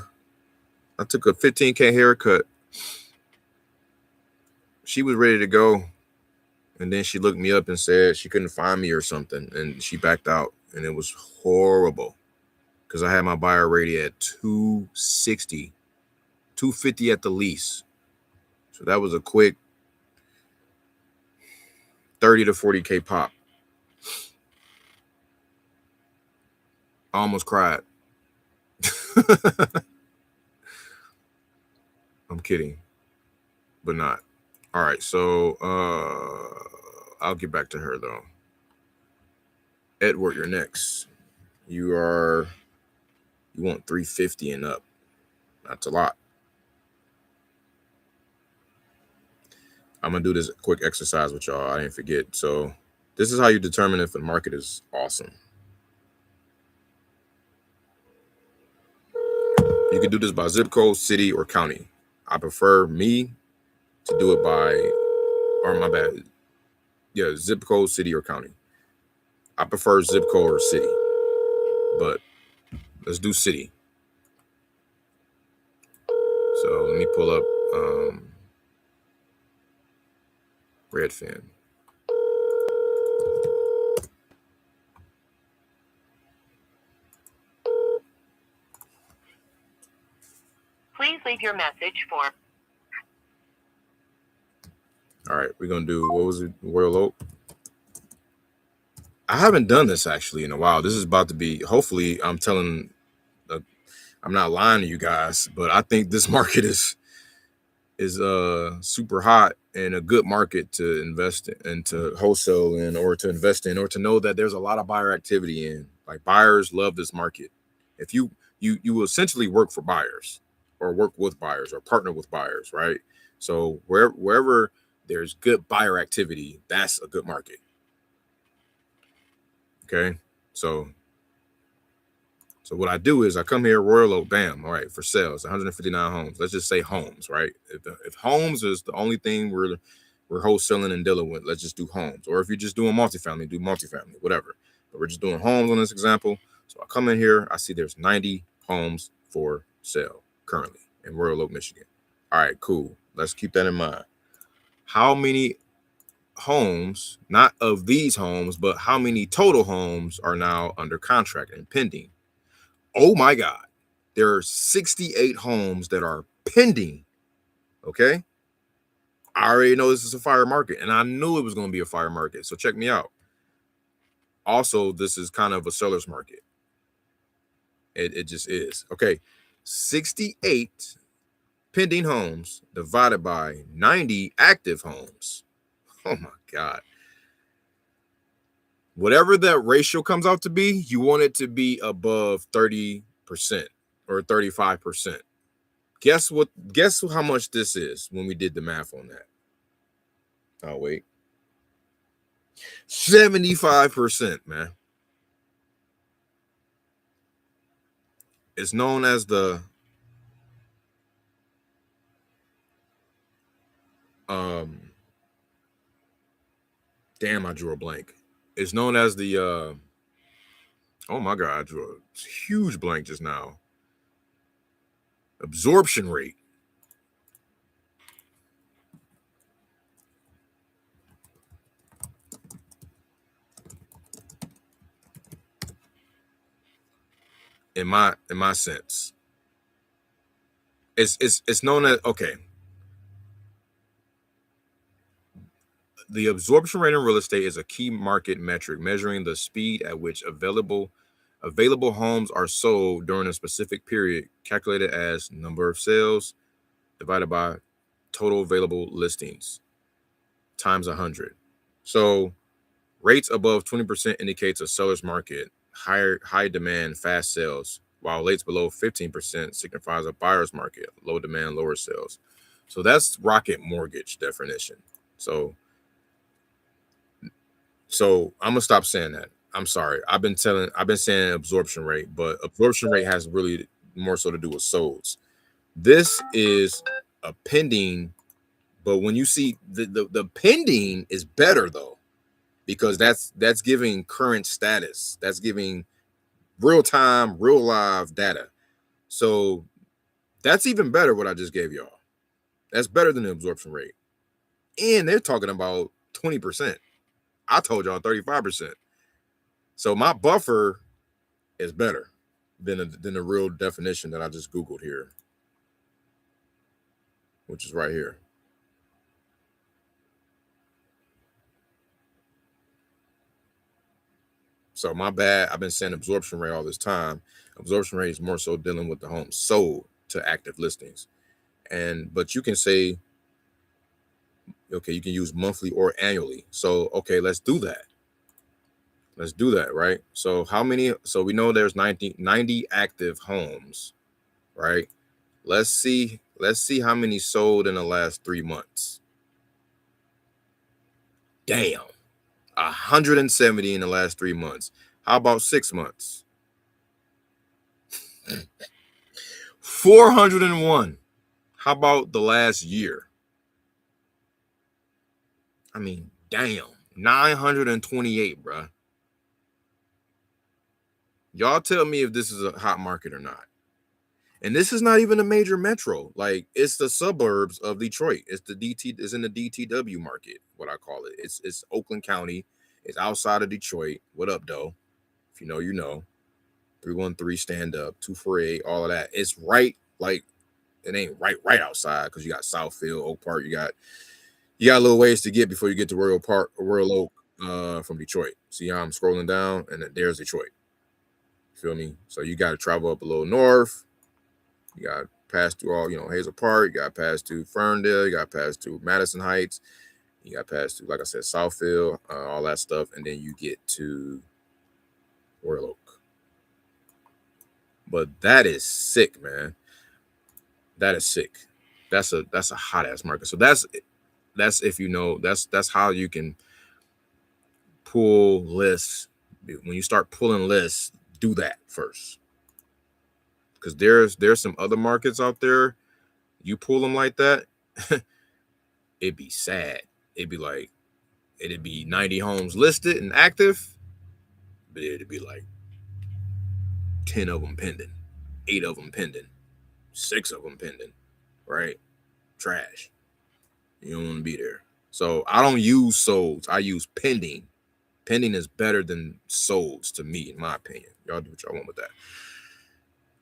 took a $15K haircut. She was ready to go, and then she looked me up and said she couldn't find me or something, and she backed out, and it was horrible because I had my buyer rated at 260, 250 at the least. So that was a quick 30 to 40K pop. I almost cried. I'm kidding, but not. All right, so I'll get back to her though. Edward, you're next. You want 350 and up. That's a lot. I'm gonna do this quick exercise with y'all. I didn't forget. So this is how you determine if the market is awesome. You can do this by zip code, city, or county. I prefer me to do it by, or my bad. Yeah, zip code, city, or county. I prefer zip code or city, but let's do city. So let me pull up Redfin. Please leave your message for. All right, we're gonna do, what was it, Royal Oak? I haven't done this actually in a while. This is about to be, hopefully I'm not lying to you guys, but I think this market is super hot and a good market to invest in, to wholesale in, or to invest in, or to know that there's a lot of buyer activity in. Like, buyers love this market. If you will essentially work for buyers, or work with buyers, or partner with buyers, right? So wherever there's good buyer activity, that's a good market. Okay, so what I do is I come here, Royal Oak, bam, all right, for sales, 159 homes. Let's just say homes, right? If homes is the only thing we're wholesaling and dealing with, let's just do homes. Or if you're just doing multifamily, do multifamily, whatever. But we're just doing homes on this example. So I come in here, I see there's 90 homes for sale currently in Royal Oak, Michigan. All right, cool. Let's keep that in mind. How many homes, not of these homes, but how many total homes are now under contract and pending? Oh my God, there are 68 homes that are pending. Okay, I already know this is a fire market, and I knew it was going to be a fire market. So check me out. Also, this is kind of a seller's market. It just is. Okay, 68 pending homes divided by 90 active homes. Oh my God. Whatever that ratio comes out to be, you want it to be above 30% or 35%. Guess how much this is when we did the math on that? Oh, wait. 75%, man. It's known as the damn, I drew a blank. It's known as the oh my god, I drew a huge blank just now. Absorption rate. In my sense. It's known as, okay. The absorption rate in real estate is a key market metric measuring the speed at which available homes are sold during a specific period, calculated as number of sales divided by total available listings times 100. So rates above 20% indicates a seller's market, high demand, fast sales, while rates below 15% signifies a buyer's market, low demand, lower sales. So that's Rocket Mortgage definition. So I'm gonna stop saying that. I'm sorry. I've been saying absorption rate, but absorption rate has really more so to do with solds. This is a pending, but when you see the pending is better though, because that's giving current status. That's giving real time, real live data. So that's even better what I just gave y'all. That's better than the absorption rate. And they're talking about 20%. I told y'all 35%. So my buffer is better than the real definition that I just Googled here, which is right here. So my bad. I've been saying absorption rate all this time. Absorption rate is more so dealing with the homes sold to active listings. But you can say, okay, you can use monthly or annually. So, okay, let's do that. Let's do that, right? So how many? So we know there's 90 active homes, right? Let's see how many sold in the last 3 months. Damn. 170 in the last 3 months. How about 6 months? 401. How about the last year? I mean, damn. 928, bruh. Y'all tell me if this is a hot market or not. And this is not even a major metro. Like, it's the suburbs of Detroit. It's in the DTW market, what I call it. It's Oakland County. It's outside of Detroit. What up, though? If you know, you know. 313 stand up, 248, all of that. It's right, like, it ain't right outside, because you got Southfield, Oak Park. You got a little ways to get before you get to Royal Oak from Detroit. See how I'm scrolling down, and there's Detroit. Feel me? So you got to travel up a little north. You got to pass through all, Hazel Park. You got to pass through Ferndale. You got to pass through Madison Heights. You got to pass through, like I said, Southfield, all that stuff, and then you get to Royal Oak. But that is sick, man. That is sick. That's a hot ass market. So that's if you know, that's how you can pull lists. When you start pulling lists, do that first. Because there's some other markets out there. You pull them like that, it'd be sad. It'd be 90 homes listed and active, but it'd be like 10 of them pending, 8 of them pending, 6 of them pending, right? Trash. You don't want to be there. So I don't use solds. I use pending. Pending is better than solds to me, in my opinion. Y'all do what y'all want with that.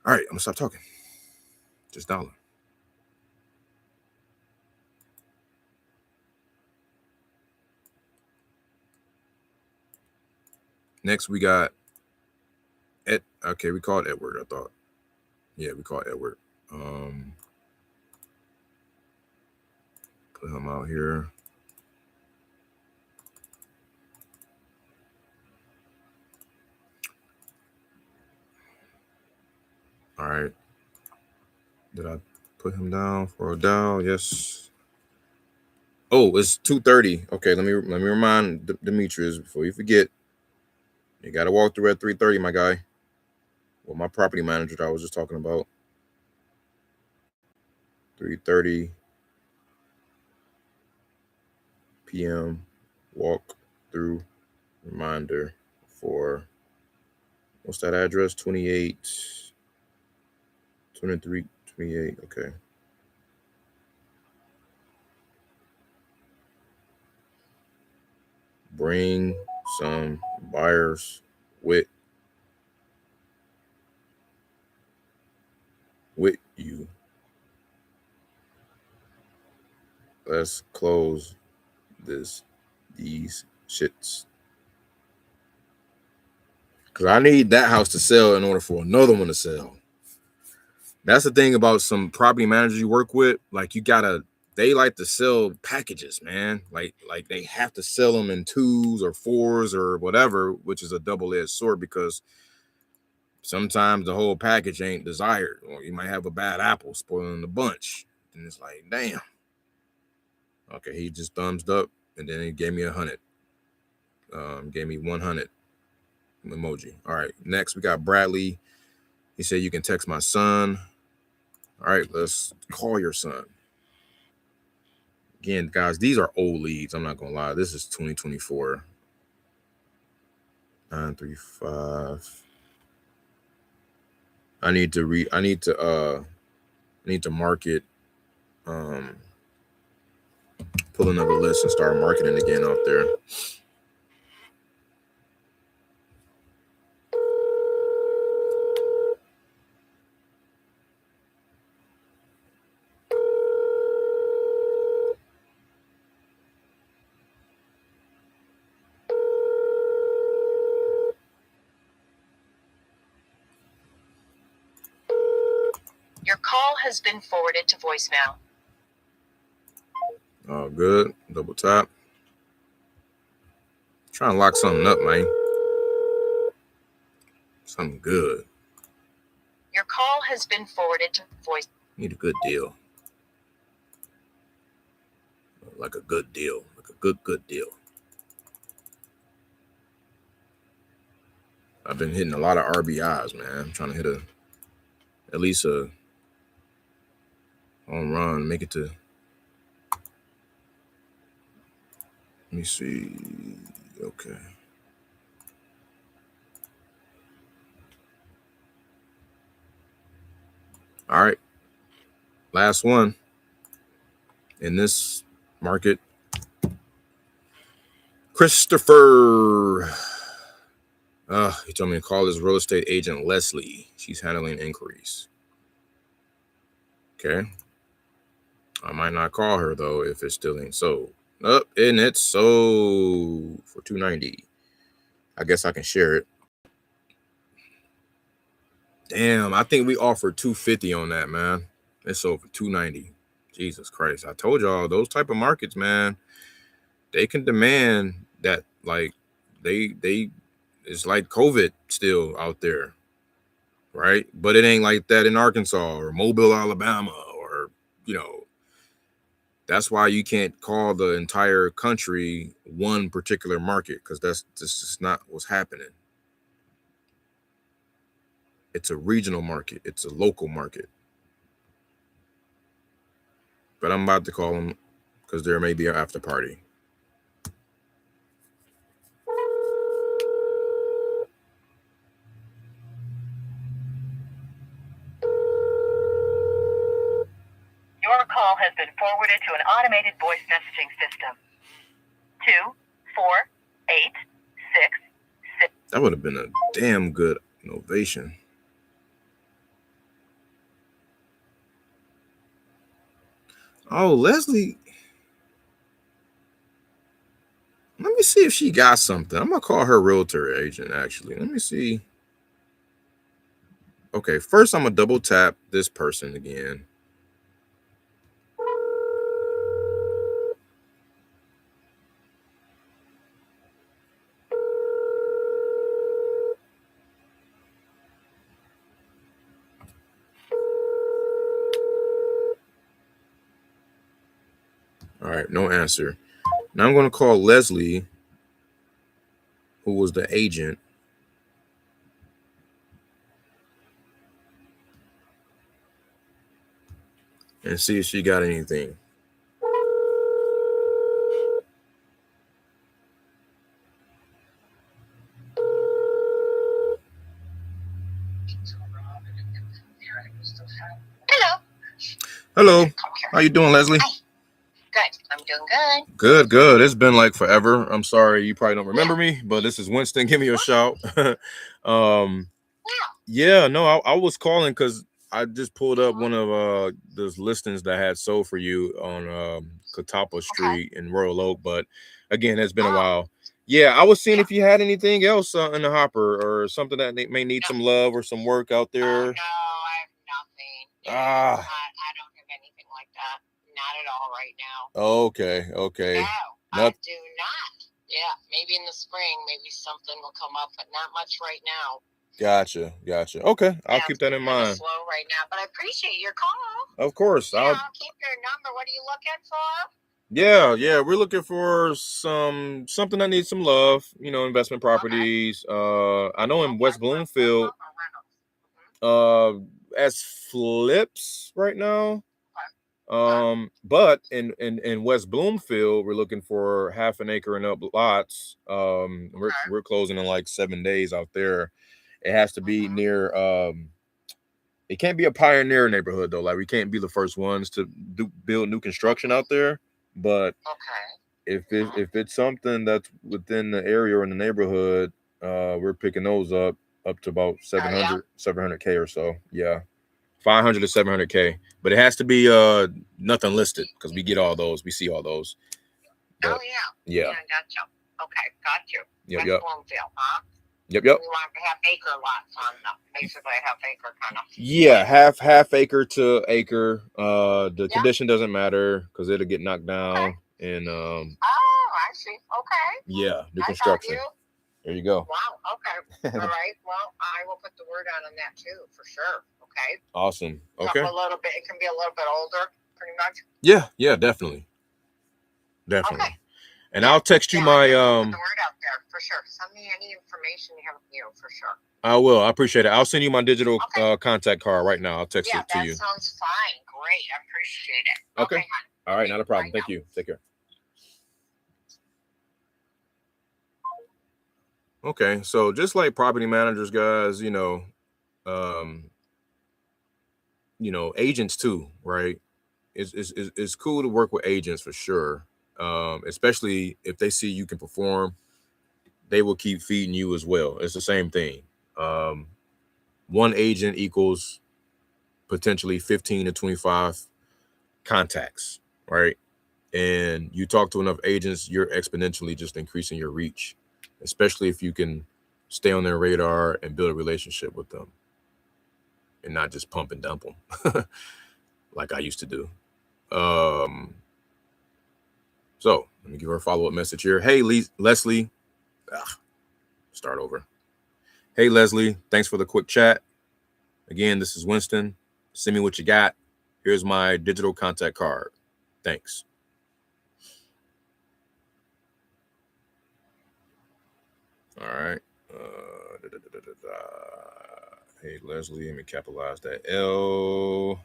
All right, I'm gonna stop talking. Just dollar. Next, we got okay, we call it Edward, I thought. Yeah, we call it Edward. Put him out here. All right. Did I put him down for Odell? Yes. Oh, it's 2:30. Okay, let me remind Demetrius before you forget. You got to walk through at 3:30, my guy. Well, my property manager that I was just talking about. 3:30 p.m. walk through Reminder for, what's that address? 28, 23, 28. Okay. Bring some buyers with you. Let's close these shits. Because I need that house to sell in order for another one to sell. That's the thing about some property managers you work with. Like, they like to sell packages, man. Like they have to sell them in 2s or 4s or whatever, which is a double-edged sword, because sometimes the whole package ain't desired, or you might have a bad apple spoiling the bunch. And it's like, damn. Okay, he just thumbs up, and then he gave me 100. Gave me 100 emoji. All right, next we got Bradley. He said you can text my son. All right, let's call your son. Again, guys, these are old leads. I'm not gonna lie. This is 2024. 935. I need to market. Pull another list and start marketing again out there. Your call has been forwarded to voicemail. Oh, good. Double tap. Trying to lock something up, man. Something good. Your call has been forwarded to voice. Need a good deal. Like a good deal. Like a good deal. I've been hitting a lot of RBIs, man. I'm trying to hit at least a home run, make it to. Let me see. Okay. All right. Last one in this market. Christopher. He told me to call his real estate agent, Leslie. She's handling inquiries. Okay. I might not call her, though, if it still ain't sold. And it's sold for $290. I guess I can share it. Damn, I think we offered $250 on that, man. It's sold for $290. Jesus Christ. I told y'all, those type of markets, man, they can demand that, like, they it's like COVID still out there, right? But it ain't like that in Arkansas or Mobile, Alabama, or, that's why you can't call the entire country one particular market, because that's just not what's happening. It's a regional market. It's a local market. But I'm about to call them because there may be an after party. Your call has been forwarded to an automated voice messaging system. 24866. That would have been a damn good innovation. Oh, Leslie. Let me see if she got something. I'm going to call her realtor agent, actually. Let me see. Okay, first I'm going to double tap this person again. All right, no answer. Now I'm going to call Leslie, who was the agent. And see if she got anything. Hello. How you doing, Leslie? Hi. Good. I'm doing good. Good, good. It's been like forever. I'm sorry you probably don't remember me, but this is Winston. Give me a shout. Yeah, no, I was calling because I just pulled up one of those listings that I had sold for you on Catawba Street in Royal Oak. But again, it's been a while. Yeah, I was seeing if you had anything else in the hopper or something that may need some love or some work out there. No, I have nothing. I don't have anything like that. Not at all right now. Okay, okay. No, I do not. Yeah, maybe in the spring, maybe something will come up, but not much right now. Gotcha. Okay, I'll keep that in mind. Slow right now, but I appreciate your call. Of course, I'll keep your number. What are you looking for? Yeah, we're looking for something that needs some love. Investment properties. I know in West Bloomfield, as flips right now. But in West Bloomfield, we're looking for 1/2 acre and up lots. We're closing in like 7 days out there. It has to be near. It can't be a pioneer neighborhood though. Like we can't be the first ones to build new construction out there. But if it's something that's within the area or in the neighborhood, we're picking those up to about 700K or so. Yeah. 500 to 700K, but it has to be nothing listed because we get all those, we see all those. But, yeah. Gotcha. Okay, got you. Yep. Bloomfield, huh? Yep. We want to have acre lots on them, basically a 1/2 acre kind of. Yeah, half acre to acre. The condition doesn't matter because it'll get knocked down and Oh, I see. Okay. Yeah, new construction. There you go. Wow. Okay. All right. Well, I will put the word out on that too, for sure. Okay. Awesome. Okay. A little bit. It can be a little bit older, pretty much. Yeah, definitely. Okay. And I'll text you my put the word out there for sure. Send me any information you have, for sure. I will. I appreciate it. I'll send you my digital contact card right now. I'll text it to you. That sounds fine. Great. I appreciate it. Okay. All right. Not a problem. Thank you. Take care. Okay. So just like property managers, guys, agents too, right? It's cool to work with agents for sure. Especially if they see you can perform, they will keep feeding you as well. It's the same thing. One agent equals potentially 15 to 25 contacts, right? And you talk to enough agents, you're exponentially just increasing your reach, especially if you can stay on their radar and build a relationship with them and not just pump and dump them like I used to do. So let me give her a follow-up message here. Hey, Leslie. Start over. Hey, Leslie. Thanks for the quick chat. Again, this is Winston. Send me what you got. Here's my digital contact card. Thanks. All right. Hey, Leslie. Let me capitalize that L.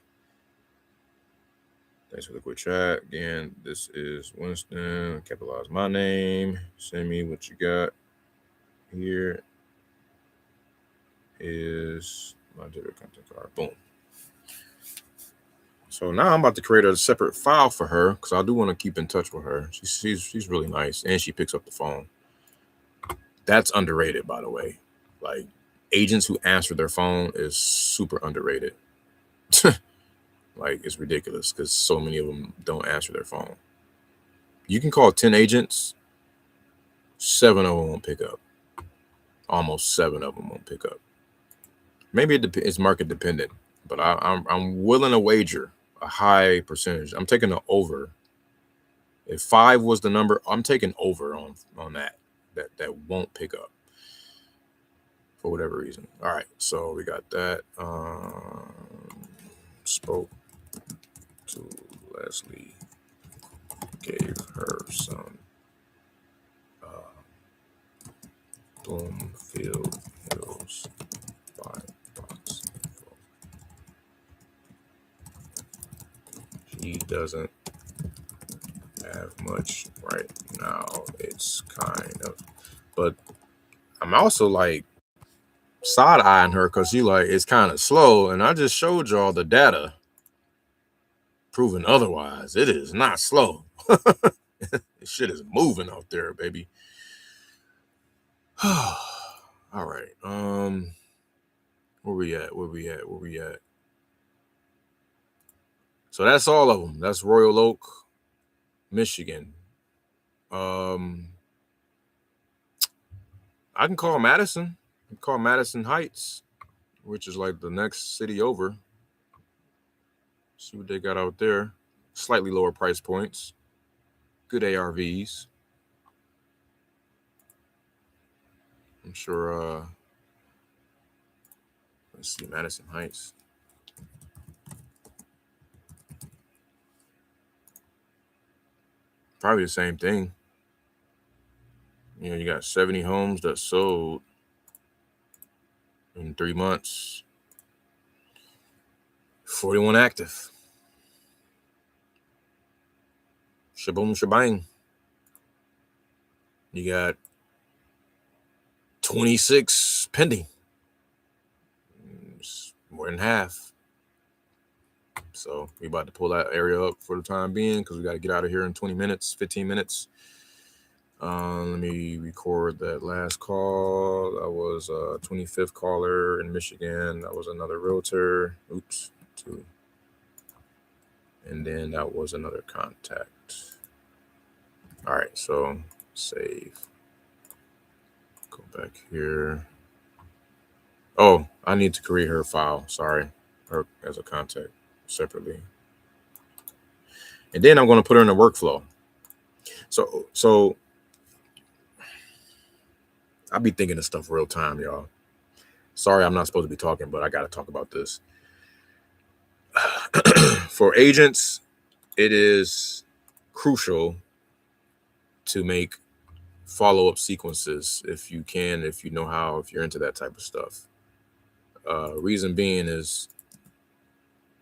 Thanks for the quick chat. Again, this is Winston. Capitalize my name. Send me what you got. Here is my digital contact card. Boom. So now I'm about to create a separate file for her because I do want to keep in touch with her. She's really nice and she picks up the phone. That's underrated, by the way. Like agents who answer their phone is super underrated. Like it's ridiculous because so many of them don't answer their phone. You can call 10 agents, 7 of them won't pick up. Almost 7 of them won't pick up. Maybe it's market dependent, but I'm willing to wager a high percentage. I'm taking an over. If 5 was the number, I'm taking over on that won't pick up for whatever reason. All right, so we got that. Spoke to Leslie, gave her some Bloomfield Hills 5 bucks. He doesn't have much right now. It's kind of, but I'm also like side-eyeing her because she like it's kind of slow, and I just showed y'all the data. proving otherwise. It is not slow. This shit is moving out there, baby. All right. Where we at? So that's all of them. That's Royal Oak, Michigan. I can call Madison. I can call Madison Heights, which is like the next city over. See what they got out there. Slightly lower price points. Good ARVs. I'm sure. Let's see, Madison Heights. Probably the same thing. You know, you got 70 homes that sold in 3 months. 41 active. Shaboom shebang. You got 26 pending. It's more than half. So we about to pull that area up for the time being because we got to get out of here in 20 minutes, 15 minutes. Let me record that last call. That was a 25th caller in Michigan. That was another realtor. Oops, 2. And then that was another contact. All right, so save. Go back here. Oh, I need to create her file. Sorry, her as a contact separately. And then I'm going to put her in a workflow. So I'll be thinking of stuff real time, y'all. Sorry, I'm not supposed to be talking, but I got to talk about this. For agents, it is crucial to make follow-up sequences if you can, if you know how, if you're into that type of stuff. Reason being is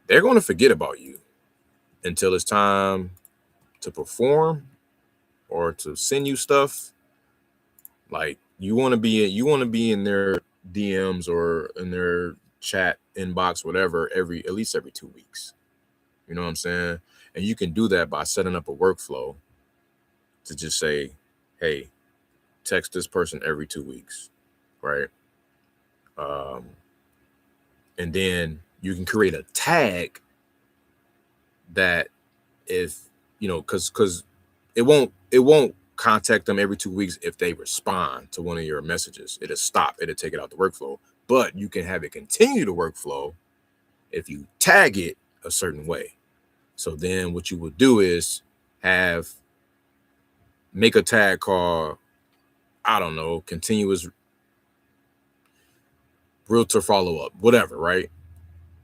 they're going to forget about you until it's time to perform or to send you stuff. Like you want to be in their DMs or in their chat inbox, whatever, at least every 2 weeks. You know what I'm saying? And you can do that by setting up a workflow to just say, hey, text this person every 2 weeks, right? And then you can create a tag that if, you know, because it won't contact them every 2 weeks if they respond to one of your messages. It'll stop. It'll take it out the workflow. But you can have it continue the workflow if you tag it a certain way. So then what you would do is make a tag called, I don't know, continuous realtor follow-up, whatever, right?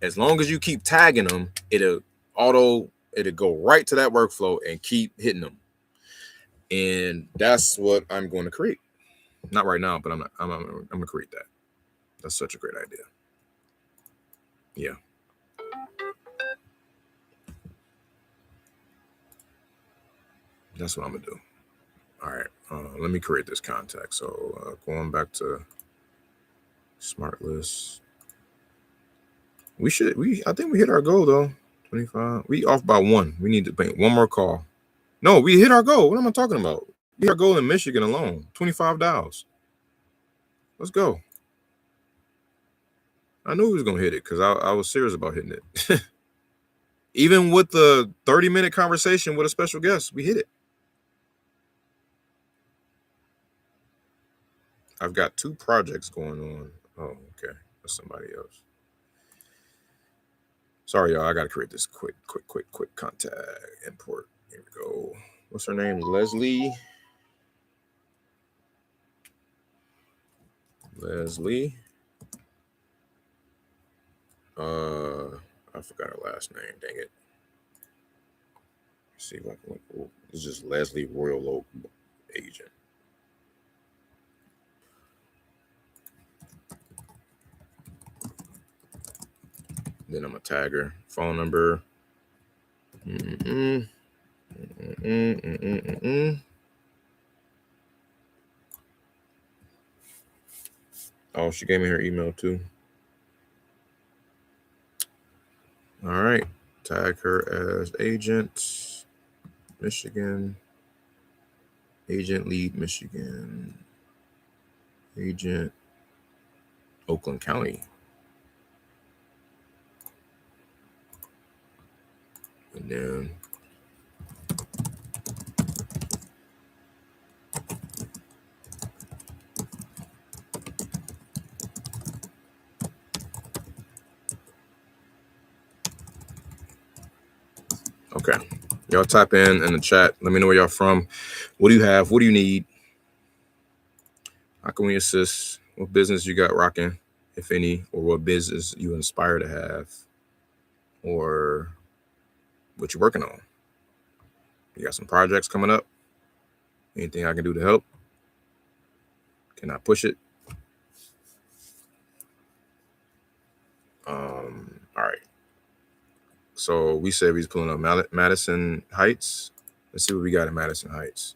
As long as you keep tagging them, it'll go right to that workflow and keep hitting them. And that's what I'm going to create. Not right now, but I'm going to create that. That's such a great idea. Yeah. That's what I'm going to do. All right. Let me create this contact. So going back to smart list. I think we hit our goal though. 25. We off by 1. We need to make one more call. No, we hit our goal. What am I talking about? We hit our goal in Michigan alone. 25 dials. Let's go. I knew we was gonna hit it because I was serious about hitting it. Even with the 30-minute conversation with a special guest, we hit it. I've got 2 projects going on. Oh, okay. That's somebody else. Sorry, y'all. I gotta create this quick contact import. Here we go. What's her name? Leslie. I forgot her last name. Dang it. Let's see if I can. It's just Leslie Royal Oak agent. Then I'm gonna tag her. Phone number. Oh, she gave me her email too. All right. Tag her as agent, Michigan. Agent lead, Michigan. Agent, Oakland County. And then okay, y'all type in the chat. Let me know where y'all from. What do you have? What do you need? How can we assist? What business you got rocking, if any, or what business you inspire to have, or what you're working on? You got some projects coming up? Anything I can do to help? Can I push it? All right. So we said we was pulling up Madison Heights. Let's see what we got in Madison Heights.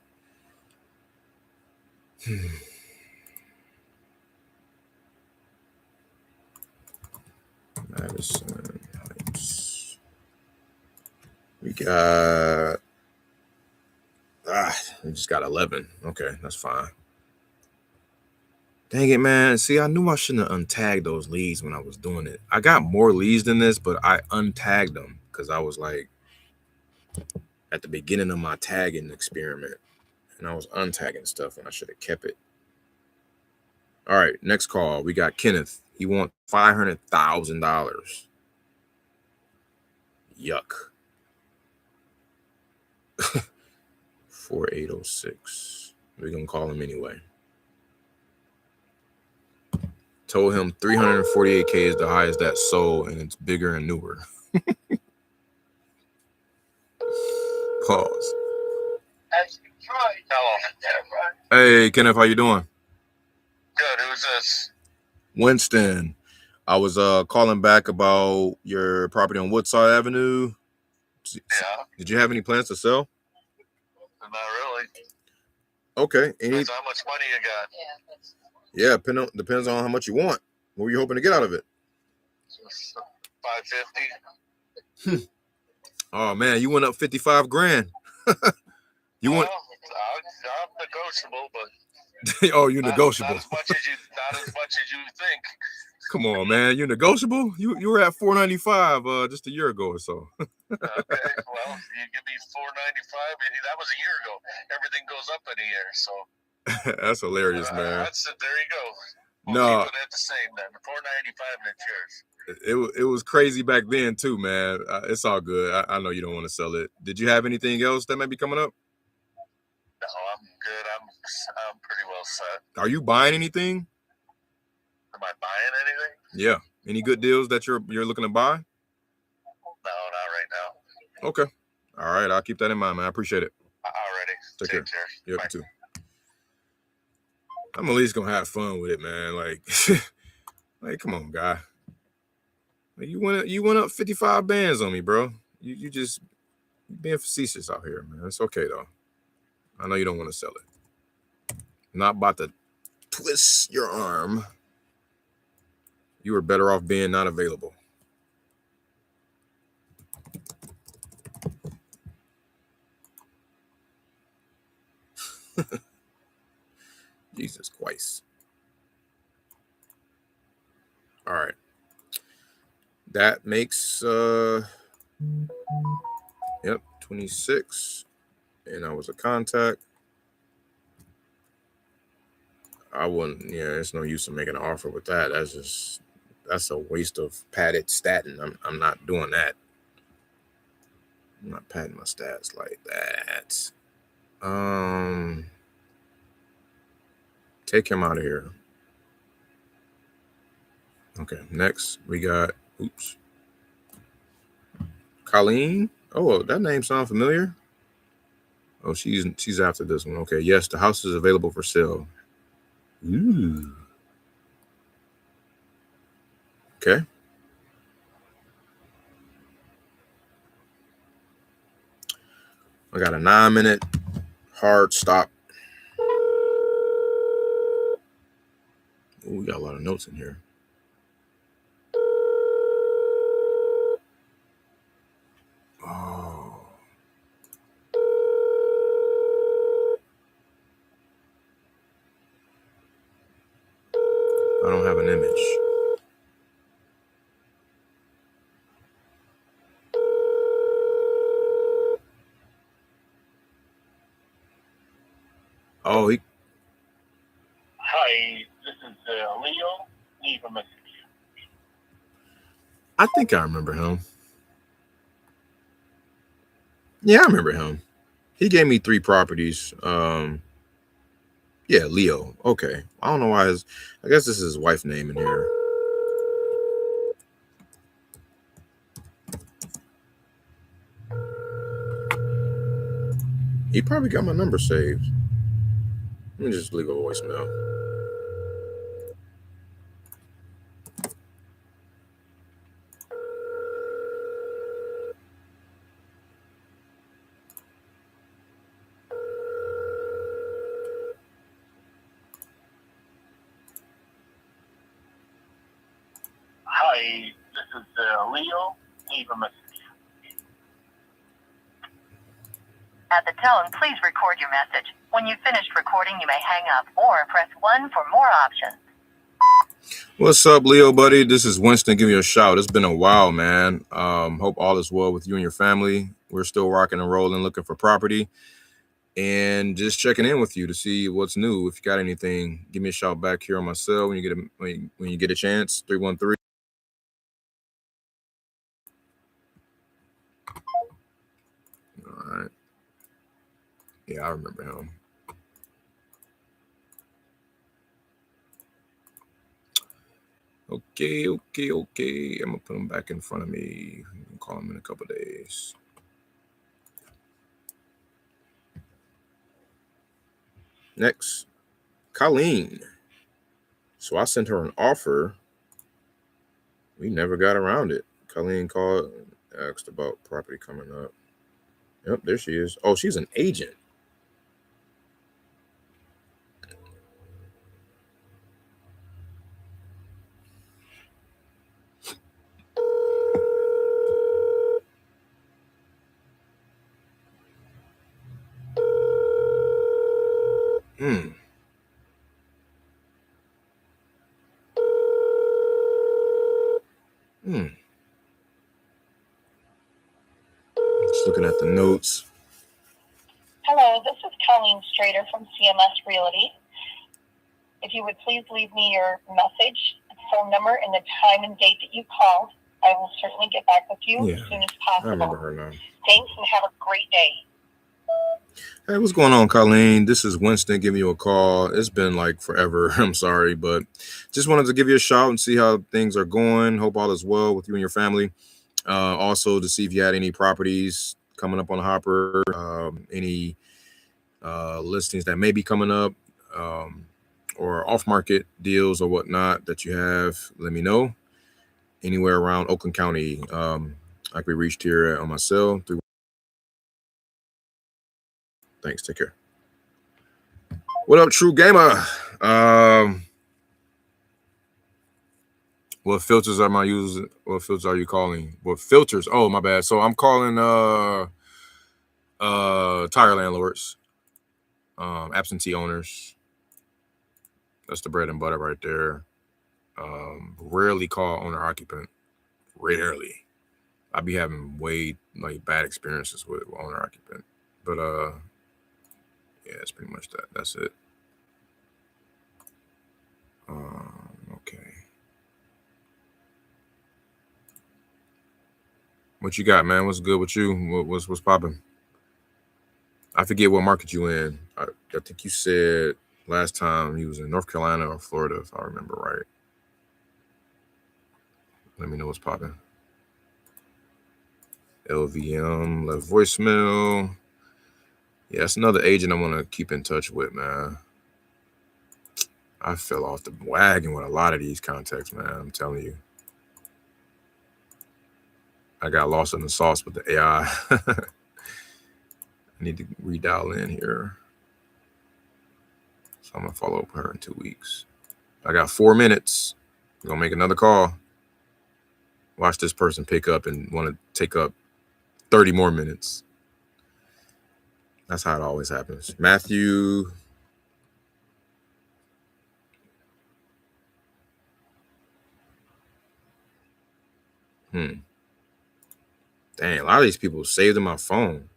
Madison Heights. We got we just got 11. Okay, that's fine. Dang it, man. See, I knew I shouldn't have untagged those leads when I was doing it. I got more leads than this, but I untagged them because I was like at the beginning of my tagging experiment, and I was untagging stuff and I should have kept it. All right, next call. We got Kenneth. He wants $500,000. Yuck. 4806. We're gonna call him anyway. Told him 348K is the highest that sold, and it's bigger and newer. Pause. Hey, Kenneth, how you doing? Good. Who's this? Winston. I was calling back about your property on Woodside Avenue. Yeah. Did you have any plans to sell? Not really. Okay. Depends how much money you got. Yeah, depends on how much you want. What were you hoping to get out of it? 550. Oh man, you went up 55 grand. You want? I'm negotiable, but oh, you're negotiable. Not as much as you think. Come on, man, you're negotiable. You were at 495 just a year ago or so. Okay, well, you give me 495. That was a year ago. Everything goes up in a year, so. That's hilarious, man. There you go. We'll no, keep it at the same then. 495 and it's yours. It was crazy back then too, man. It's all good. I know you don't want to sell it. Did you have anything else that might be coming up? No, I'm good. I'm pretty well set. Are you buying anything? Am I buying anything? Yeah. Any good deals that you're looking to buy? No, not right now. Okay. All right. I'll keep that in mind, man. I appreciate it. Alrighty. Take care. Yep, you too. I'm at least gonna have fun with it, man. Like, like, come on, guy. Like, you went up 55 bands on me, bro. You just being facetious out here, man. It's okay though. I know you don't want to sell it. Not about to twist your arm. You were better off being not available. Jesus Christ. All right. That makes 26. And I was a contact. I wouldn't, there's no use in making an offer with that. That's a waste of padded statin. I'm not doing that. I'm not padding my stats like that. Take him out of here. Okay, next we got Colleen. Oh, that name sounds familiar. Oh, she's after this one. Okay, yes, the house is available for sale. Ooh. Okay. I got a 9-minute hard stop. Ooh, we got a lot of notes in here. I don't have an image. Oh, he. Hi, this is Leo. Leave a message. I think I remember him. Yeah, I remember him. He gave me 3 properties. Yeah, Leo. Okay. I don't know why I guess this is his wife's name in here. He probably got my number saved. Let me just leave a voicemail. Hi, this is Leo. Leave a message. At the tone, please record your message. When you've finished recording, you may hang up or press 1 for more options. What's up, Leo, buddy? This is Winston giving you a shout. It's been a while, man. Hope all is well with you and your family. We're still rocking and rolling, looking for property. And just checking in with you to see what's new. If you got anything, give me a shout back here on my cell when you get a chance. 313. All right. Yeah, I remember him. Okay. I'm gonna put him back in front of me. I'll call him in a couple days. Next, Colleen. So I sent her an offer. We never got around it. Colleen called, asked about property coming up. Yep, there she is. Oh, she's an agent. Just looking at the notes. Hello, this is Colleen Strader from CMS Realty. If you would please leave me your message, phone number, and the time and date that you called, I will certainly get back with you as soon as possible. I remember her now. Thanks, and have a great day. Hey, what's going on, Colleen? This is Winston giving you a call. It's been like forever. I'm sorry, but just wanted to give you a shout and see how things are going. Hope all is well with you and your family. Also to see if you had any properties coming up on the hopper, any listings that may be coming up, or off-market deals or whatnot that you have. Let me know. Anywhere around Oakland County, I can be reached here on my cell. Thanks. Take care. What up, True Gamer? What filters am I using? What filters are you calling? What filters? Oh, my bad. So I'm calling tire landlords, absentee owners. That's the bread and butter right there. Rarely call owner occupant. Rarely. I be having way like bad experiences with owner occupant. But yeah, it's pretty much that. That's it. Okay. What you got, man? What's good with you? What's popping? I forget what market you in. I think you said last time you was in North Carolina or Florida, if I remember right. Let me know what's popping. LVM, left voicemail. Yeah, that's another agent I want to keep in touch with, man. I fell off the wagon with a lot of these contacts, man. I'm telling you. I got lost in the sauce with the AI. I need to redial in here. So I'm going to follow up with her in 2 weeks. I got 4 minutes. I'm going to make another call. Watch this person pick up and want to take up 30 more minutes. That's how it always happens. Matthew. Dang, a lot of these people saved in my phone.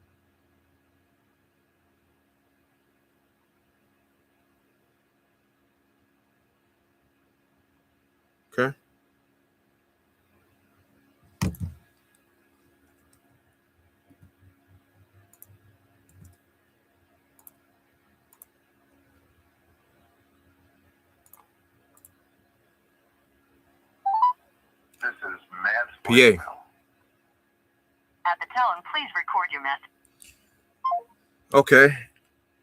Okay. This is Matt's PA. voicemail. At the tone, please record your message. Okay.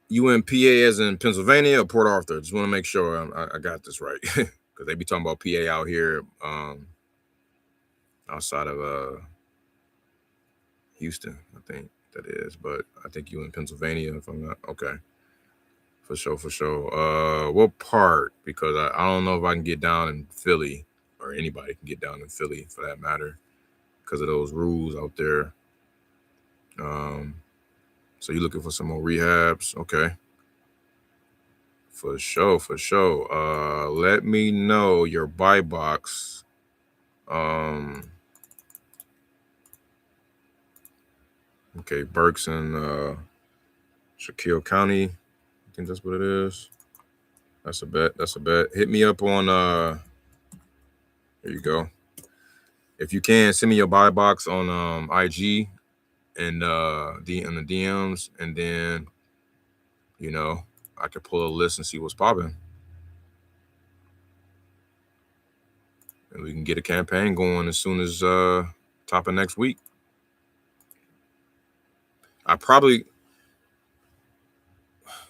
You in PA as in Pennsylvania or Port Arthur? Just want to make sure I got this right. Because they be talking about PA out here outside of Houston, I think that is. But I think you in Pennsylvania, if I'm not. Okay. For sure. What part? Because I don't know if I can get down in Philly, or anybody can get down in Philly for that matter, because of those rules out there. So you're looking for some more rehabs? Okay. For sure. Let me know your buy box. Okay, Berks in Shaquille County. I think that's what it is. That's a bet. Hit me up on here you go. If you can, send me your buy box on IG and in the DMs, and then I could pull a list and see what's popping. And we can get a campaign going as soon as top of next week.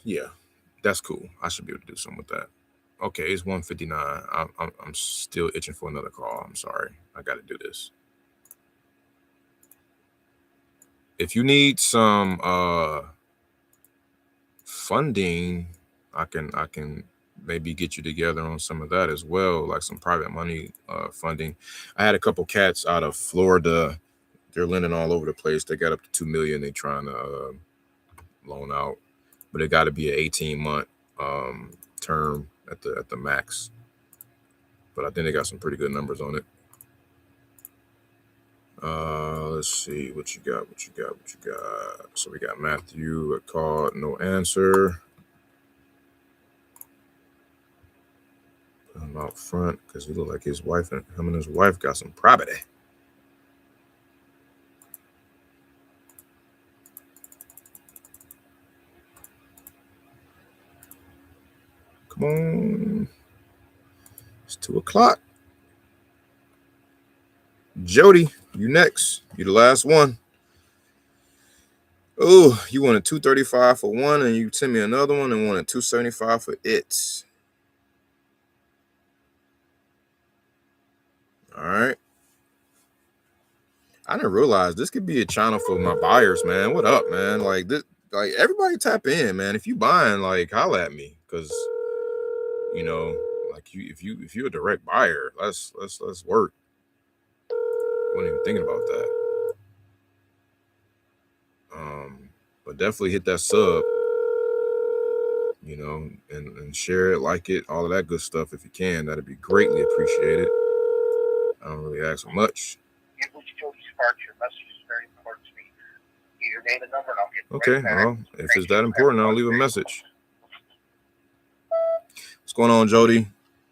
Yeah, that's cool. I should be able to do something with that. Okay, it's 1:59. I'm still itching for another call. I'm sorry. I got to do this. If you need some funding, I can maybe get you together on some of that as well, like some private money funding. I had a couple cats out of Florida. They're lending all over the place. They got up to $2 million. They trying to loan out, but it got to be an 18-month term at the max. But I think they got some pretty good numbers on it. Let's see what you got. So we got Matthew, a call, no answer. Put him out front because he looked like his wife and him and his wife got some property. Come on. It's 2:00. Jody, you next. You the last one. Oh, you wanted $235 for one, and you sent me another one and wanted $275 for it. All right. I didn't realize this could be a channel for my buyers, man. What up, man? Like this, like everybody tap in, man. If you buying, like holla at me, because like if you're a direct buyer, let's work. I wasn't even thinking about that. But definitely hit that sub, and share it, like it, all of that good stuff if you can. That'd be greatly appreciated. I don't really ask for much. Jody Sparks, your message is very important to me. Leave your name and number, and I'll get Okay, right back. well, if it's that important, I'll leave a message. What's going on, Jody?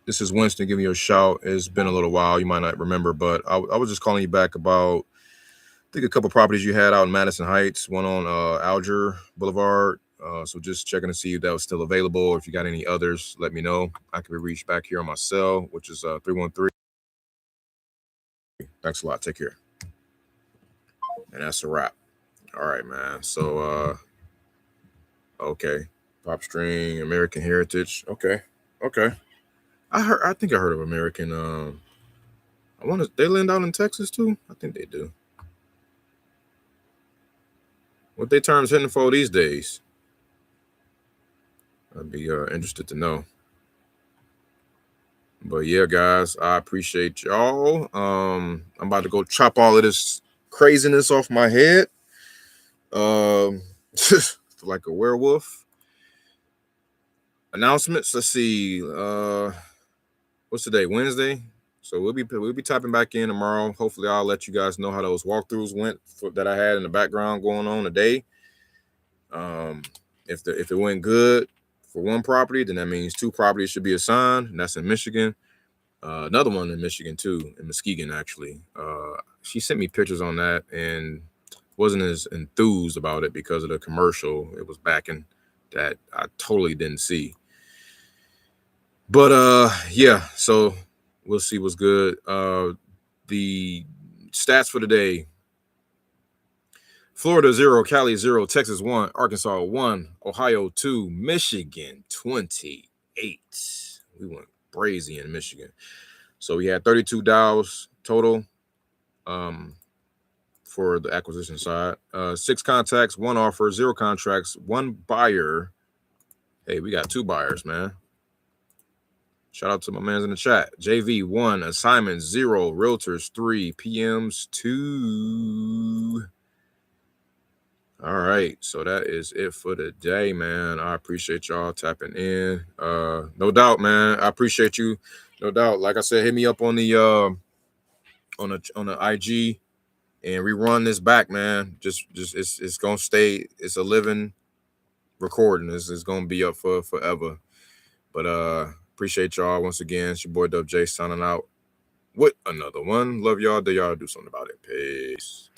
This is Winston giving you a shout. It's been a little while. You might not remember, but I was just calling you back about, I think, a couple properties you had out in Madison Heights, one on Alger Boulevard. So just checking to see if that was still available. If you got any others, let me know. I can be reached back here on my cell, which is 313. Thanks a lot. Take care. And that's a wrap. All right, man. So, okay. Pop String, American Heritage. Okay. I think I heard of American. They lend out in Texas too. I think they do. What they terms hitting for these days? I'd be interested to know. But yeah, guys, I appreciate y'all. I'm about to go chop all of this craziness off my head. Like a werewolf. Announcements. Let's see. What's today? Wednesday. So we'll be tapping back in tomorrow. Hopefully, I'll let you guys know how those walkthroughs went that I had in the background going on today. If it went good for one property, then that means 2 properties should be assigned, and that's in Michigan. Another one in Michigan too, in Muskegon actually. She sent me pictures on that and wasn't as enthused about it because of the commercial it was backing that I totally didn't see. But yeah, so we'll see what's good. The stats for today: Florida 0, Cali 0, Texas 1, Arkansas 1, Ohio 2, Michigan 28. We went crazy in Michigan. So we had 32 dials total for the acquisition side. 6 contacts, 1 offer, 0 contracts, 1 buyer. Hey, we got 2 buyers, man. Shout out to my mans in the chat. JV 1, assignments 0, realtors 3, PMs 2. All right, so that is it for the day, man. I appreciate y'all tapping in. No doubt, man. I appreciate you. No doubt. Like I said, hit me up on the IG and rerun this back, man. Just it's gonna stay. It's a living recording. This is gonna be up for forever. But appreciate y'all once again. It's your boy Dub J signing out with another one. Love y'all. Do y'all do something about it. Peace.